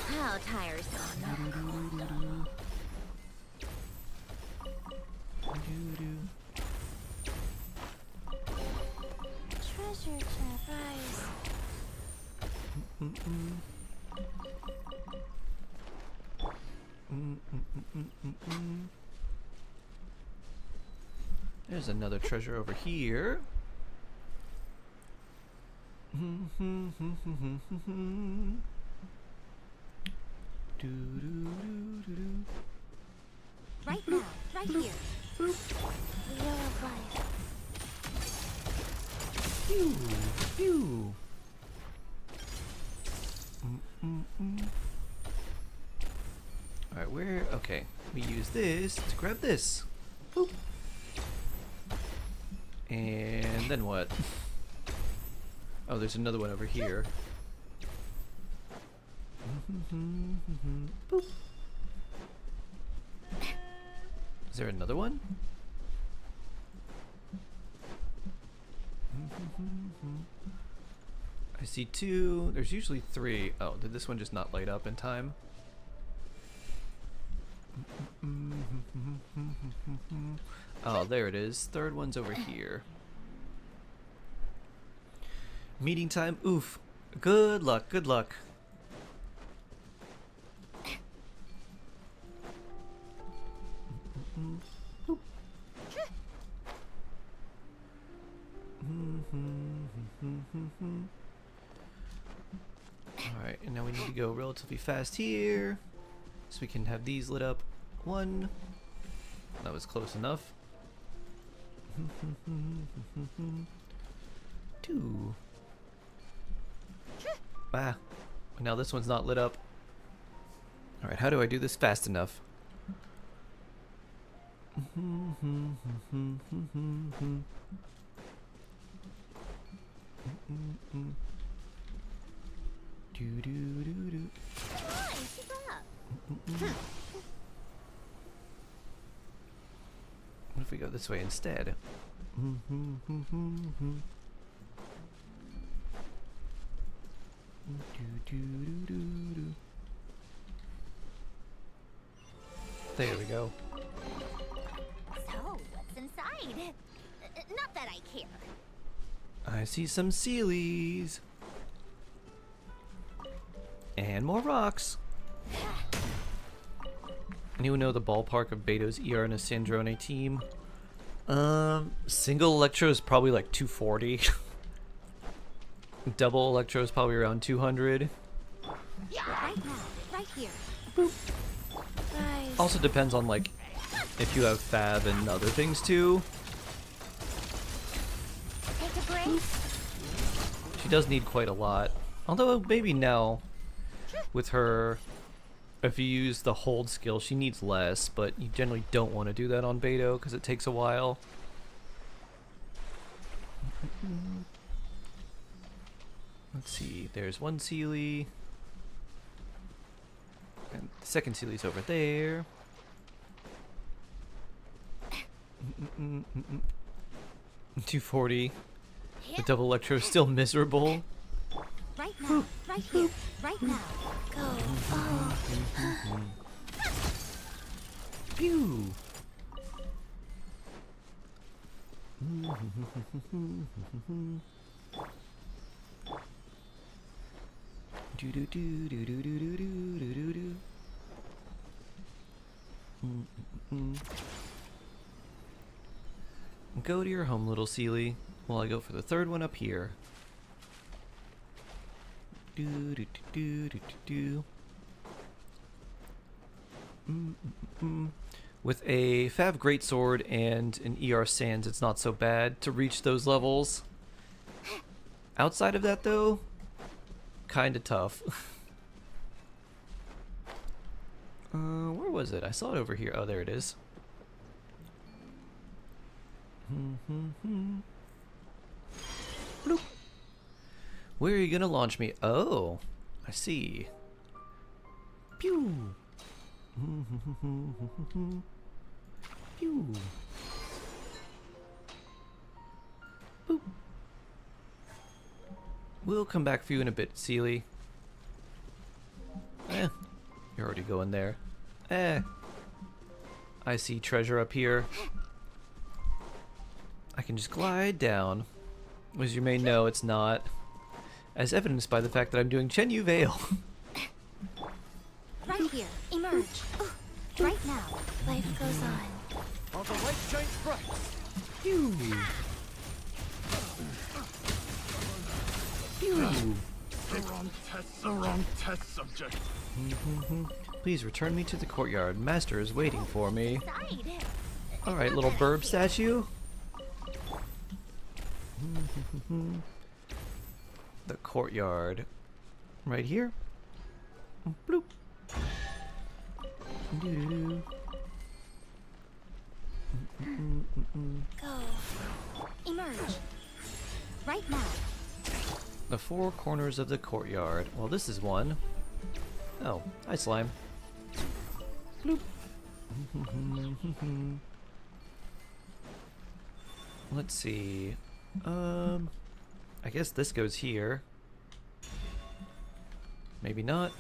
How tiresome. Treasure chest. Rise.
There's another treasure over here.
Right now. Right here. The yellow light.
Pew, pew. Alright, where? Okay, we use this to grab this. Boop. And then what? Oh, there's another one over here. Boop. Is there another one? I see two. There's usually three. Oh, did this one just not light up in time? Oh, there it is. Third one's over here. Meeting time. Oof. Good luck. Good luck. Alright, and now we need to go relatively fast here so we can have these lit up. One. That was close enough. Two. Ah. Now this one's not lit up. Alright, how do I do this fast enough? What if we go this way instead? There we go.
So, what's inside? Not that I care.
I see some Sealies. And more rocks. Anyone know the ballpark of Beto's ER and a Sandrone team? Single Electro is probably like 240. Double Electro is probably around 200.
Right now, right here. Guys.
Also depends on like if you have Fab and other things too.
Take a break.
She does need quite a lot. Although maybe now with her, if you use the hold skill, she needs less, but you generally don't want to do that on Beto because it takes a while. Let's see, there's one Sealy. And the second Sealy's over there. 240. The double Electro is still miserable.
Right now, right here, right now. Go. Oh.
Pew! Do do do do do do do do do do. Go to your home, little Sealy, while I go for the third one up here. Do do do do do do. With a Fav Greatsword and an ER Sands, it's not so bad to reach those levels. Outside of that, though, kinda tough. Where was it? I saw it over here. Oh, there it is. Bloop. Where are you gonna launch me? Oh, I see. Pew. Pew. Boop. We'll come back for you in a bit, Sealy. You're already going there. I see treasure up here. I can just glide down. As you may know, it's not. As evidenced by the fact that I'm doing Chen Yu Veil.
Right here, emerge. Right now, life goes on.
While the light shines bright.
Pew. Pew.
The wrong test subject.
Please return me to the courtyard. Master is waiting for me.
Side.
Alright, little burb statue. The courtyard. Right here. Bloop. Doo-doo-doo.
Go. Emerge. Right now.
The four corners of the courtyard. Well, this is one. Oh, hi, slime. Bloop. Let's see. I guess this goes here. Maybe not.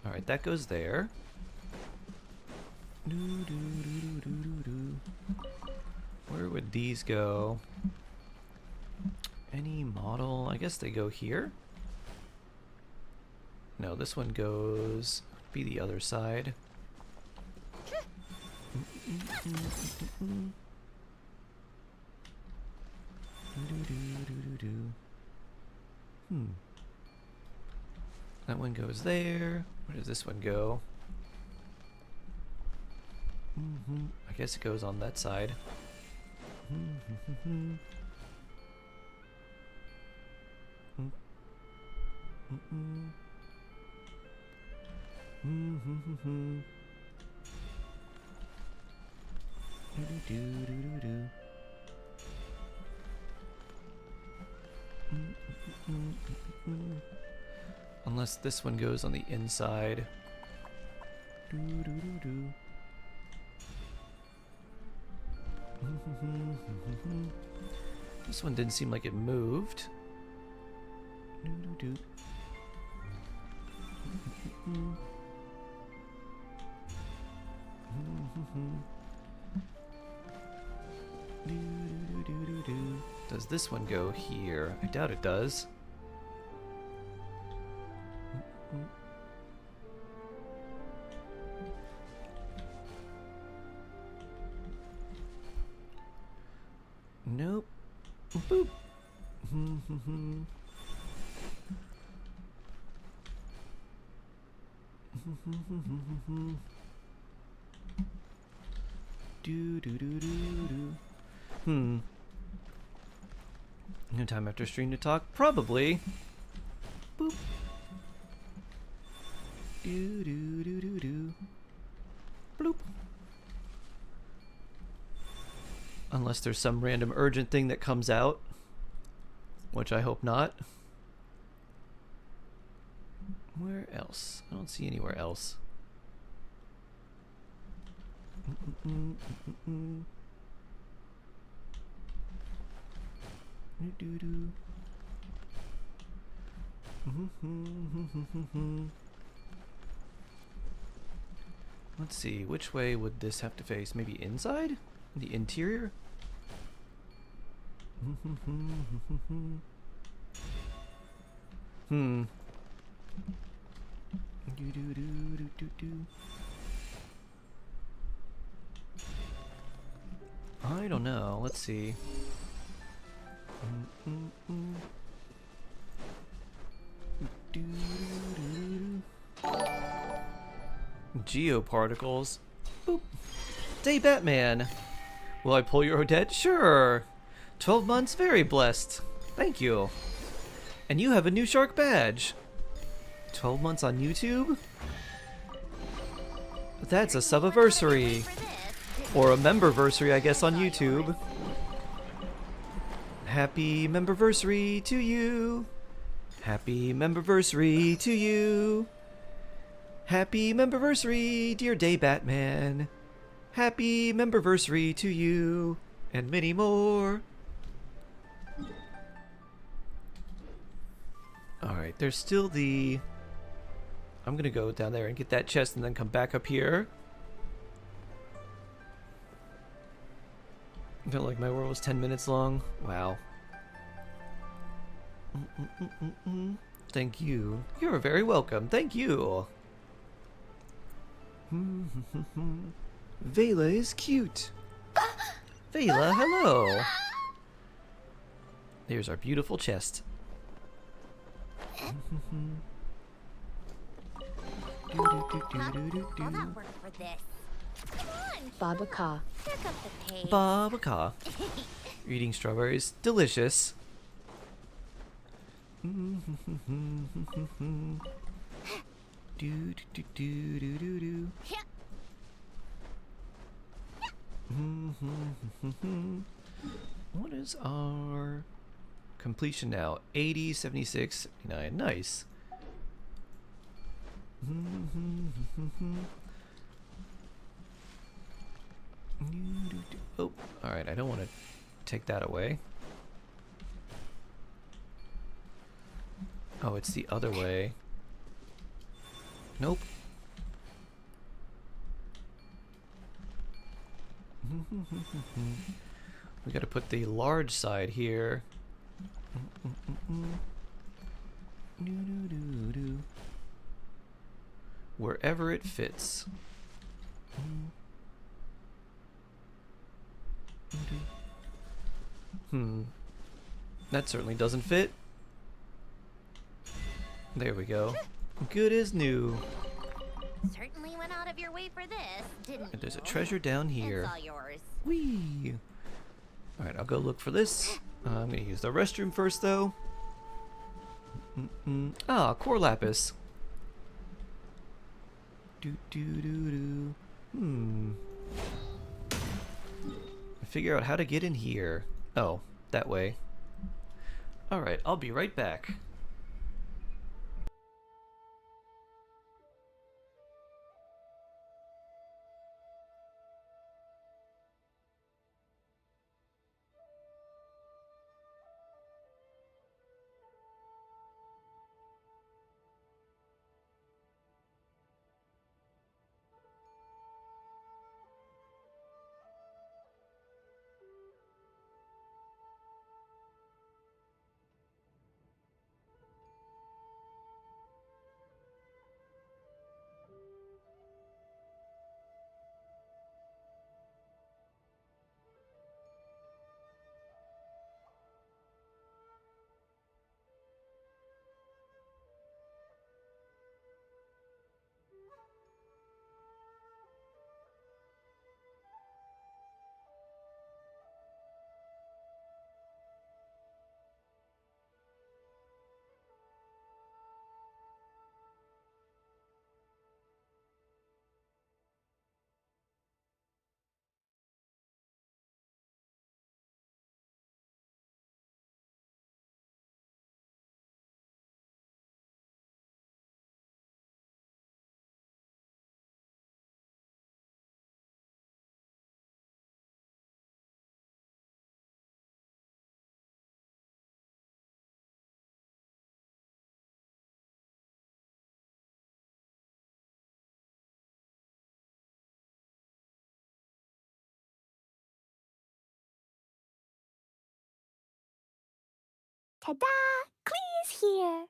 Alright, that goes there. Where would these go? Any model? I guess they go here. No, this one goes... be the other side. That one goes there. Where does this one go? I guess it goes on that side. Unless this one goes on the inside. This one didn't seem like it moved. Does this one go here? I doubt it does. Nope. Boop. No time after stream to talk? Probably. Boop. Bloop. Unless there's some random urgent thing that comes out, which I hope not. Where else? I don't see anywhere else. Let's see, which way would this have to face? Maybe inside? The interior? I don't know. Let's see. Geoparticles. Boop. Day Batman. Will I pull your Odette? Sure. 12 months, very blessed. Thank you. And you have a new shark badge. 12 months on YouTube? That's a subiversary. Or a memberversary, I guess, on YouTube. Happy memberversary to you. Happy memberversary to you. Happy memberversary, dear Day Batman. Happy memberversary to you. And many more. Alright, there's still the... I'm gonna go down there and get that chest and then come back up here. I felt like my world was 10 minutes long. Wow. Thank you. You're very welcome. Thank you. Vela is cute. Vela, hello. There's our beautiful chest.
Babaka.
Babaka. Eating strawberries. Delicious. What is our completion now? 80, 76, 79. Nice. Oh, alright, I don't want to take that away. Oh, it's the other way. Nope. We gotta put the large side here. Wherever it fits. That certainly doesn't fit. There we go. Good as new.
Certainly went out of your way for this, didn't
And there's a
you?
treasure down here.
It's all yours.
Whee! Alright, I'll go look for this. I'm gonna use the restroom first, though. Ah, core lapis. figure out how to get in here. Oh, that way. Alright, I'll be right back.
Ta-da! Clee's here!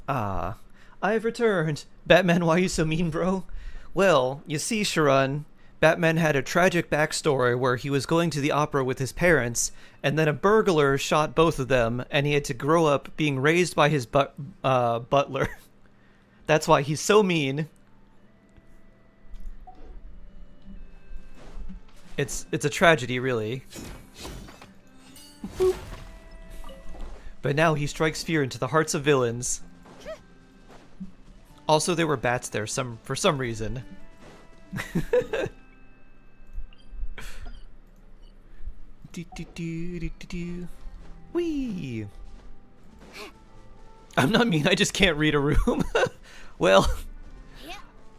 Ah, I've returned. Batman, why are you so mean, bro? Well, you see, Sharon, Batman had a tragic backstory where he was going to the opera with his parents, and then a burglar shot both of them, and he had to grow up being raised by his butler. That's why he's so mean. It's a tragedy, really. But now he strikes fear into the hearts of villains. Also, there were bats there for some reason. Whee! I'm not mean, I just can't read a room. Well,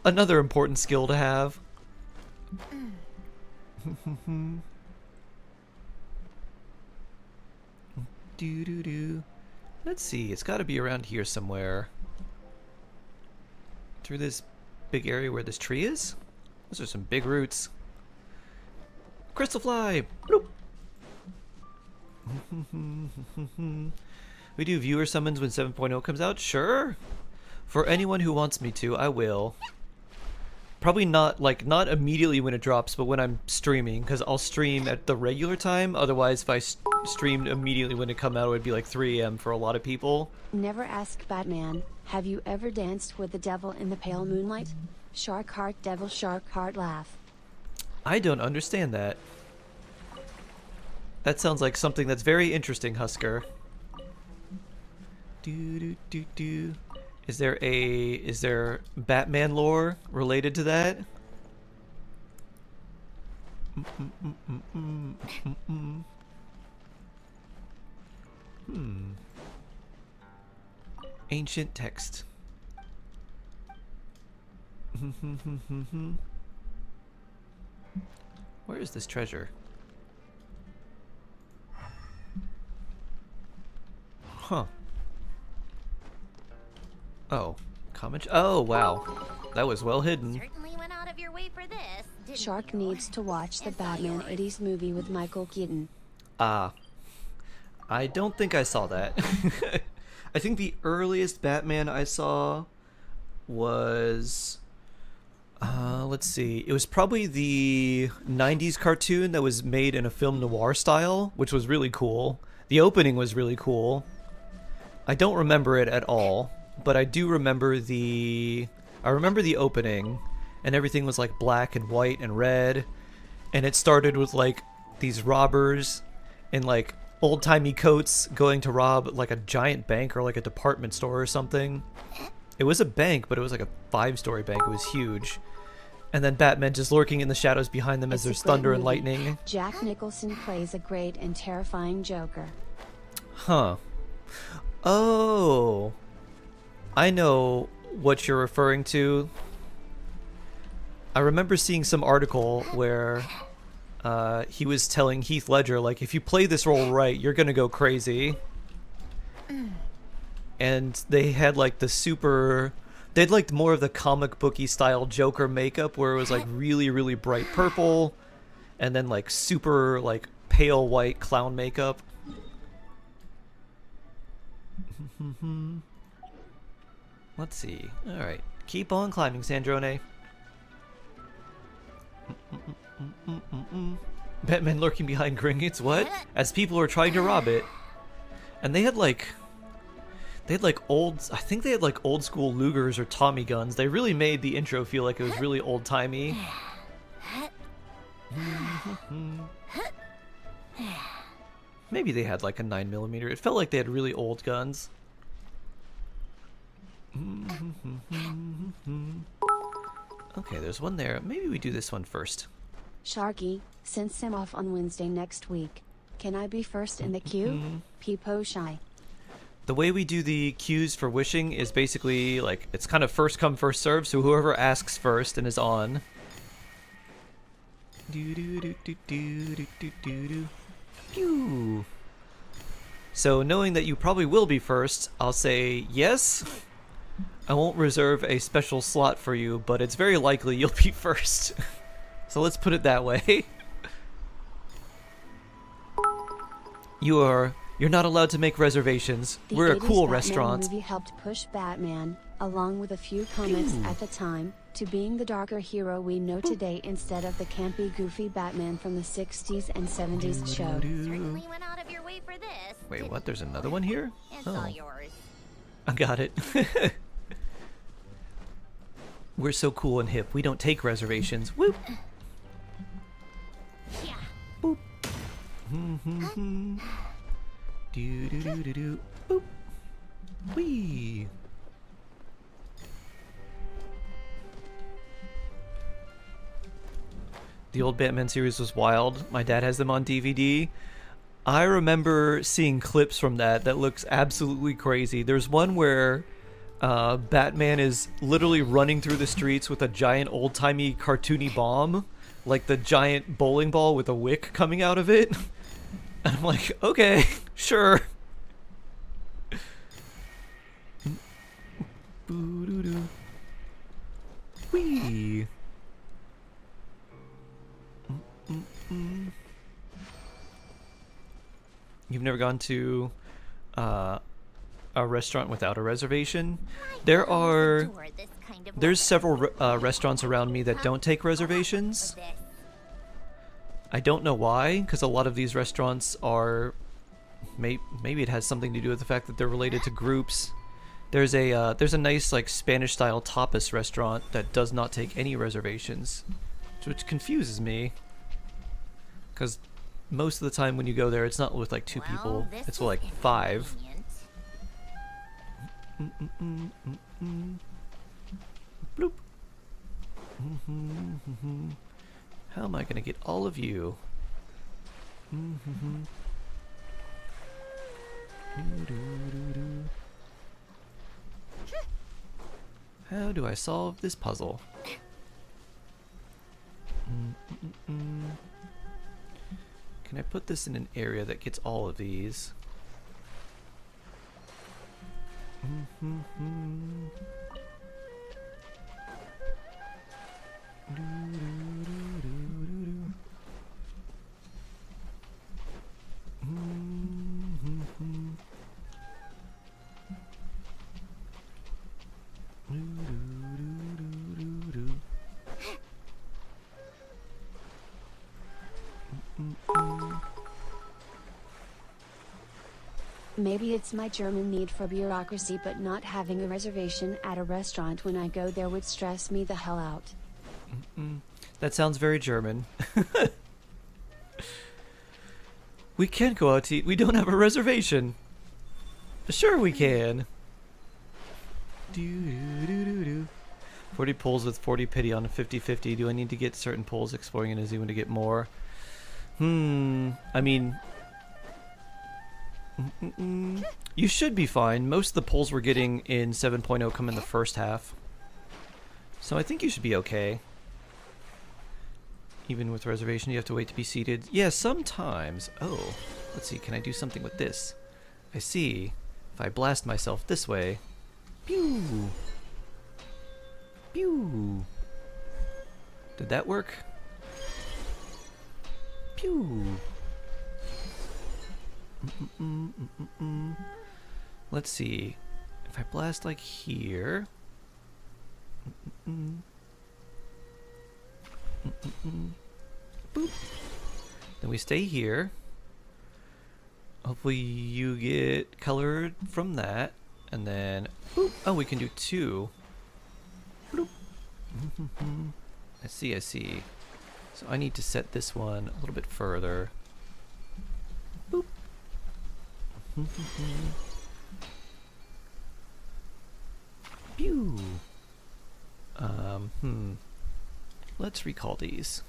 another important skill to have. Let's see, it's got to be around here somewhere. Through this big area where this tree is? Those are some big roots. Crystal fly! Bloop. We do viewer summons when 7.0 comes out? Sure! For anyone who wants me to, I will. Probably not immediately when it drops, but when I'm streaming, because I'll stream at the regular time. Otherwise, if I streamed immediately when it come out, it would be like 3 AM for a lot of people.
Never ask Batman, have you ever danced with the devil in the pale moonlight? Shark heart, devil, shark heart, laugh.
I don't understand that. That sounds like something that's very interesting, Husker. Is there Batman lore related to that? Ancient text. Where is this treasure? Huh. Oh, comment. Oh, wow. That was well hidden.
Certainly went out of your way for this, didn't
Shark
you?
needs to watch the Batman 80s movie with Michael Keaton.
I don't think I saw that. I think the earliest Batman I saw was... let's see. It was probably the 90s cartoon that was made in a film noir style, which was really cool. The opening was really cool. I don't remember it at all, but I do remember I remember the opening, and everything was like black and white and red, and it started with like these robbers in like old-timey coats going to rob like a giant bank or like a department store or something. It was a bank, but it was like a 5-story bank. It was huge. And then Batman just lurking in the shadows behind them as there's thunder and lightning.
Jack Nicholson plays a great and terrifying Joker.
Huh. Oh. I know what you're referring to. I remember seeing some article where he was telling Heath Ledger, like, if you play this role right, you're gonna go crazy. And they had like they'd like more of the comic booky style Joker makeup where it was like really, really bright purple and then like super like pale white clown makeup. Let's see. Alright. Keep on climbing, Sandrone. Batman lurking behind Gringotts, what? As people are trying to rob it. And they had like old, I think they had like old school Lugers or Tommy guns. They really made the intro feel like it was really old timey. Maybe they had like a 9mm. It felt like they had really old guns. Okay, there's one there. Maybe we do this one first.
Sharky, since I'm off on Wednesday next week, can I be first in the queue? Peepo shy.
The way we do the queues for wishing is basically like it's kind of first come first serve, so whoever asks first and is on. So knowing that you probably will be first, I'll say yes. I won't reserve a special slot for you, but it's very likely you'll be first. So let's put it that way. You're not allowed to make reservations. We're a cool restaurant.
The movie helped push Batman, along with a few comics at the time, to being the darker hero we know today instead of the campy, goofy Batman from the 60s and 70s show.
Certainly went out of your way for this.
Wait, what? There's another one here?
It's all
Oh,
yours.
I got it. We're so cool and hip. We don't take reservations. Whoop.
Yeah.
Boop. Do do do do do. Boop. Wee. The old Batman series was wild. My dad has them on DVD. I remember seeing clips from that looks absolutely crazy. There's one where Batman is literally running through the streets with a giant old-timey cartoony bomb, like the giant bowling ball with a wick coming out of it. And I'm like, okay, sure. Boo-doo-doo. Whee! You've never gone to a restaurant without a reservation? There's several restaurants around me that don't take reservations. I don't know why, because a lot of these restaurants are... Maybe it has something to do with the fact that they're related to groups. There's a nice like Spanish-style tapas restaurant that does not take any reservations, which confuses me. Because most of the time when you go there, it's not with like two people, it's with like 5. Bloop. How am I gonna get all of you? How do I solve this puzzle? Can I put this in an area that gets all of these?
Maybe it's my German need for bureaucracy, but not having a reservation at a restaurant when I go there would stress me the hell out.
That sounds very German. We can't go out to eat. We don't have a reservation. Sure we can. 40 pulls with 40 pity on a 50-50. Do I need to get certain pulls exploring in a zoo to get more? I mean... You should be fine. Most of the pulls we're getting in 7.0 come in the first half. So I think you should be okay. Even with reservation, you have to wait to be seated. Yeah, sometimes. Oh, let's see. Can I do something with this? I see. If I blast myself this way. Pew! Pew! Did that work? Pew! Let's see. If I blast like here. Boop. Then we stay here. Hopefully you get colored from that. And then, boop. Oh, we can do 2. Bloop. I see, I see. So I need to set this one a little bit further. Boop. Pew. Let's recall these.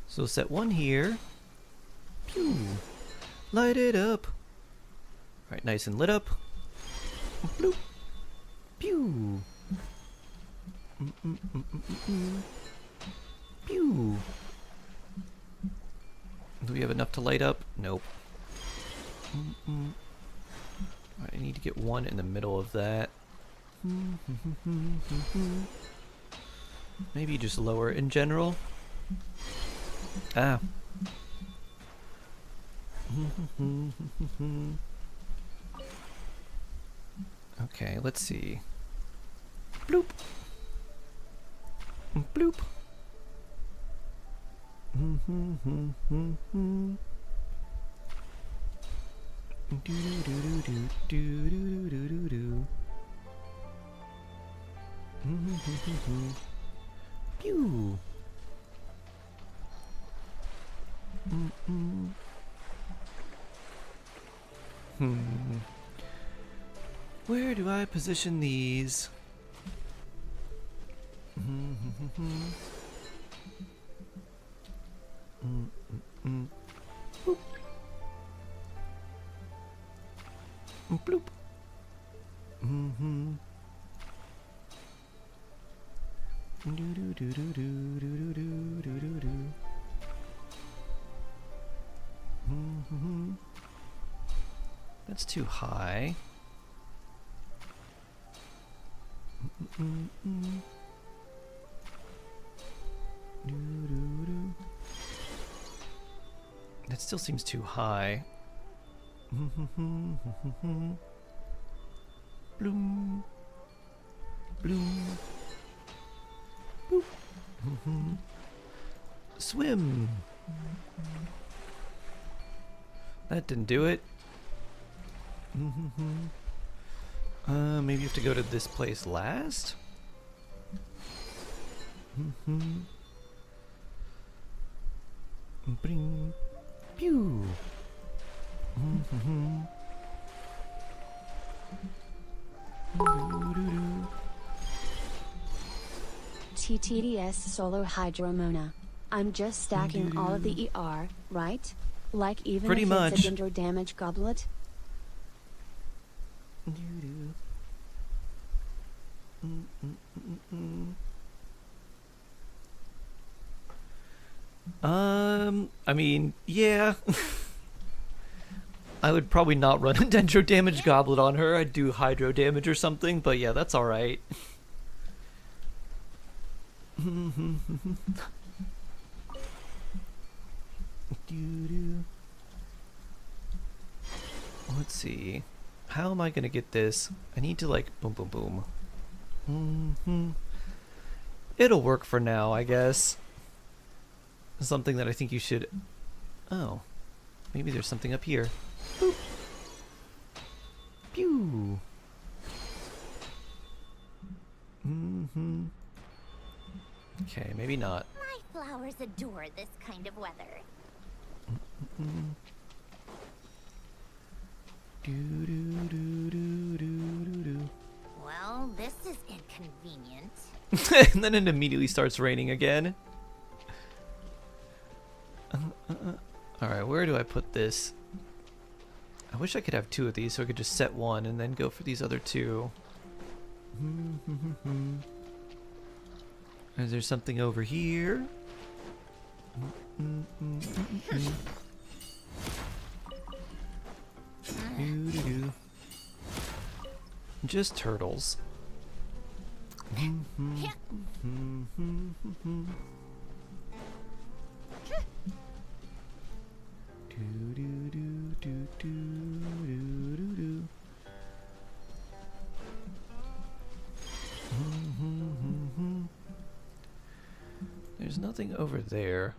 So set 1 here. Pew. Light it up. Alright, nice and lit up. Bloop. Pew. Pew. Do we have enough to light up? Nope. Alright, I need to get 1 in the middle of that. Maybe just lower in general. Ah. Okay, let's see. Bloop. Bloop. Pew. Where do I position these? Boop. Bloop. That's too high. That still seems too high. Bloom. Bloom. Boop. Swim. That didn't do it. Maybe you have to go to this place last? Bring. Pew.
TTDS Solo Hydromona. I'm just stacking all of the ER, right? Like even
Pretty
if
much.
it's a Dendro damage goblet?
I mean, yeah. I would probably not run a Dendro damage goblet on her. I'd do hydro damage or something, but yeah, that's alright. Let's see. How am I gonna get this? I need to like boom boom boom. It'll work for now, I guess. Something that I think you should... Oh. Maybe there's something up here. Boop. Pew. Okay, maybe not.
My flowers adore this kind of weather. Well, this is inconvenient.
And then it immediately starts raining again. Alright, where do I put this? I wish I could have two of these so I could just set one and then go for these other two. Is there something over here? Just turtles. There's nothing over there.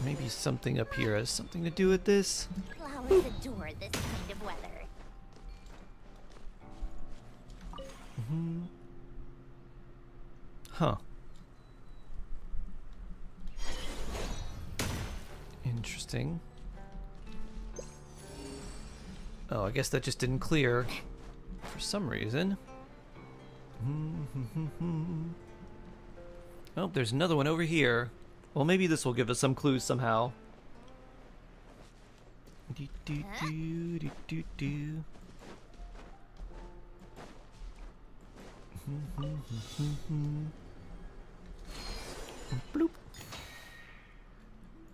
Maybe something up here has something to do with this.
Flowers adore this kind of weather.
Huh. Interesting. Oh, I guess that just didn't clear for some reason. Oh, there's another one over here. Well, maybe this will give us some clues somehow. Bloop.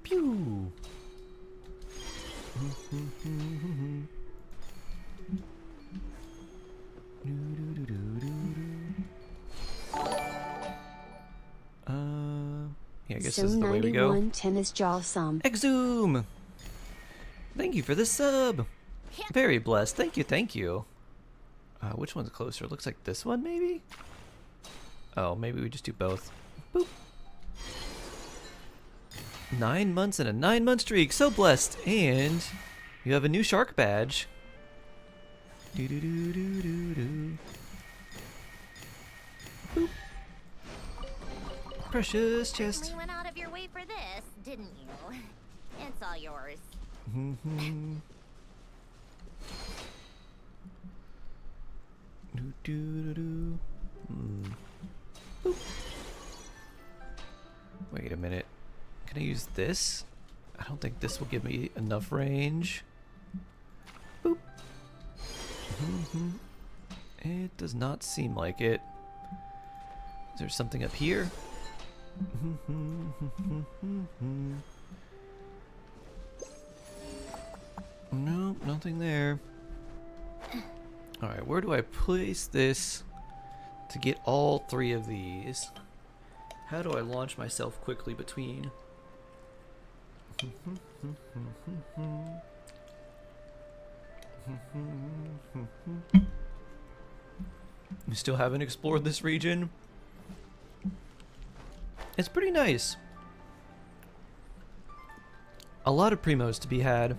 Pew. Yeah, I guess this is the way we go.
9110 is Jawsome.
Exhume! Thank you for the sub! Very blessed. Thank you, thank you. Which one's closer? Looks like this one, maybe? Oh, maybe we just do both. Boop. 9 months and a 9-month streak. So blessed. And you have a new shark badge. Do do do do do do. Boop. Precious chest.
Really went out of your way for this, didn't you? It's all yours.
Do do do do. Boop. Wait a minute. Can I use this? I don't think this will give me enough range. Boop. It does not seem like it. Is there something up here? Nope, nothing there. Alright, where do I place this to get all 3 of these? How do I launch myself quickly between? We still haven't explored this region. It's pretty nice. A lot of primos to be had.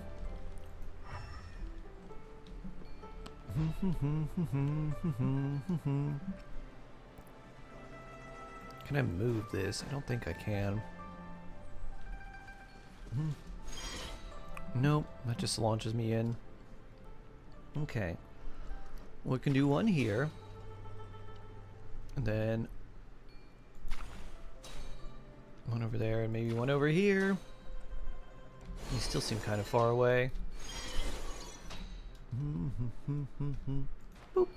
Can I move this? I don't think I can. Nope, that just launches me in. Okay. We can do one here. And then one over there and maybe one over here. They still seem kind of far away. Boop.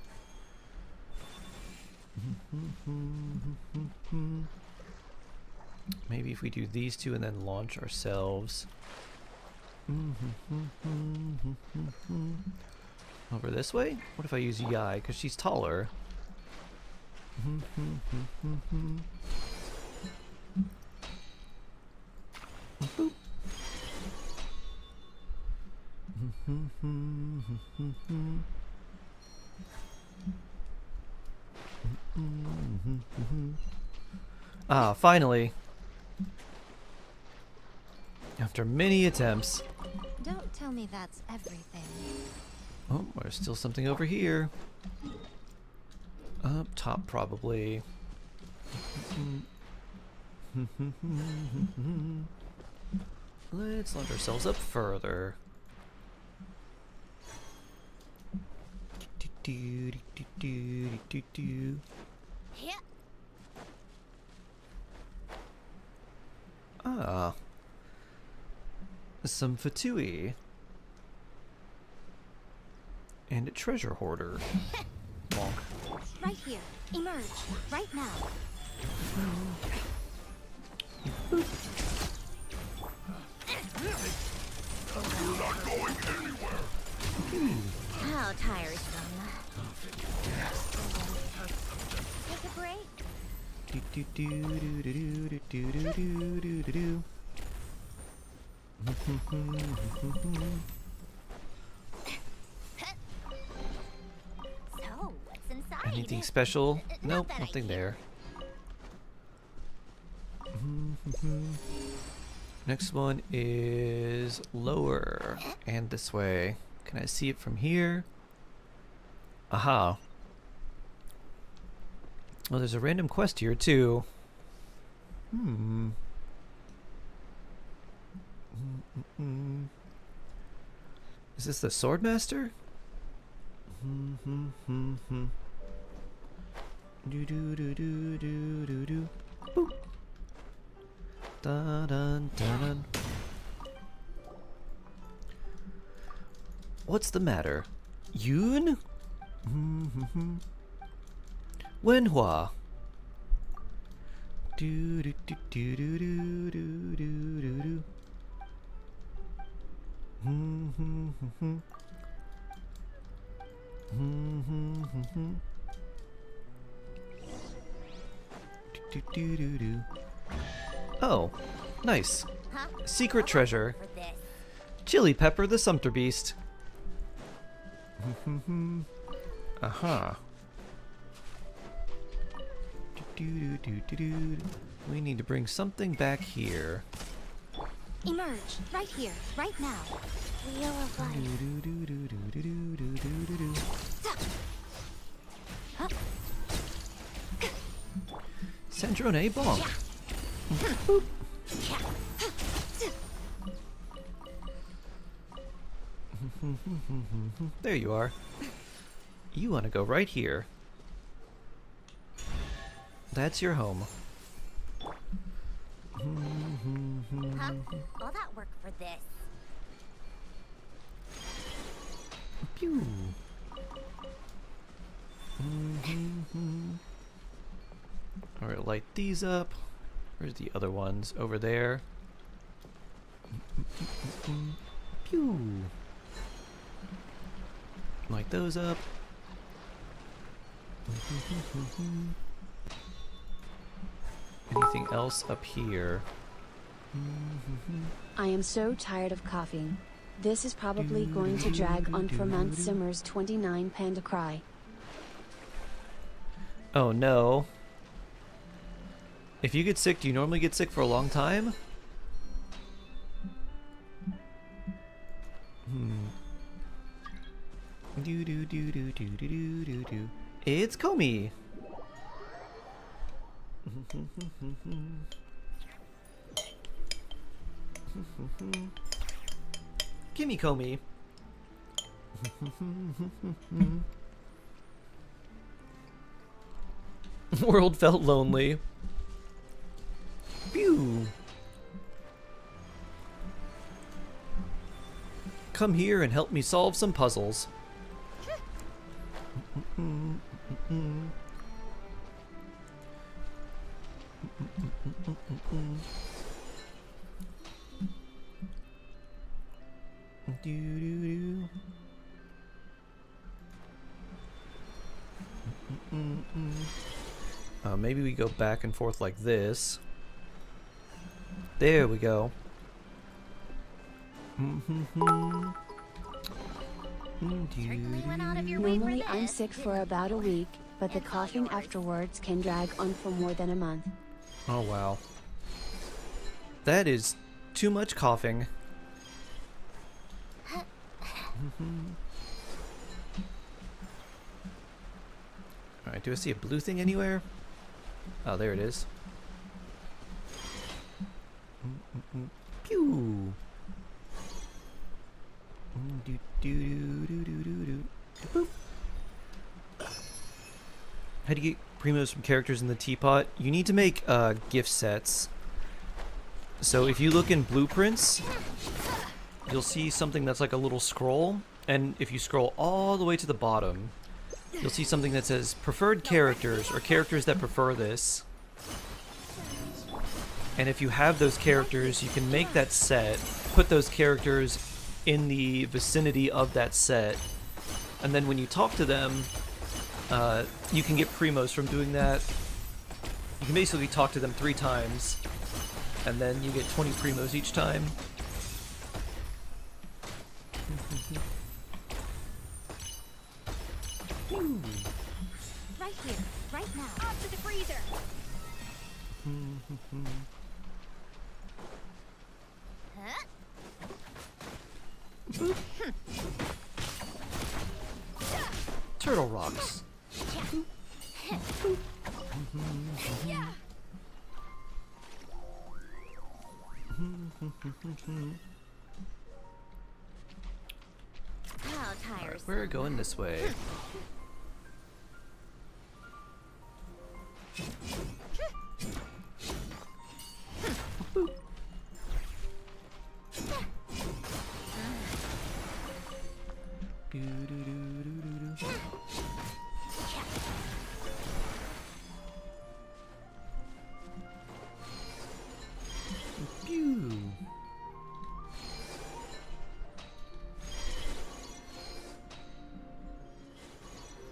Maybe if we do these two and then launch ourselves. Over this way? What if I use Yai? Because she's taller. Boop. Ah, finally. After many attempts.
Don't tell me that's everything.
Oh, there's still something over here. Up top, probably. Let's launch ourselves up further. Ah. Some Fatui. And a treasure hoarder. Bonk.
Right here. Emerge. Right now.
You're not going anywhere.
How tiresome. Take a break. So, what's inside?
Anything special?
Not
Nope,
that I
nothing
care.
there. Next one is lower and this way. Can I see it from here? Aha. Oh, there's a random quest here too. Is this the Swordmaster? Do do do do do do do. Boop. Dun dun dun. What's the matter? Yoon? Wenhua. Do do do do do do do do do do. Do do do do. Oh, nice.
Huh?
Secret treasure.
For this.
Chili Pepper the Sumpter Beast. Aha. We need to bring something back here.
Emerge, right here, right now. Wheel of life.
Sandrone bonk. There you are. You want to go right here. That's your home.
Huh? All that work for this.
Pew. Alright, light these up. Where's the other ones? Over there. Pew. Light those up. Anything else up here?
I am so tired of coughing. This is probably going to drag on for months. Simmers 29 Panda Cry.
Oh no. If you get sick, do you normally get sick for a long time? It's Comey. Gimme Comey. World felt lonely. Pew. Come here and help me solve some puzzles. Maybe we go back and forth like this. There we go.
Certainly went out of your way for
Normally I'm
this.
sick for about a week, but the coughing afterwards can drag on for more than a month.
Oh wow. That is too much coughing. Alright, do I see a blue thing anywhere? Oh, there it is. Pew! Boop. How do you get primos from characters in the teapot? You need to make gift sets. So if you look in blueprints, you'll see something that's like a little scroll, and if you scroll all the way to the bottom, you'll see something that says preferred characters, or characters that prefer this. And if you have those characters, you can make that set, put those characters in the vicinity of that set, and then when you talk to them, you can get primos from doing that. You can basically talk to them 3 times, and then you get 20 primos each time.
Right here, right now.
Up to the freezer.
Huh?
Turtle rocks.
Yeah.
How tiresome.
We're going this way.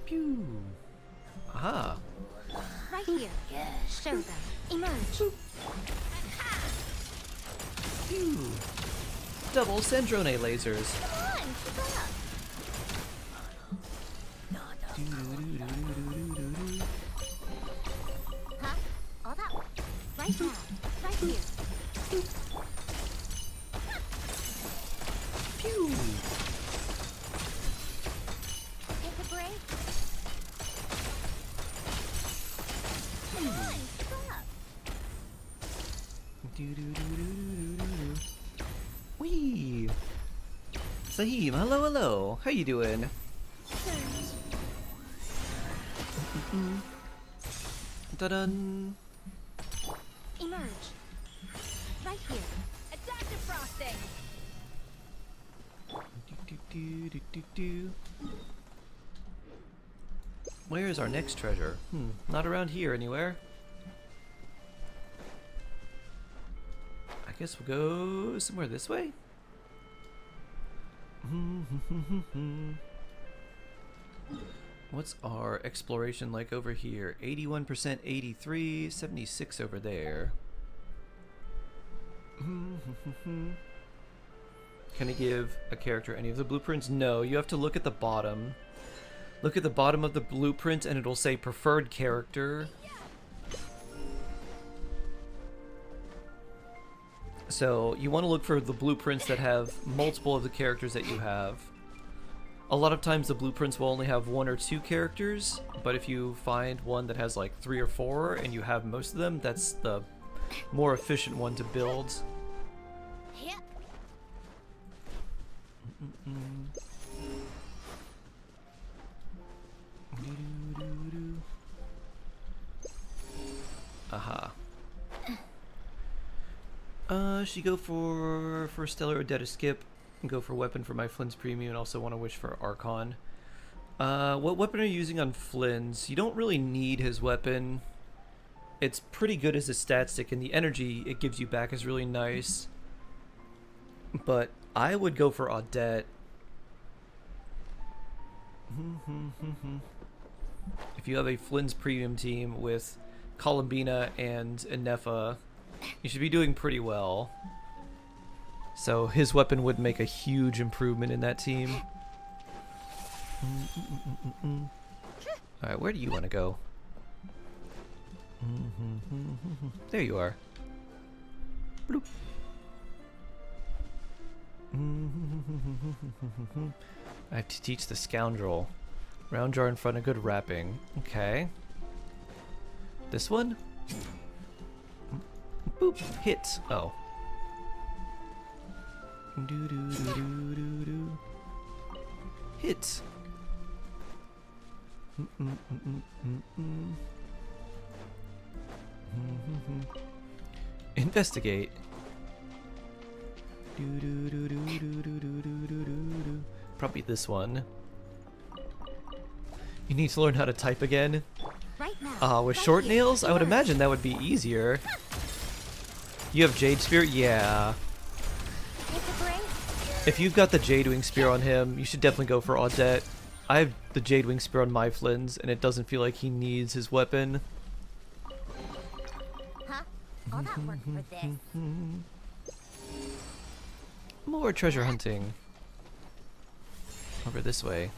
Pew. Aha.
Right here. Show them. Emerge.
Pew. Double Sandrone lasers.
Come on, keep up. Huh?
Pew!
Take a break. Come on, keep up.
Wee! Saheem, hello, hello. How you doing? Da-dun.
Emerge. Right here.
Adaptive frosting.
Do-do-do-do-do-do. Where is our next treasure? Not around here anywhere. I guess we'll go somewhere this way? What's our exploration like over here? 81%, 83, 76 over there. Can I give a character any of the blueprints? No, you have to look at the bottom. Look at the bottom of the blueprint and it'll say preferred character. So you want to look for the blueprints that have multiple of the characters that you have. A lot of times the blueprints will only have 1 or 2 characters, but if you find one that has like 3 or 4 and you have most of them, that's the more efficient one to build. Aha. Should go for Stellar or Dead Skip, and go for weapon for my Flynn's premium, and also want to wish for Archon. What weapon are you using on Flynn's? You don't really need his weapon. It's pretty good as a stat stick, and the energy it gives you back is really nice. But I would go for Audette. If you have a Flynn's premium team with Columbina and Inefa, you should be doing pretty well. So his weapon would make a huge improvement in that team. Alright, where do you want to go? There you are. Bloop. I have to teach the scoundrel. Round jar in front of good wrapping. Okay. This one? Boop. Hit. Oh. Hit. Investigate. Probably this one. You need to learn how to type again.
Right now.
With short nails, I would imagine that would be easier. You have Jade Spear? Yeah.
Take a break.
If you've got the Jade Wing Spear on him, you should definitely go for Audette. I have the Jade Wing Spear on my Flynn's, and it doesn't feel like he needs his weapon.
Huh? All that work for this.
More treasure hunting. Over this way.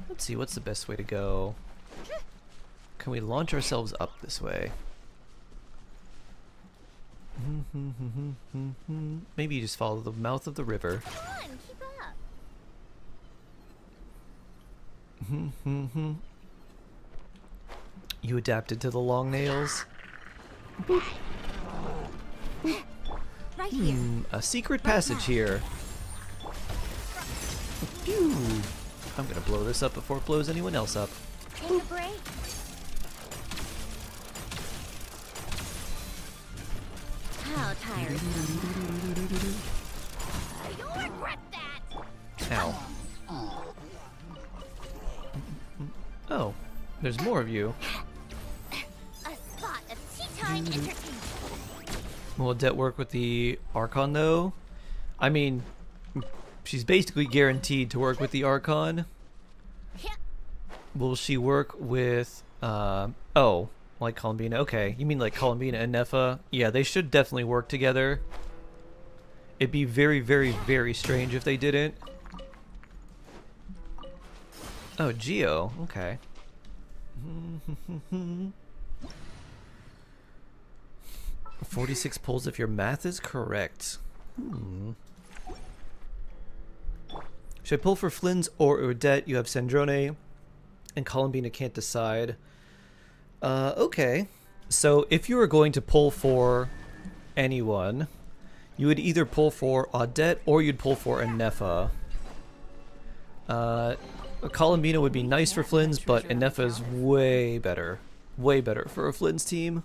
Let's see, what's the best way to go? Can we launch ourselves up this way? Maybe you just follow the mouth of the river.
Come on, keep up.
You adapted to the long nails. Boop. Boop.
Right here.
A secret passage here. Pew. I'm gonna blow this up before it blows anyone else up.
Take a break. How tired. You'll regret that.
Ow. Oh, there's more of you.
A spot of tea time entertainment.
Will Odette work with the Archon though? I mean, she's basically guaranteed to work with the Archon. Will she work with, oh, like Columbina? Okay, you mean like Columbina and Nefa? Yeah, they should definitely work together. It'd be very, very, very strange if they didn't. Oh, Geo. Okay. 46 pulls if your math is correct. Should I pull for Flynn's or Odette? You have Sandrone, and Columbina can't decide. Okay. So if you were going to pull for anyone, you would either pull for Odette or you'd pull for Anefa. Columbina would be nice for Flynn's, but Anefa is way better. Way better for a Flynn's team.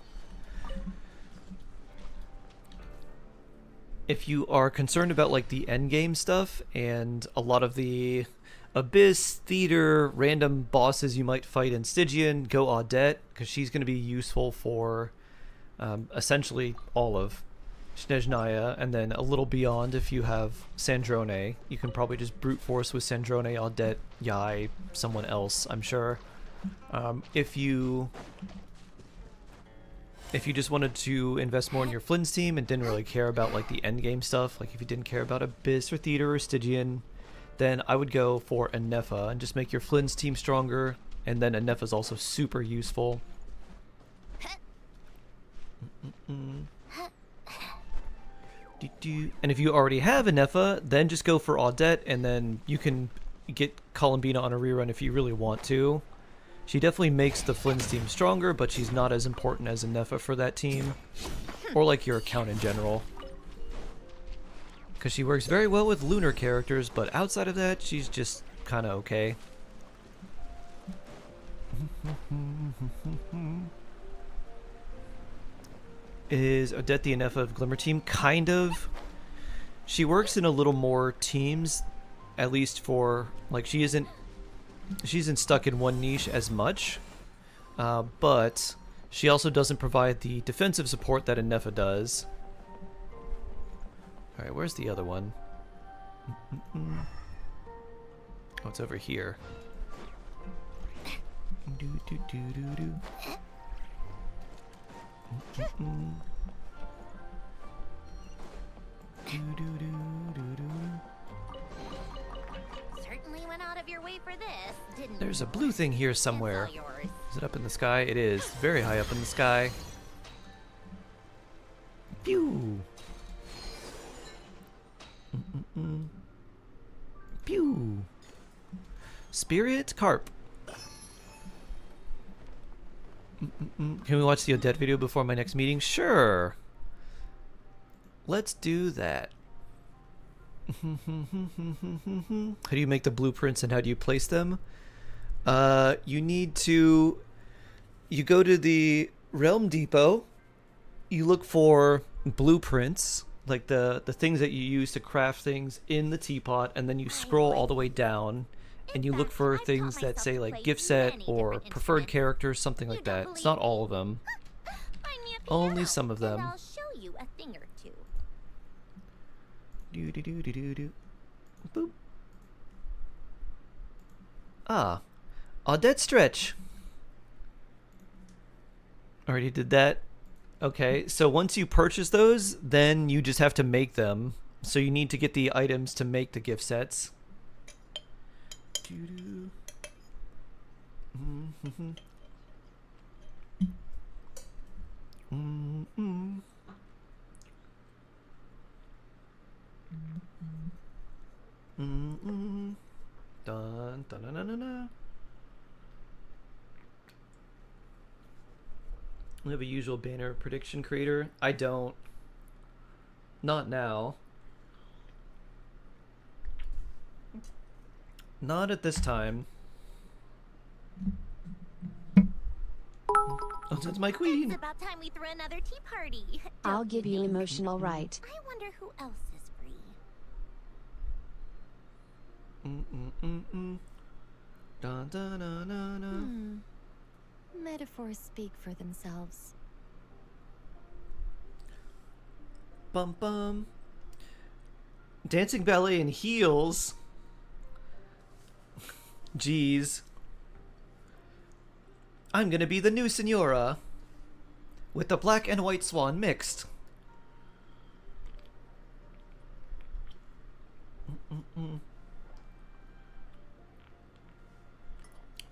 If you are concerned about like the endgame stuff and a lot of the Abyss, Theater, random bosses you might fight in Stygian, go Odette, because she's going to be useful for essentially all of Snezhnaya, and then a little beyond if you have Sandrone. You can probably just brute force with Sandrone, Odette, Yai, someone else, I'm sure. If you just wanted to invest more in your Flynn's team and didn't really care about like the endgame stuff, like if you didn't care about Abyss or Theater or Stygian, then I would go for Anefa and just make your Flynn's team stronger, and then Anefa's also super useful. And if you already have Anefa, then just go for Odette, and then you can get Columbina on a rerun if you really want to. She definitely makes the Flynn's team stronger, but she's not as important as Anefa for that team, or like your account in general. Because she works very well with lunar characters, but outside of that, she's just kind of okay. Is Odette the Anefa of Glimmer Team? Kind of. She works in a little more teams, at least for, like, she isn't stuck in one niche as much, but she also doesn't provide the defensive support that Anefa does. Alright, where's the other one? Oh, it's over here.
Certainly went out of your way for this, didn't
There's
you?
a blue thing here somewhere. Is it up in the sky? It is. Very high up in the sky. Pew! Pew! Spirit Carp. Can we watch the Odette video before my next meeting? Sure. Let's do that. How do you make the blueprints and how do you place them? You need to... You go to the Realm Depot. You look for blueprints, like the things that you use to craft things in the teapot, and then you scroll all the way down and you look for things that say like gift set or preferred characters, something like that. It's not all of them. Only some of them.
I'll show you a thing or two.
Do do do do do do. Boop. Ah, Odette stretch. Already did that. Okay, so once you purchase those, then you just have to make them. So you need to get the items to make the gift sets. Dun, dun, dun, dun, dun, dun. We have a usual banner prediction creator. I don't. Not now. Not at this time. Oh, that's my queen.
It's about time we threw another tea party.
I'll
Don't
give you emotional right.
I wonder who else is free.
Dun, dun, dun, dun, dun.
Metaphors speak for themselves.
Bum bum. Dancing ballet in heels. Jeez. I'm gonna be the new Senora. With the black and white swan mixed.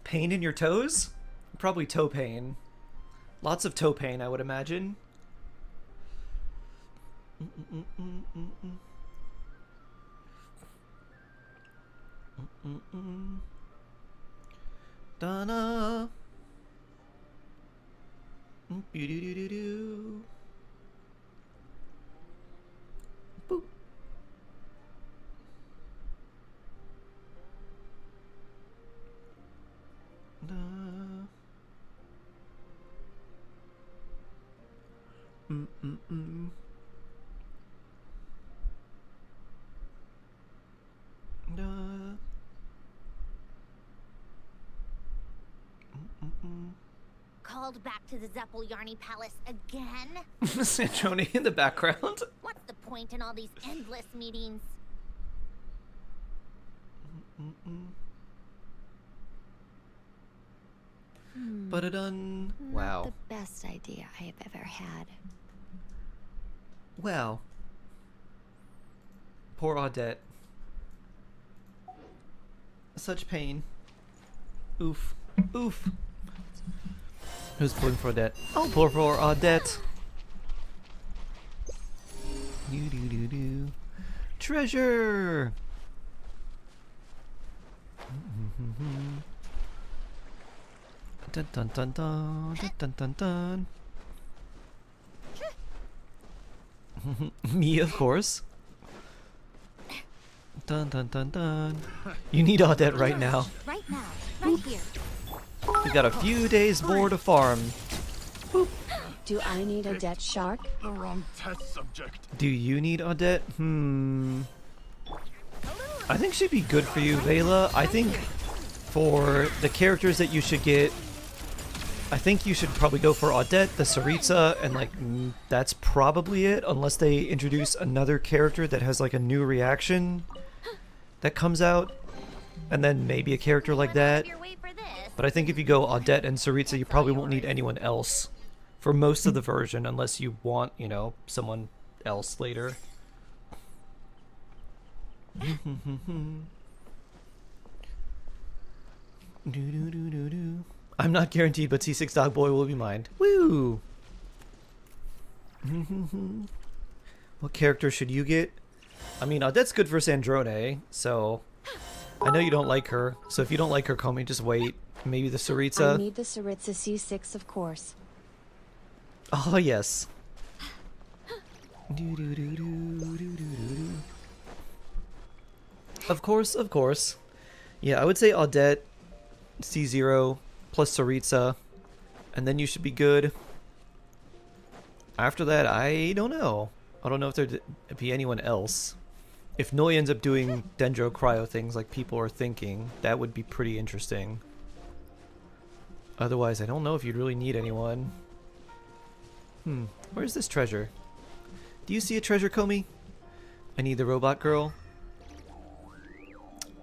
Pain in your toes? Probably toe pain. Lots of toe pain, I would imagine. Donna. Boo-doo-doo-doo-doo. Boop. Da. Da.
Called back to the Zeppeljärny Palace again?
Santroni in the background.
What's the point in all these endless meetings?
Ba-da-dun.
Not
Wow.
the best idea I have ever had.
Wow. Poor Audette. Such pain. Oof. Oof. Who's pulling for Audette? Oh, poor Audette. Do-do-do-do. Treasure! Dun dun dun dun dun dun dun. Me, of course. Dun dun dun dun. You need Audette right now.
Right now. Right here.
We got a few days more to farm.
Do I need a debt shark?
The wrong test subject.
Do you need Audette? I think she'd be good for you, Vela. I think for the characters that you should get, I think you should probably go for Audette, the Saritsa, and like that's probably it, unless they introduce another character that has like a new reaction that comes out, and then maybe a character like that. But I think if you go Audette and Saritsa, you probably won't need anyone else for most of the version, unless you want, you know, someone else later. I'm not guaranteed, but C6 Dog Boy will be mine. Woo! What character should you get? I mean, Audette's good for Sandrone, so I know you don't like her. So if you don't like her, Komi, just wait. Maybe the Saritsa.
I need the Saritsa C6, of course.
Oh, yes. Of course, of course. Yeah, I would say Audette, C0, plus Saritsa, and then you should be good. After that, I don't know. I don't know if there'd be anyone else. If Noi ends up doing Dendro Cryo things like people are thinking, that would be pretty interesting. Otherwise, I don't know if you'd really need anyone. Where's this treasure? Do you see a treasure, Komi? I need the robot girl.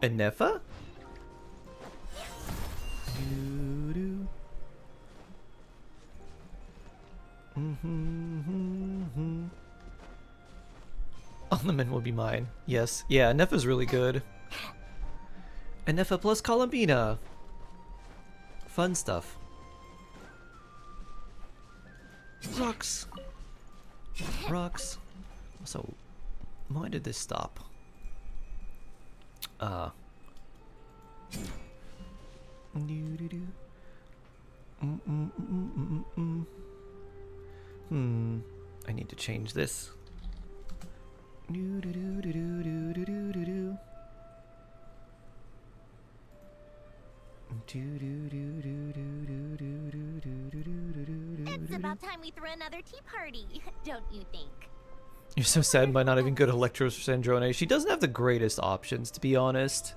Anefa? Ornament will be mine. Yes. Yeah, Anefa's really good. Anefa plus Columbina. Fun stuff. Rocks. Rocks. So, why did this stop? I need to change this.
It's about time we threw another tea party, don't you think?
You're so sad by not having good Electros for Sandrone. She doesn't have the greatest options, to be honest.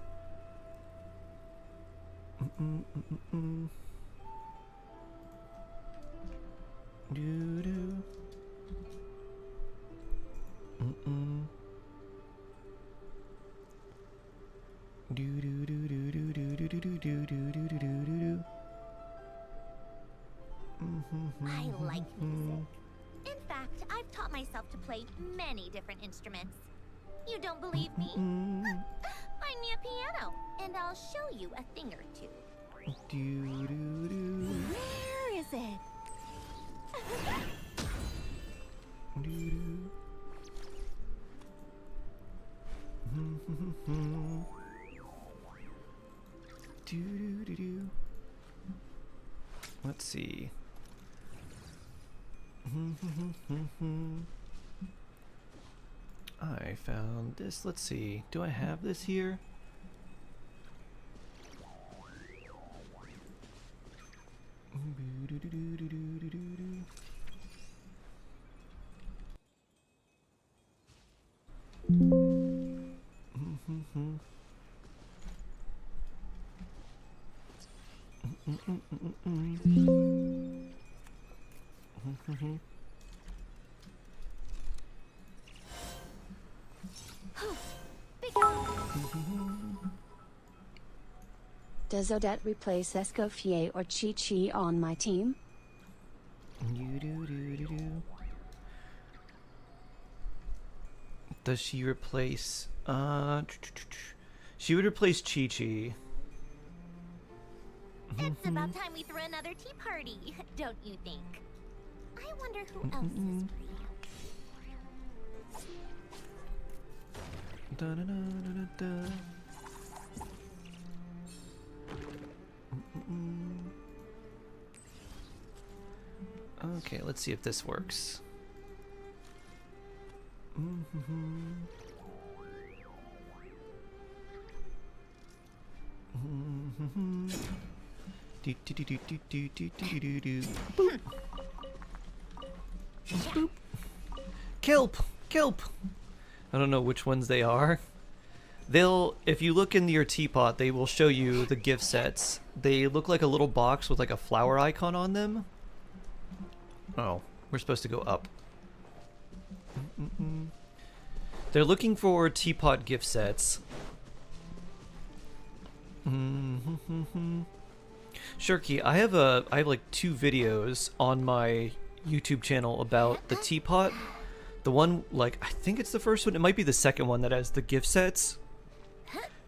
I like music. In fact, I've taught myself to play many different instruments. You don't believe me? Find me a piano, and I'll show you a thing or two. Where is it?
Do. Let's see. I found this. Let's see. Do I have this here?
Does Odette replace Escoffier or Chi-Chi on my team?
Does she replace... She would replace Chi-Chi.
It's about time we threw another tea party, don't you think? I wonder who else is free.
Okay, let's see if this works. Boop. Kelp! Kelp! I don't know which ones they are. They'll, if you look in your teapot, they will show you the gift sets. They look like a little box with like a flower icon on them. Oh, we're supposed to go up. They're looking for teapot gift sets. Shirky, I have like 2 videos on my YouTube channel about the teapot. The one, like, I think it's the first one. It might be the second one that has the gift sets.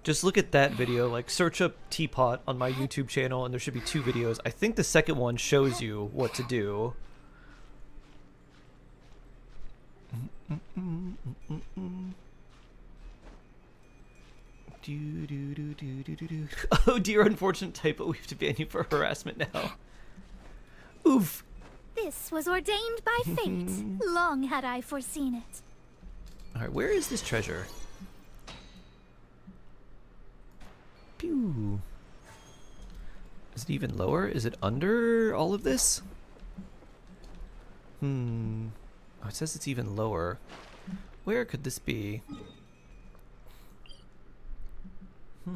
Just look at that video, like search up teapot on my YouTube channel and there should be 2 videos. I think the second one shows you what to do. Oh dear, unfortunate typo, we have to ban you for harassment now. Oof.
This was ordained by fate. Long had I foreseen it.
Alright, where is this treasure? Pew. Is it even lower? Is it under all of this? Oh, it says it's even lower. Where could this be? I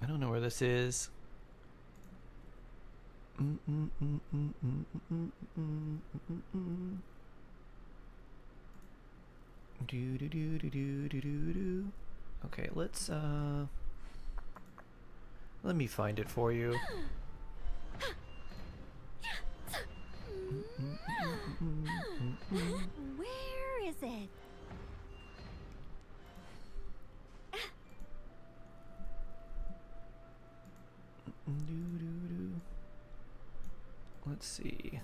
don't know where this is. Okay, let's let me find it for you.
Where is it?
Let's see.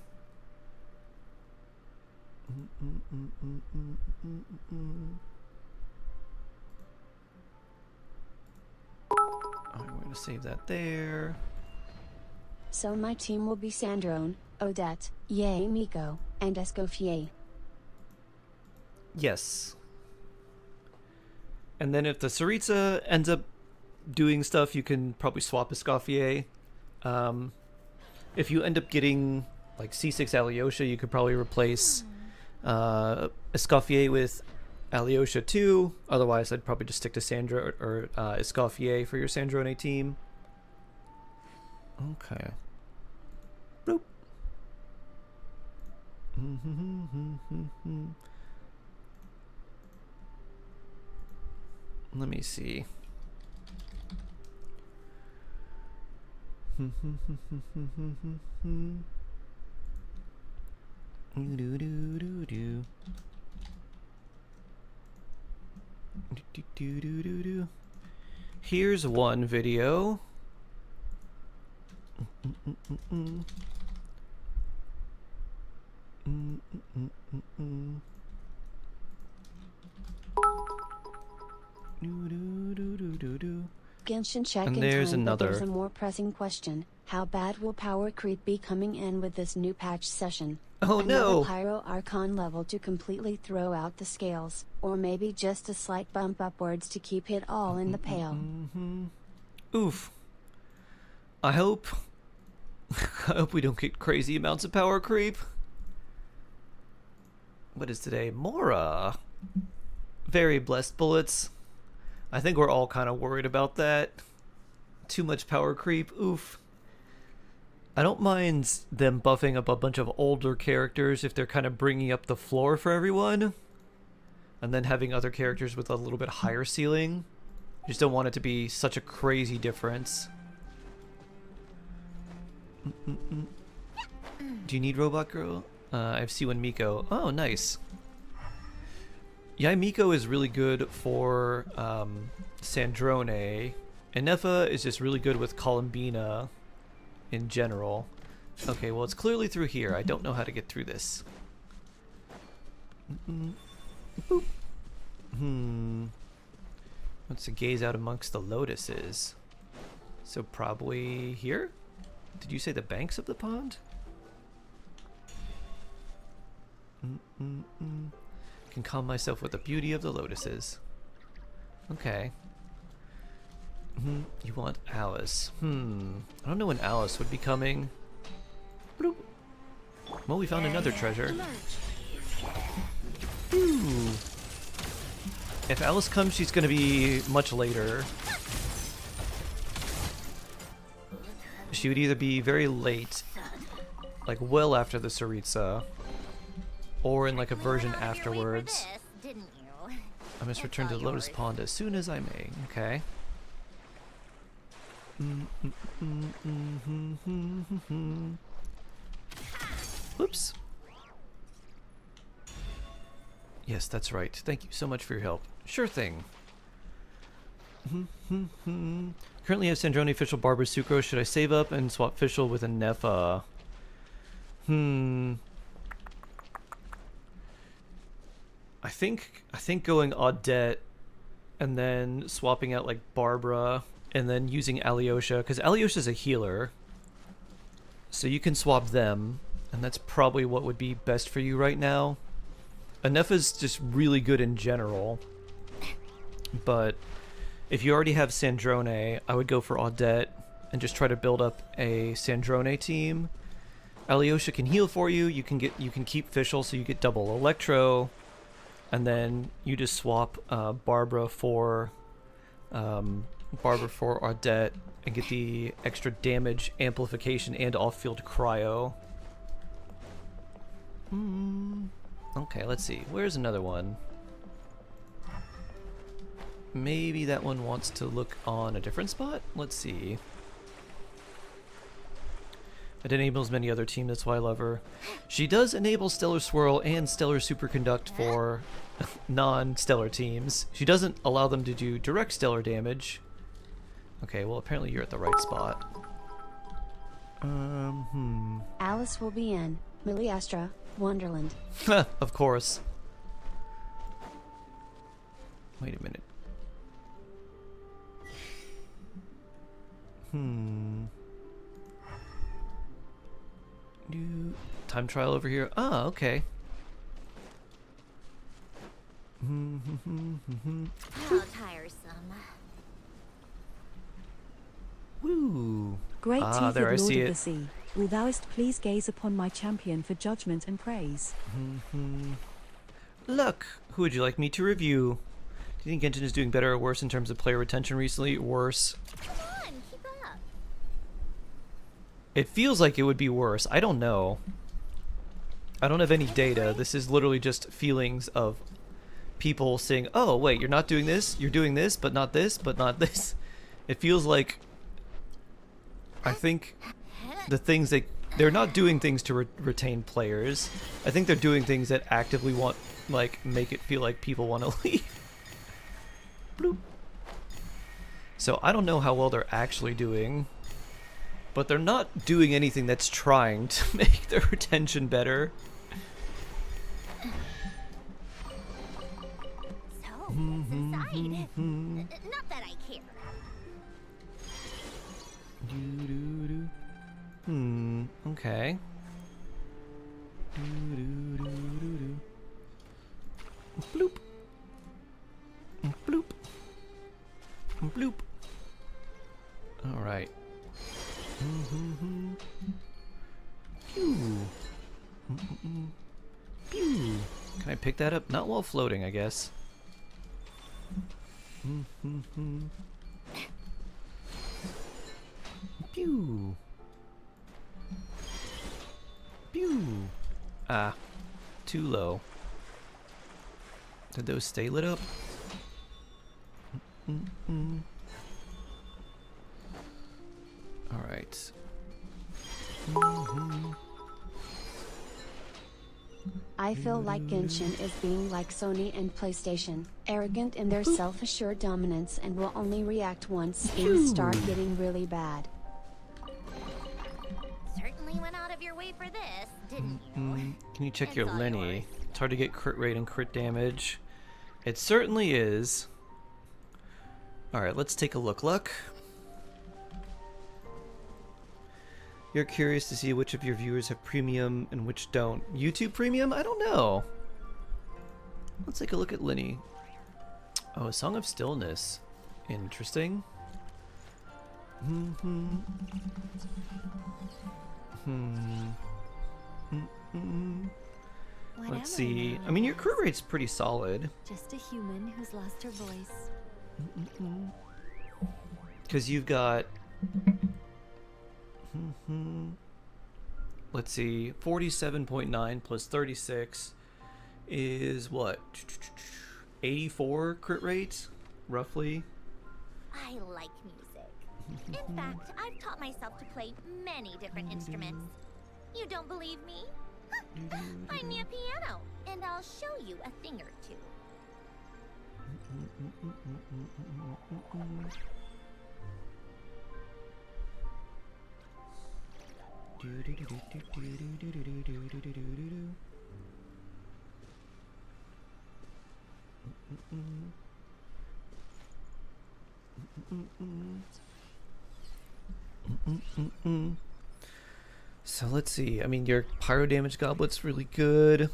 I'm going to save that there.
So my team will be Sandrone, Odette, Yay Miko, and Escoffier.
Yes. And then if the Saritsa ends up doing stuff, you can probably swap Escoffier. If you end up getting like C6 Alyosha, you could probably replace Escoffier with Alyosha too. Otherwise, I'd probably just stick to Sandra or Escoffier for your Sandrone team. Okay. Boop. Let me see. Here's one video.
Genshin check
And
in
there's
time, but there's
another.
a more pressing question. How bad will power creep be coming in with this new patch session?
Oh
Another
no!
Pyro Archon level to completely throw out the scales, or maybe just a slight bump upwards to keep it all in the pale.
Oof. I hope we don't get crazy amounts of power creep. What is today? Mora. Very blessed bullets. I think we're all kind of worried about that. Too much power creep. Oof. I don't mind them buffing up a bunch of older characters if they're kind of bringing up the floor for everyone. And then having other characters with a little bit higher ceiling. I just don't want it to be such a crazy difference. Do you need Robot Girl? I have C1 Miko. Oh, nice. Yeah, Miko is really good for Sandrone. And Nefa is just really good with Columbina in general. Okay, well, it's clearly through here. I don't know how to get through this. Boop. Wants to gaze out amongst the lotuses. So probably here? Did you say the banks of the pond? Can calm myself with the beauty of the lotuses. Okay. You want Alice. I don't know when Alice would be coming. Bloop. Well, we found another treasure. Ooh. If Alice comes, she's going to be much later. She would either be very late, like well after the Saritsa, or in like a version afterwards. I must return to the Lotus Pond as soon as I may. Okay. Whoops. Yes, that's right. Thank you so much for your help. Sure thing. Currently have Sandrone official Barber Sucro. Should I save up and swap official with a Nefa? I think going Audette and then swapping out like Barbara and then using Alyosha, because Alyosha's a healer. So you can swap them, and that's probably what would be best for you right now. Nefa's just really good in general. But if you already have Sandrone, I would go for Audette and just try to build up a Sandrone team. Alyosha can heal for you. You can keep Fischl, so you get double Electro, and then you just swap Barbara for Audette and get the extra damage amplification and off-field cryo. Okay, let's see. Where's another one? Maybe that one wants to look on a different spot? Let's see. It enables many other teams, that's why I love her. She does enable Stellar Swirl and Stellar Superconduct for non-stellar teams. She doesn't allow them to do direct stellar damage. Okay, well apparently you're at the right spot.
Alice will be in Miliastra, Wonderland.
Of course. Wait a minute. New time trial over here. Ah, okay.
How tiresome.
Woo.
Great teeth,
there I
Lord
see
of
it.
the Sea. Will thouest please gaze upon my champion for judgment and praise?
Look, who would you like me to review? Do you think Genshin is doing better or worse in terms of player retention recently? Worse.
Come on, keep up.
It feels like it would be worse. I don't know. I don't have any data. This is literally just feelings of people saying, oh, wait, you're not doing this, you're doing this, but not this, but not this. It feels like, I think the things they're not doing things to retain players. I think they're doing things that actively want, like, make it feel like people want to leave. Bloop. So I don't know how well they're actually doing, but they're not doing anything that's trying to make their retention better.
So, subside. Not that I care.
Okay. Bloop. Bloop. Bloop. All right. Pew. Pew. Can I pick that up? Not while floating, I guess. Pew. Pew. Ah, too low. Did those stay lit up? All right.
I feel like Genshin is being like Sony and PlayStation, arrogant in their self-assured dominance and will only react once things start getting really bad.
Certainly went out of your way for this, didn't you?
Can you check
It's
your
all
Lenny?
yours.
It's hard to get crit rate and crit damage. It certainly is. Alright, let's take a look. You're curious to see which of your viewers have premium and which don't. YouTube premium? I don't know. Let's take a look at Lenny. Oh, a Song of Stillness. Interesting. Let's see. I mean, your crit rate's pretty solid.
Just a human who's lost her voice.
Because you've got... Let's see. 47.9 plus 36 is what? 84 crit rate? Roughly?
I like music. In fact, I've taught myself to play many different instruments. You don't believe me? Find me a piano, and I'll show you a thing or two.
So let's see. I mean, your pyro damage goblet's really good.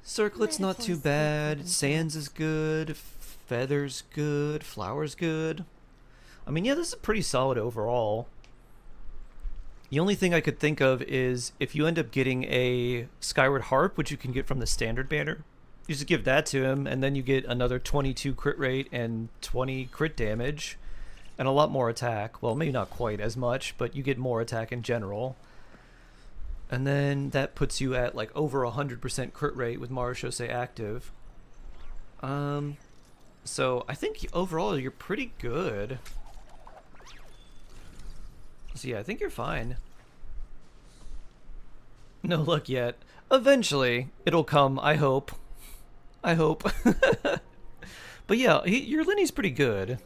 Circlet's not too bad. Sands is good. Feather's good. Flower's good. I mean, yeah, this is pretty solid overall. The only thing I could think of is if you end up getting a Skyward Harp, which you can get from the standard banner, you just give that to him, and then you get another 22 crit rate and 20 crit damage, and a lot more attack. Well, maybe not quite as much, but you get more attack in general. And then that puts you at like over 100% crit rate with Marechaussee active. So I think overall you're pretty good. So yeah, I think you're fine. No luck yet. Eventually, it'll come, I hope. I hope. But yeah, your Lenny's pretty good.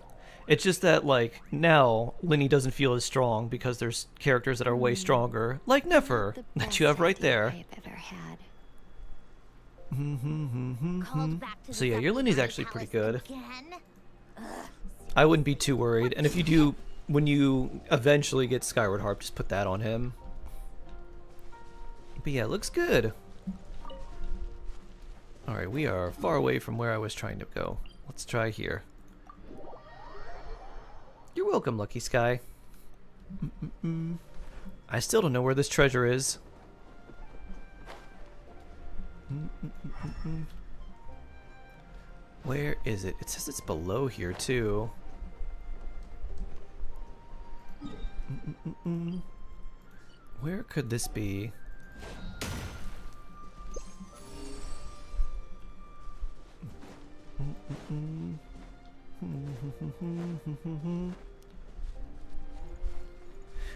It's just that, like, now Lenny doesn't feel as strong because there's characters that are way stronger, like Nefer, that you have right there.
I've ever had.
Called back to
So
the
yeah, your Lenny's
Sepulchre
actually pretty
Palace
good.
again?
I wouldn't be too worried. And if you do, when you eventually get Skyward Harp, just put that on him. But yeah, it looks good. Alright, we are far away from where I was trying to go. Let's try here. You're welcome, Lucky Sky. I still don't know where this treasure is. Where is it? It says it's below here, too. Where could this be?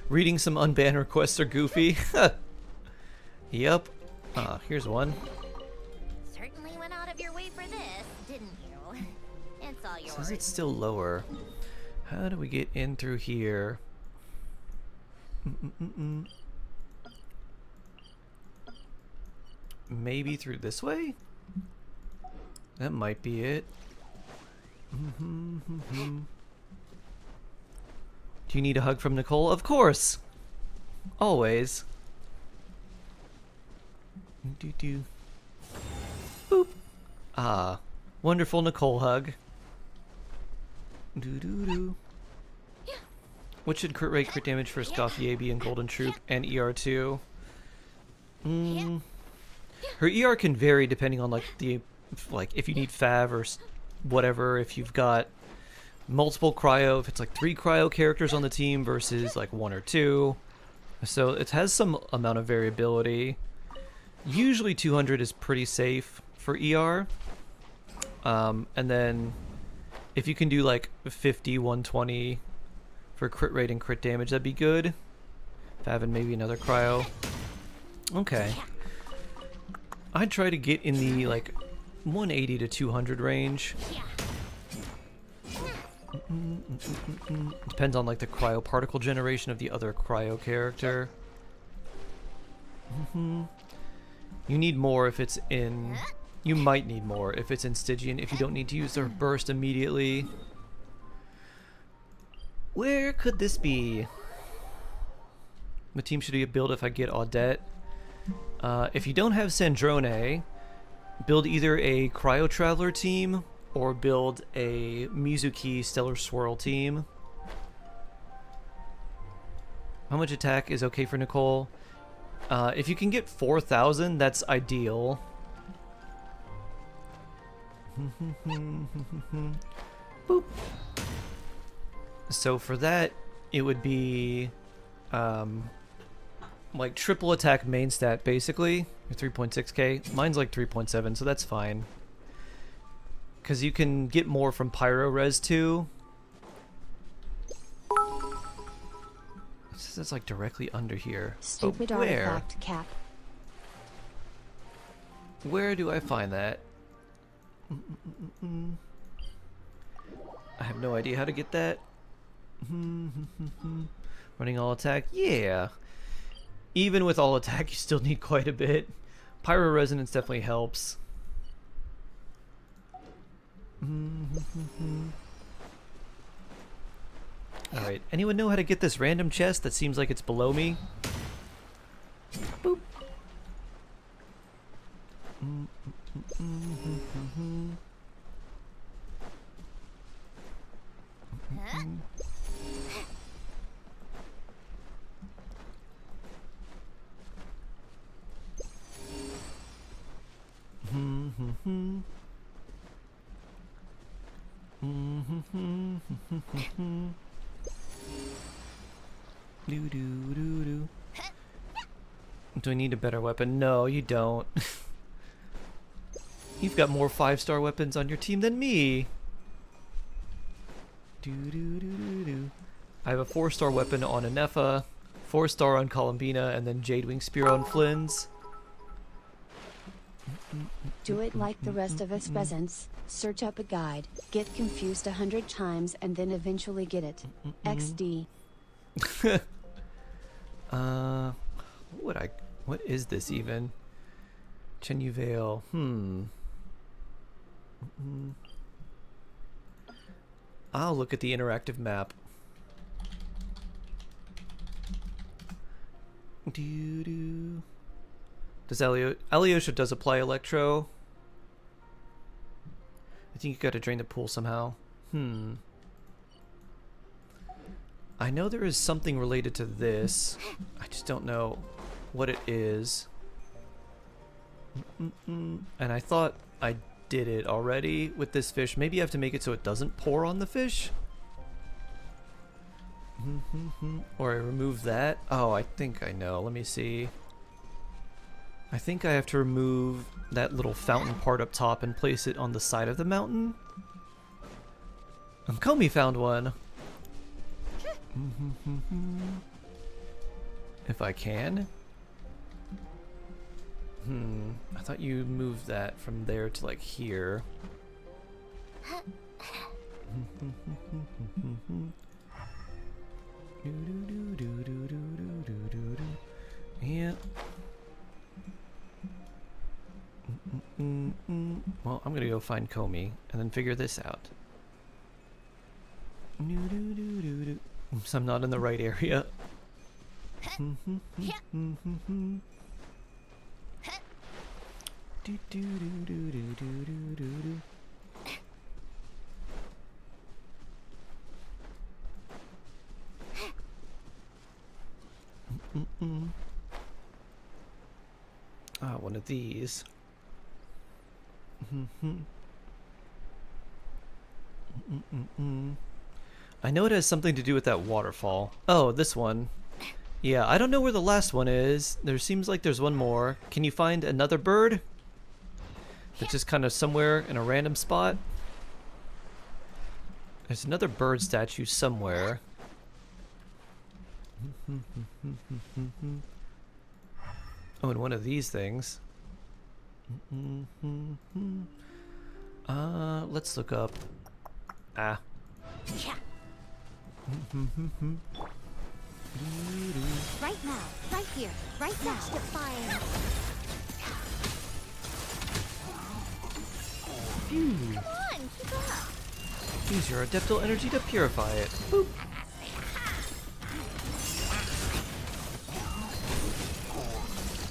Reading some unbanned requests are goofy. Yep. Ah, here's one.
Certainly went out of your way for this, didn't you? It's all yours.
Says it's still lower. How do we get in through here? Maybe through this way? That might be it. Do you need a hug from Nicole? Of course! Always. Do. Boop. Ah. Wonderful Nicole hug. Do. What should crit rate, crit damage for Scoffy AB and Golden Troop and ER2? Her ER can vary depending on like if you need Fav or whatever, if you've got multiple cryo, if it's like 3 cryo characters on the team versus like 1 or 2. So it has some amount of variability. Usually 200 is pretty safe for ER. And then if you can do like 50, 120 for crit rate and crit damage, that'd be good. Fav and maybe another cryo. Okay. I'd try to get in the like 180 to 200 range. Depends on like the cryo particle generation of the other cryo character. You need more if it's in... You might need more if it's in Stygian, if you don't need to use their burst immediately. Where could this be? What team should I build if I get Audette? If you don't have Sandrone, build either a Cryo Traveler team or build a Mizuki Stellar Swirl team. How much attack is okay for Nicole? If you can get 4,000, that's ideal. Boop. So for that, it would be like triple attack main stat basically, 3.6k. Mine's like 3.7, so that's fine. Because you can get more from Pyro Res too. It says it's like directly under here.
Stupid
but where?
artifact cap.
Where do I find that? I have no idea how to get that. Running all attack? Yeah. Even with all attack, you still need quite a bit. Pyro Resonance definitely helps. Alright, anyone know how to get this random chest that seems like it's below me? Boop. Do I need a better weapon? No, you don't. You've got more 5-star weapons on your team than me. I have a 4-star weapon on Anefa, 4-star on Columbina, and then Jadewing Spear on Flynn's.
Do it like the rest of us peasants. Search up a guide, get confused 100 times, and then eventually get it. XD.
What is this even? Chenyu Vale. I'll look at the interactive map. Does Alyosha does apply Electro? I think you gotta drain the pool somehow. I know there is something related to this. I just don't know what it is. And I thought I did it already with this fish. Maybe I have to make it so it doesn't pour on the fish? Or I remove that? Oh, I think I know. Let me see. I think I have to remove that little fountain part up top and place it on the side of the mountain. Comey found one. If I can. I thought you moved that from there to like here. Yeah. Well, I'm gonna go find Comey and then figure this out. Oops, I'm not in the right area. Ah, one of these. I know it has something to do with that waterfall. Oh, this one. Yeah, I don't know where the last one is. There seems like there's one more. Can you find another bird? It's just kind of somewhere in a random spot. There's another bird statue somewhere. Oh, and one of these things. Let's look up. Ah.
Right now, right here, right now. Define.
Phew.
Come on, keep up.
Use your adeptal energy to purify it. Boop.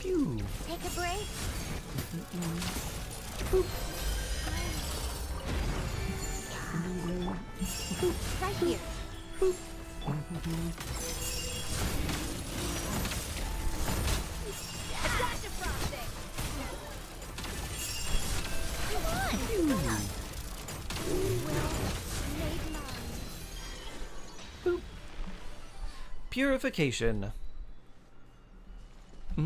Phew.
Take a break.
Boop.
Right here.
Boop. Boop. Purification.
So,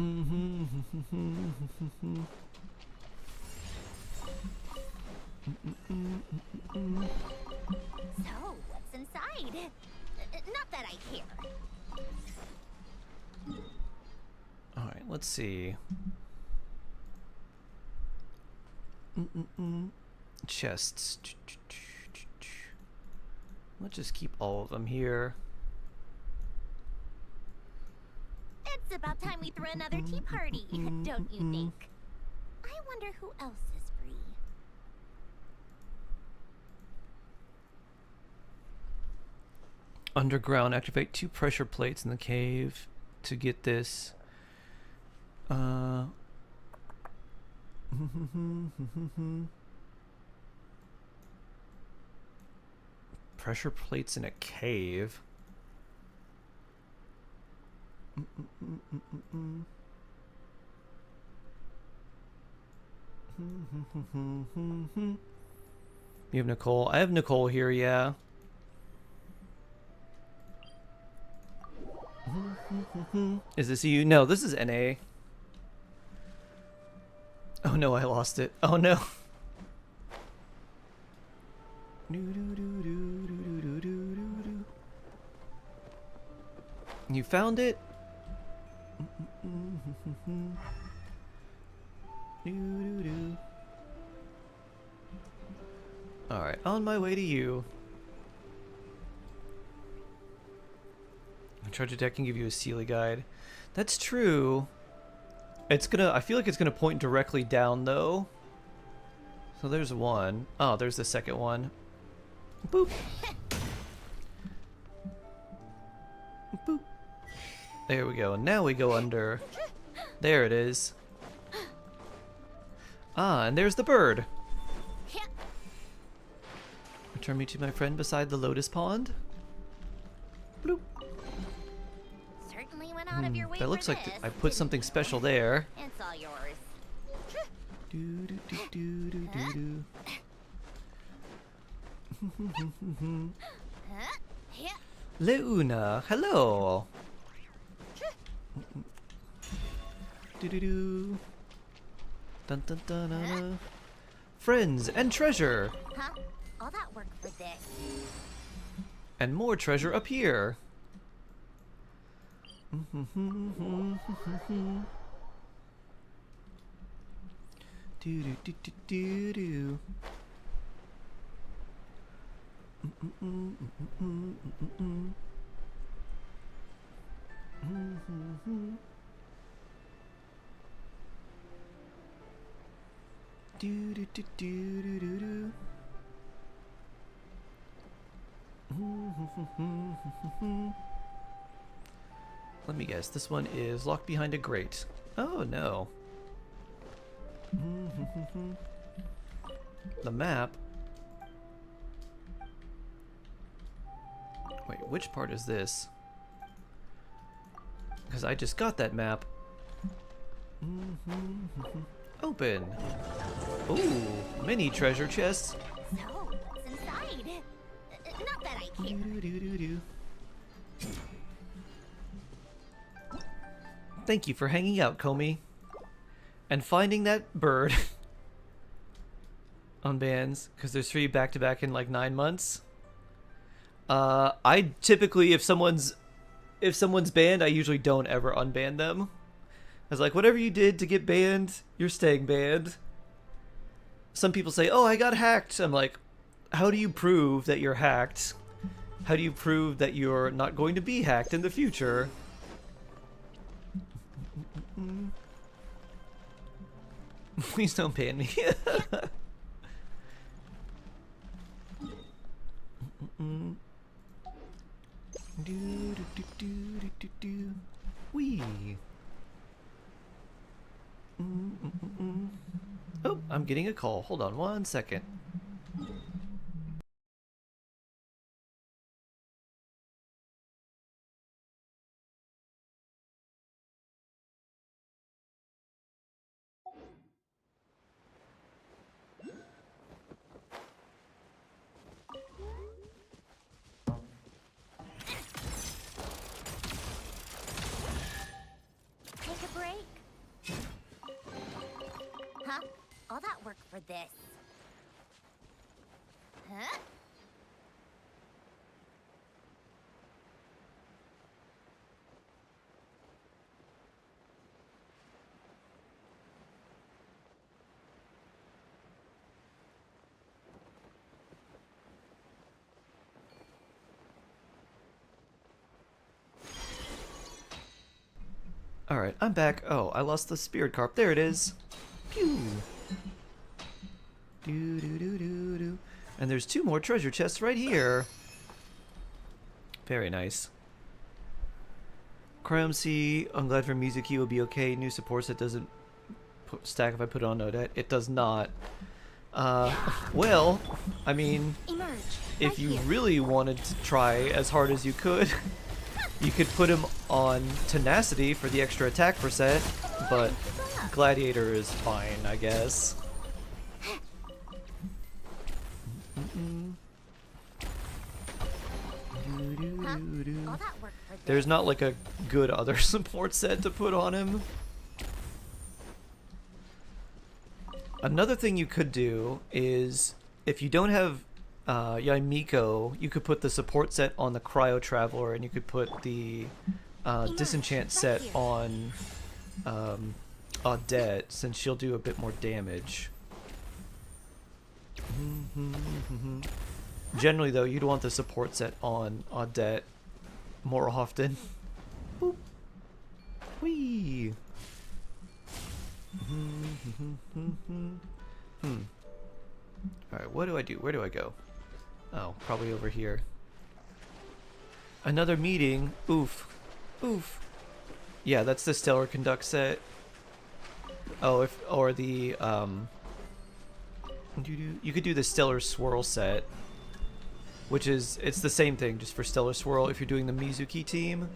what's inside? Not that I care.
Alright, let's see. Chests. Let's just keep all of them here.
It's about time we threw another tea party, don't you think? I wonder who else is free.
Underground, activate 2 pressure plates in the cave to get this. Pressure plates in a cave. You have Nicole. I have Nicole here, yeah. Is this you? No, this is NA. Oh no, I lost it. Oh no. You found it? Alright, on my way to you. Treasure deck can give you a Sealy guide. That's true. It's gonna, I feel like it's gonna point directly down though. So there's one. Oh, there's the second one. Boop. Boop. There we go. And now we go under. There it is. Ah, and there's the bird. Return me to my friend beside the lotus pond. Bloop.
Certainly went out of your way
That looks
for
like
this,
I put something special there.
It's all yours.
Leuna, hello. Do. Dun dun dun dun. Friends and treasure.
Huh? All that work for this.
And more treasure up here. Do do do do do do. Do do do do do do do. Let me guess, this one is locked behind a grate. Oh no. The map. Wait, which part is this? Because I just got that map. Open. Ooh, mini treasure chests.
So, what's inside? Not that I care.
Thank you for hanging out, Comey. And finding that bird on bans, because there's 3 back-to-back in like 9 months. I typically, if someone's banned, I usually don't ever unban them. I was like, whatever you did to get banned, you're staying banned. Some people say, oh, I got hacked. I'm like, how do you prove that you're hacked? How do you prove that you're not going to be hacked in the future? Please don't ban me. Wee. Oh, I'm getting a call. Hold on 1 second.
Take a break. Huh? All that work for this. Huh?
Alright, I'm back. Oh, I lost the spirit carp. There it is. Pew! Do do do do do. And there's 2 more treasure chests right here. Very nice. Chrome C, I'm glad for music key will be okay. New support set doesn't stack if I put it on Odette. It does not. Well, I mean, if you really wanted to try as hard as you could, you could put him on Tenacity for the extra attack percent, but Gladiator is fine, I guess. There's not like a good other support set to put on him. Another thing you could do is, if you don't have Yaimiko, you could put the support set on the Cryo Traveler, and you could put the Disenchant set on Odette, since she'll do a bit more damage. Generally, though, you'd want the support set on Odette more often. Boop. Whee! Alright, what do I do? Where do I go? Oh, probably over here. Another meeting. Oof. Oof. Yeah, that's the Stellar Conduct set. Oh, or the, you could do the Stellar Swirl set, which is, it's the same thing, just for Stellar Swirl if you're doing the Mizuki team.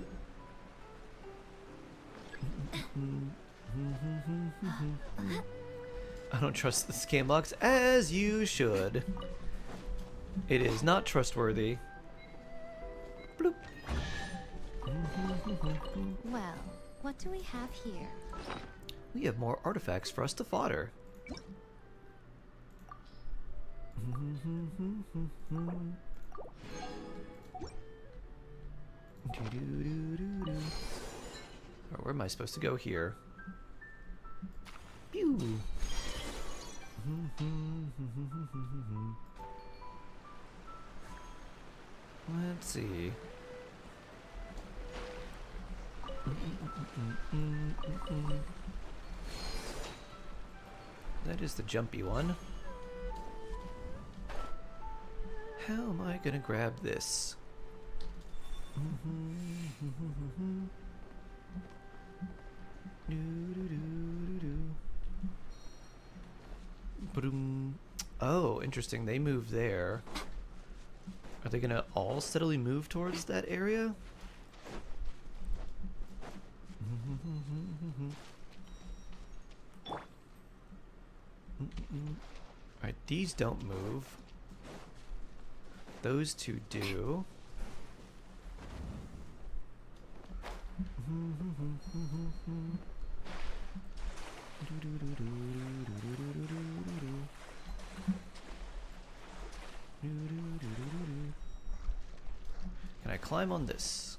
I don't trust the scam box, as you should. It is not trustworthy. Bloop.
Well, what do we have here?
We have more artifacts for us to fodder. Oh, where am I supposed to go here? Pew! Let's see. That is the jumpy one. How am I gonna grab this? Ba-dum. Oh, interesting. They move there. Are they gonna all steadily move towards that area? Alright, these don't move. Those two do. Can I climb on this?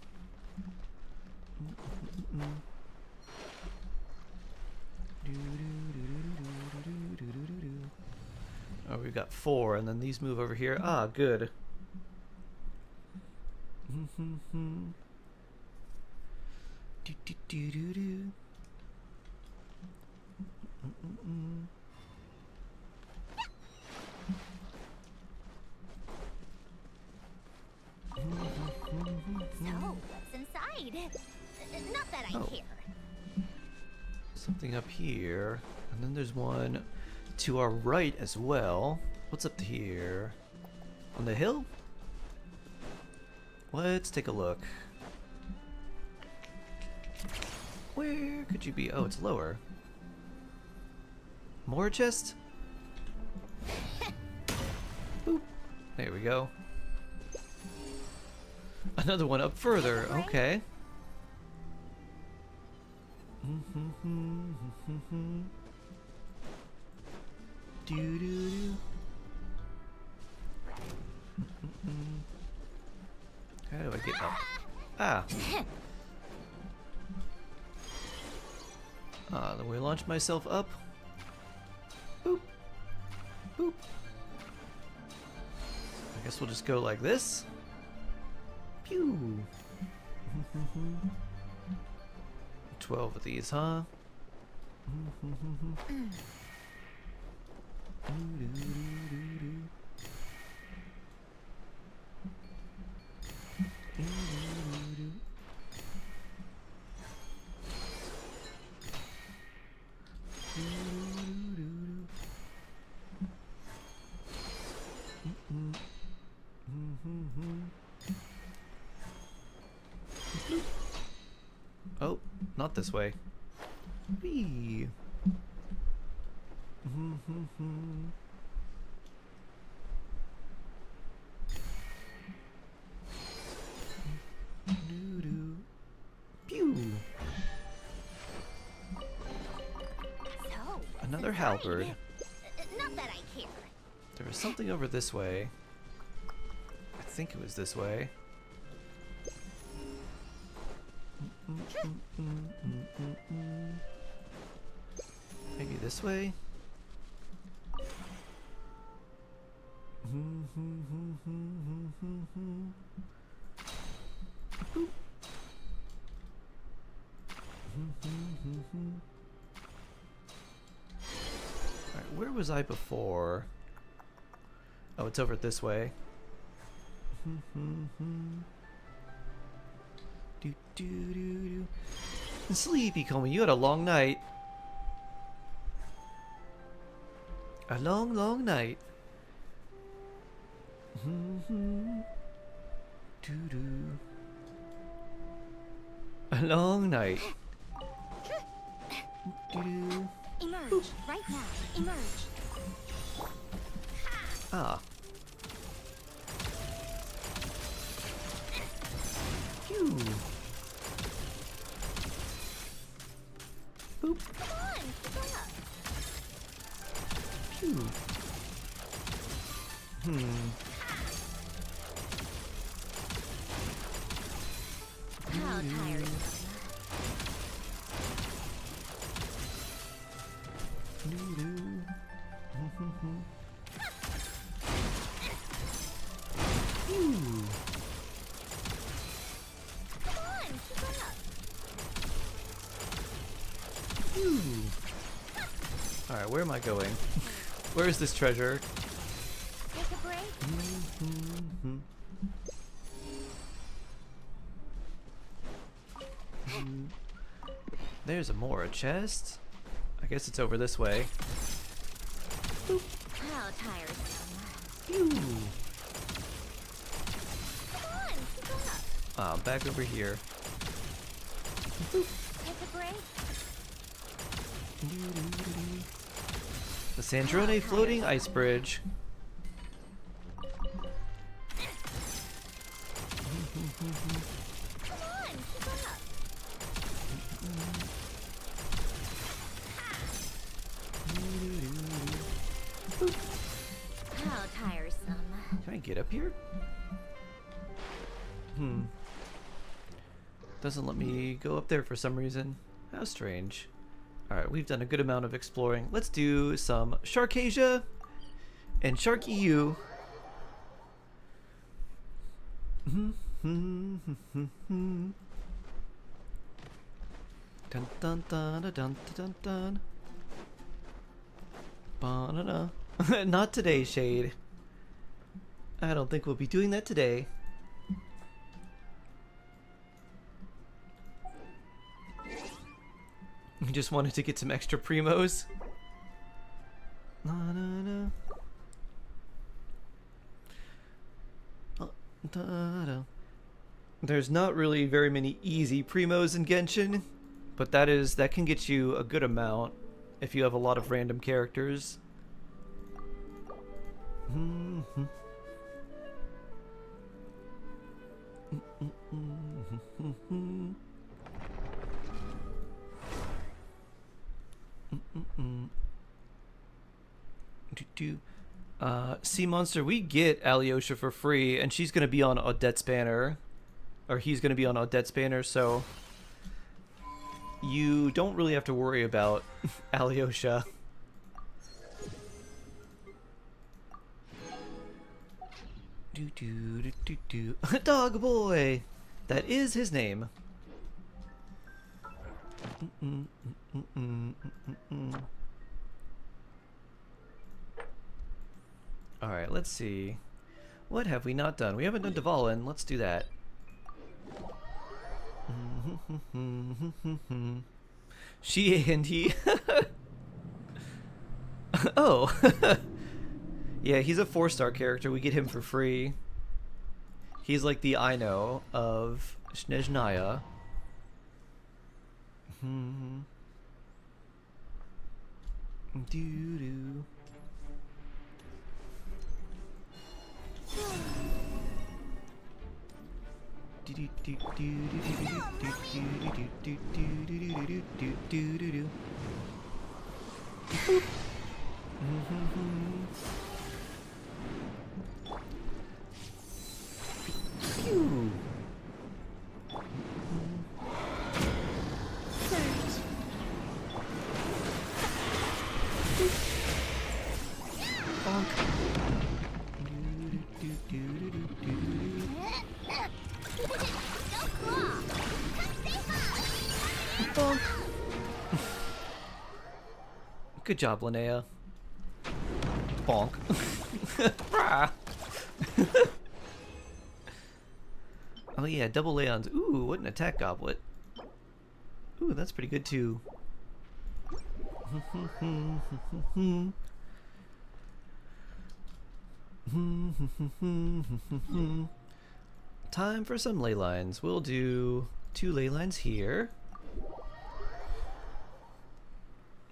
Oh, we've got 4, and then these move over here. Ah, good.
So, what's inside? Not that I
Oh.
care.
Something up here, and then there's one to our right as well. What's up here? On the hill? Let's take a look. Where could you be? Oh, it's lower. More chest? Boop. There we go. Another one up further. Okay. Doo-doo-doo. How do I get up? Ah. Then we launch myself up. Boop. Boop. I guess we'll just go like this. Pew. 12 of these, huh? Oh, not this way. Whee. Pew.
So,
Another halberd.
not that I care.
There was something over this way. I think it was this way. Maybe this way? Alright, where was I before? Oh, it's over this way. Do do do do. Sleepy Comey, you had a long night. A long, long night. Do do. A long night. Do do.
Emerge, right now. Emerge.
Ah. Phew. Boop.
Come on, keep up.
Phew.
How tired. Come on, keep up.
Alright, where am I going? Where is this treasure?
Take a break.
There's a more chest. I guess it's over this way.
How tiresome.
Phew.
Come on, keep up.
Ah, back over here.
Take a break.
The Sandrone floating ice bridge.
Come on, keep up. How tiresome.
Can I get up here? Doesn't let me go up there for some reason. How strange. Alright, we've done a good amount of exploring. Let's do some Sharkasia and Sharky U. Dun dun dun dun dun dun dun. Ba-da-da. Not today, Shade. I don't think we'll be doing that today. We just wanted to get some extra primos. Na-na-na. Da-da. There's not really very many easy primos in Genshin, but that can get you a good amount if you have a lot of random characters. Sea Monster, we get Alyosha for free, and she's gonna be on Odette's banner, or he's gonna be on Odette's banner, so you don't really have to worry about Alyosha. Dog boy, that is his name. Alright, let's see. What have we not done? We haven't done Dvalin. Let's do that. She and he. Oh. Yeah, he's a 4-star character. We get him for free. He's like the Aino of Snezhnaya. Doo-doo. Good job, Linnea. Bonk. Oh yeah, double Leons. Ooh, what an attack goblet. Ooh, that's pretty good too. Time for some ley lines. We'll do 2 ley lines here.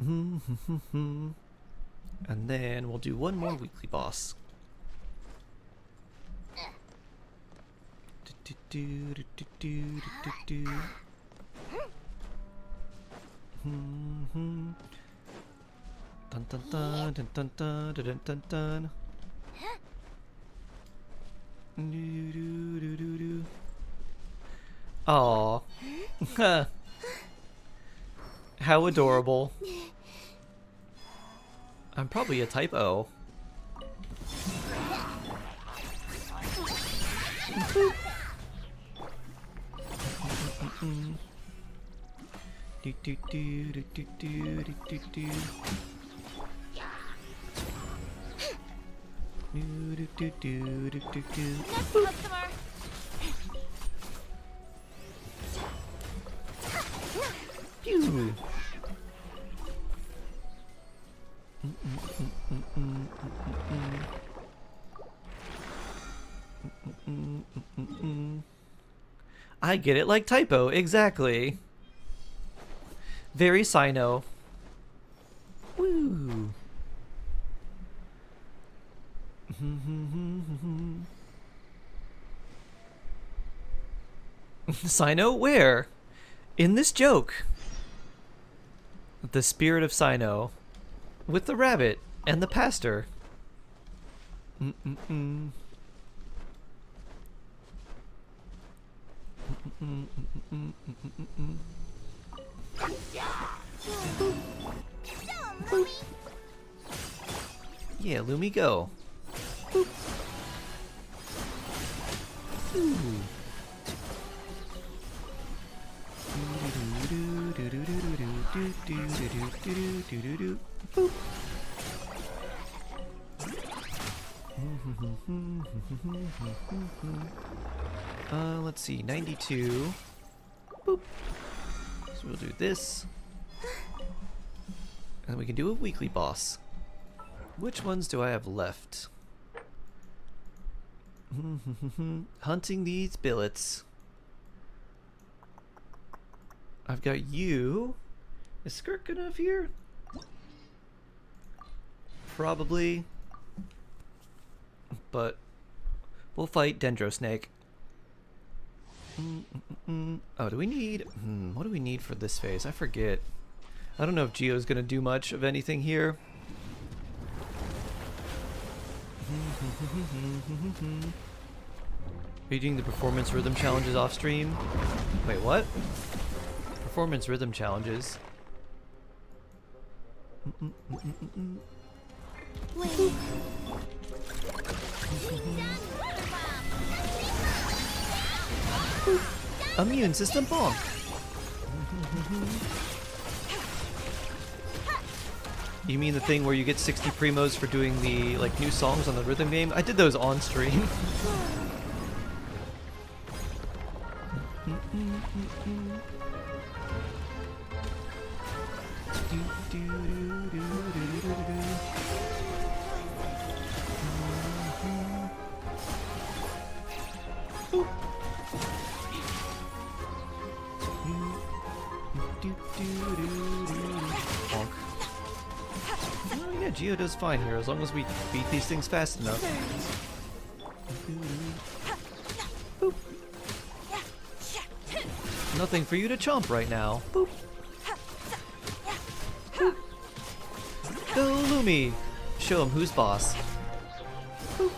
And then we'll do 1 more weekly boss. Dun dun dun dun dun dun dun dun dun. Aww. How adorable. I'm probably a typo.
Next customer.
Pew. I get it, like typo, exactly. Very Sino. Woo. Sino, where? In this joke. The spirit of Sino. With the rabbit and the pastor. Yeah, Lumi, go. Boop. Ooh. Boop. Let's see, 92. Boop. So we'll do this. And we can do a weekly boss. Which ones do I have left? Hunting these billets. I've got you. Is Skirt good enough here? Probably. But we'll fight Dendro Snake. Oh, do we need... what do we need for this phase? I forget. I don't know if Geo's gonna do much of anything here. Are you doing the performance rhythm challenges off stream? Wait, what? Performance rhythm challenges. Immune system bonk. You mean the thing where you get 60 primos for doing the like new songs on the rhythm game? I did those on stream. Oh yeah, Geo does fine here as long as we beat these things fast enough. Boop. Nothing for you to chomp right now. Boop. Boop. Go Lumi! Show him who's boss. Boop.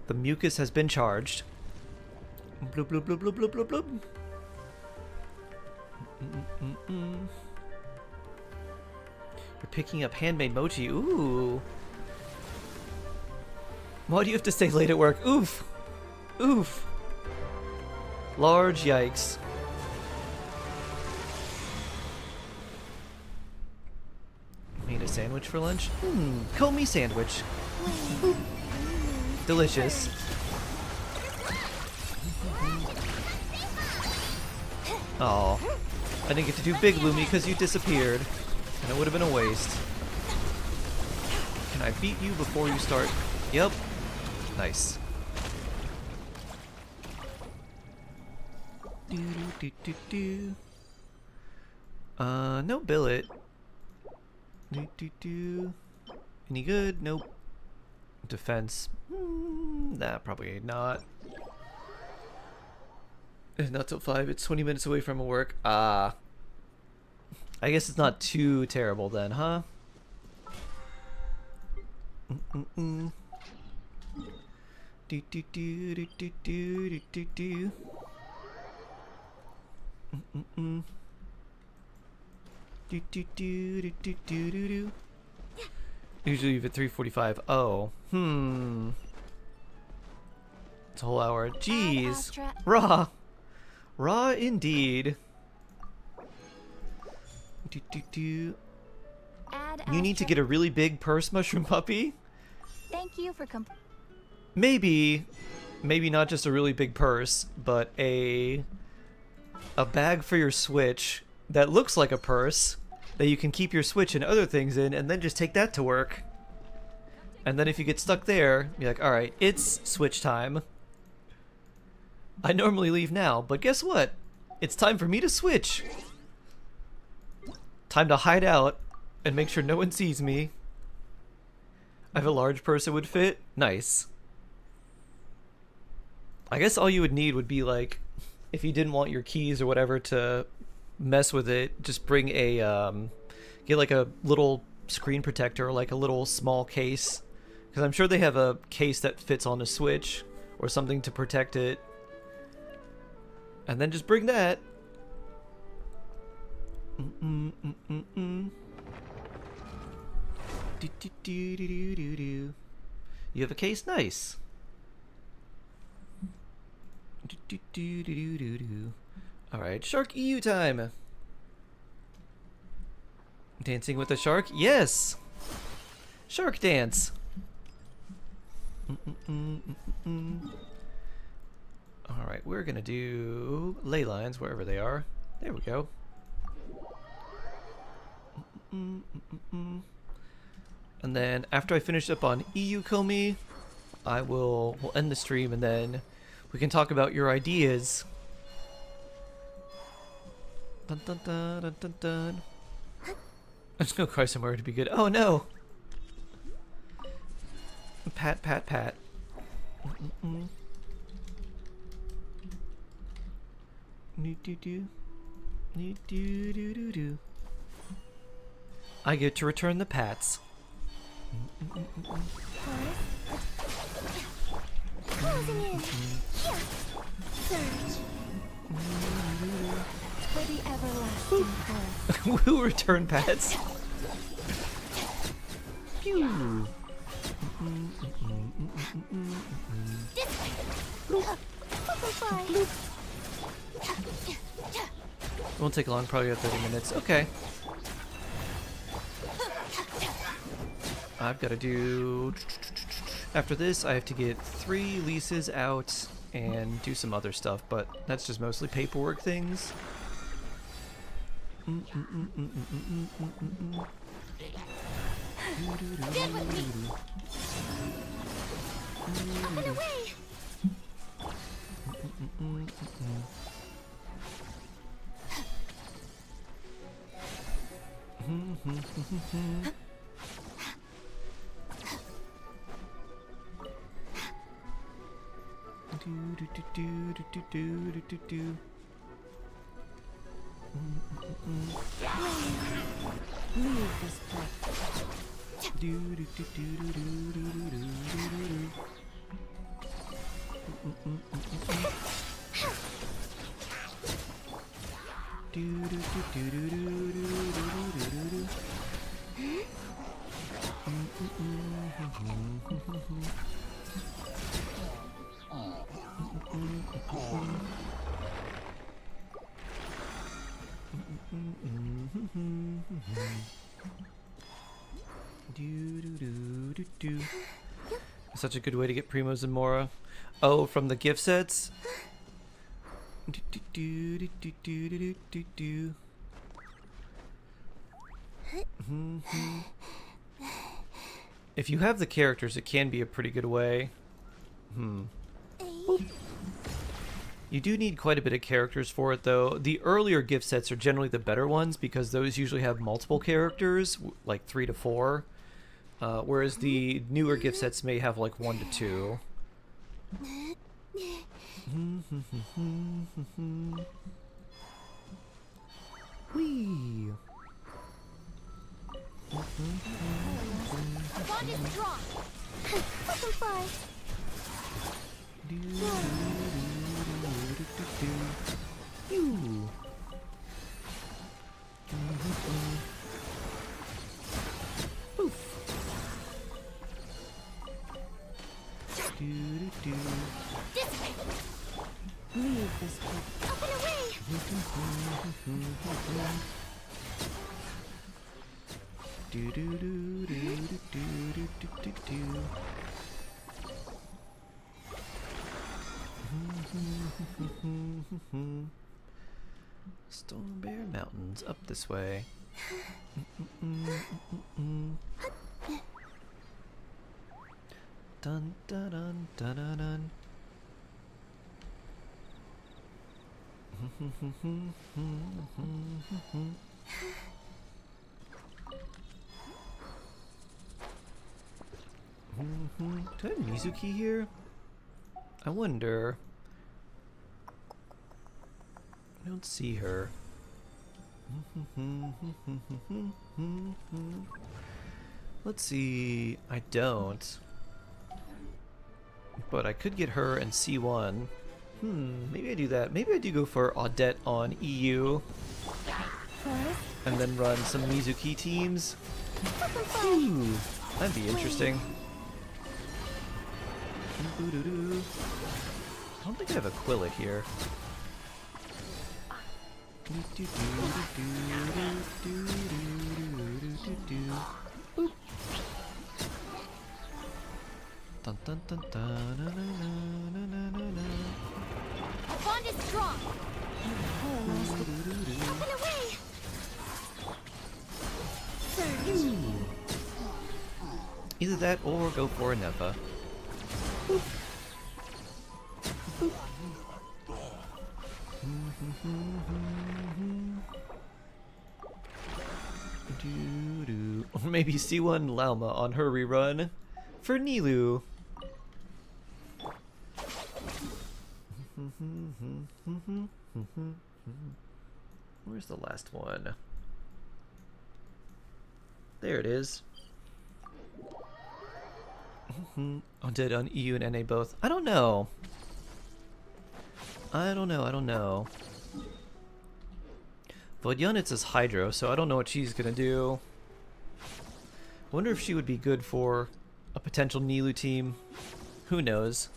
The mucus has been charged. Bloop bloop bloop bloop bloop bloop bloop. You're picking up handmade mochi. Ooh. Why do you have to stay late at work? Oof. Oof. Large yikes. Made a sandwich for lunch? Comey sandwich. Delicious. Oh, I didn't get to do Big Lumi because you disappeared, and it would have been a waste. Can I beat you before you start? Yep. Nice. No billet. Any good? Nope. Defense. Nah, probably not. Not till 5. It's 20 minutes away from work. I guess it's not too terrible then, huh? Usually leave at 3:45. Oh. It's a whole hour. Jeez. Raw. Raw indeed. Do, do, do.
Add
You need to get a really big purse, Mushroom Puppy?
Thank you for
Maybe not just a really big purse, but a bag for your Switch that looks like a purse that you can keep your Switch and other things in, and then just take that to work. And then if you get stuck there, you're like, alright, it's Switch time. I normally leave now, but guess what? It's time for me to switch. Time to hide out and make sure no one sees me. I have a large purse that would fit. Nice. I guess all you would need would be like, if you didn't want your keys or whatever to mess with it, just bring a, get like a little screen protector, like a little small case. Because I'm sure they have a case that fits on a Switch or something to protect it. And then just bring that. You have a case? Nice. Alright, Shark EU time. Dancing with a shark? Yes! Shark dance! Alright, we're gonna do ley lines wherever they are. There we go. And then after I finish up on EU Komi, we'll end the stream and then we can talk about your ideas. Dun dun dun dun dun dun. I'm just gonna cry somewhere to be good. Oh no! Pat, pat, pat. I get to return the pats.
Closing in. Here. Surge.
for the everlasting forest.
We'll return pats. Pew. Won't take long, probably about 30 minutes. Okay. I've got to do... After this, I have to get 3 leases out and do some other stuff, but that's just mostly paperwork things.
Stand with me. Up and away.
Leave this place.
Such a good way to get Primos and Mora. Oh, from the gift sets? If you have the characters, it can be a pretty good way. You do need quite a bit of characters for it, though. The earlier gift sets are generally the better ones because those usually have multiple characters, like 3 to 4. Whereas the newer gift sets may have like 1 to 2. Whee!
Bond is strong. Butterfly.
Leave this place.
Up and away.
Do do do do do do do do do. Stone Bear Mountains up this way. Dun dun dun dun dun dun. Do I have Mizuki here? I wonder. I don't see her. Let's see. I don't. But I could get her and C1. Maybe I do that. Maybe I do go for Audette on EU. And then run some Mizuki teams. Ooh, that'd be interesting. I don't think I have Aquila here. Boop. Dun dun dun dun na na na na na na.
Our bond is strong. Up and away.
Either that or go for a Nepa. Boop. Boop. Or maybe C1 Lauma on her rerun for Nilu. Where's the last one? There it is. Undead on EU and NA both. I don't know. I don't know. Vodyanitz is Hydro, so I don't know what she's gonna do. I wonder if she would be good for a potential Nilu team. Who knows?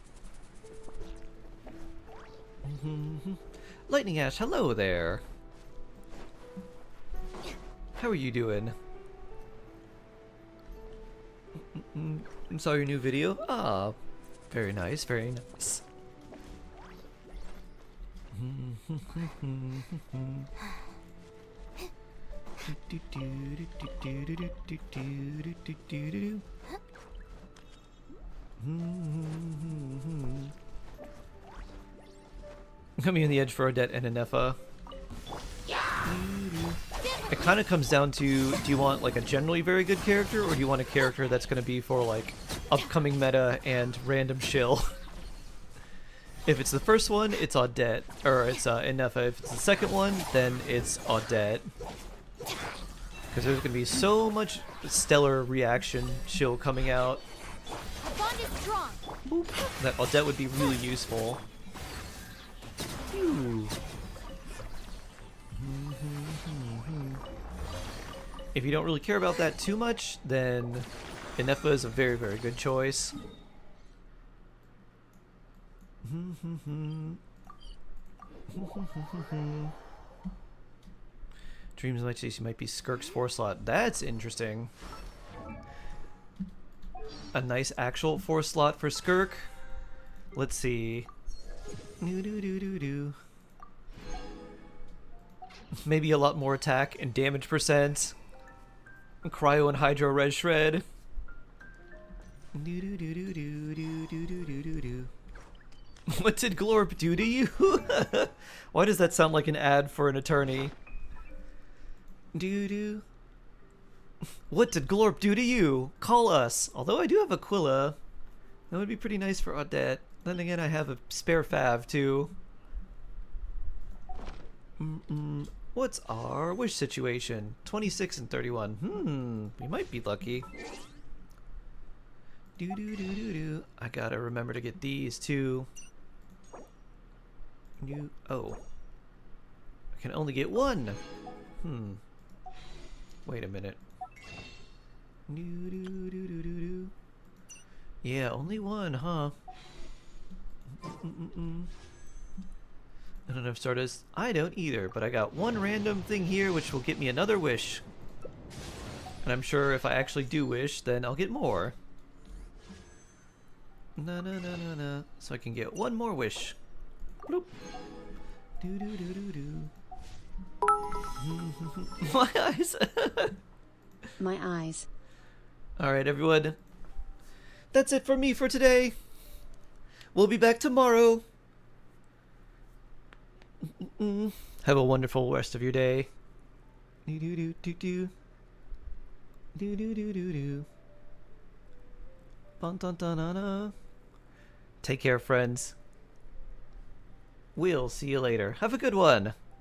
Lightning Ash, hello there. How are you doing? Saw your new video. Ah, very nice, very nice. Coming on the edge for Odette and Anefa. It kind of comes down to, do you want like a generally very good character, or do you want a character that's going to be for like upcoming meta and random shill? If it's the first one, it's Odette, or it's Anefa. If it's the second one, then it's Odette. Because there's going to be so much stellar reaction shill coming out.
Bond is strong.
Boop. That Odette would be really useful. Phew. If you don't really care about that too much, then Anefa is a very, very good choice. Dreams might say she might be Skirk's 4-slot. That's interesting. A nice actual 4-slot for Skirk. Let's see. Maybe a lot more attack and damage percent. Cryo and Hydro Red Shred. What did Glorp do to you? Why does that sound like an ad for an attorney? What did Glorp do to you? Call us. Although I do have Aquila. That would be pretty nice for Odette. Then again, I have a spare Fav too. What's our wish situation? 26 and 31. We might be lucky. I gotta remember to get these too. Oh. I can only get one. Wait a minute. Yeah, only one, huh? I don't have Stardust. I don't either, but I got one random thing here which will get me another wish. And I'm sure if I actually do wish, then I'll get more. Na na na na na. So I can get one more wish. Bloop. Do do do do do. My eyes.
My eyes.
Alright, everyone. That's it for me for today. We'll be back tomorrow. Have a wonderful rest of your day. Do do do do do. Do do do do do. Bun dun dun dun dun. Take care, friends. We'll see you later. Have a good one.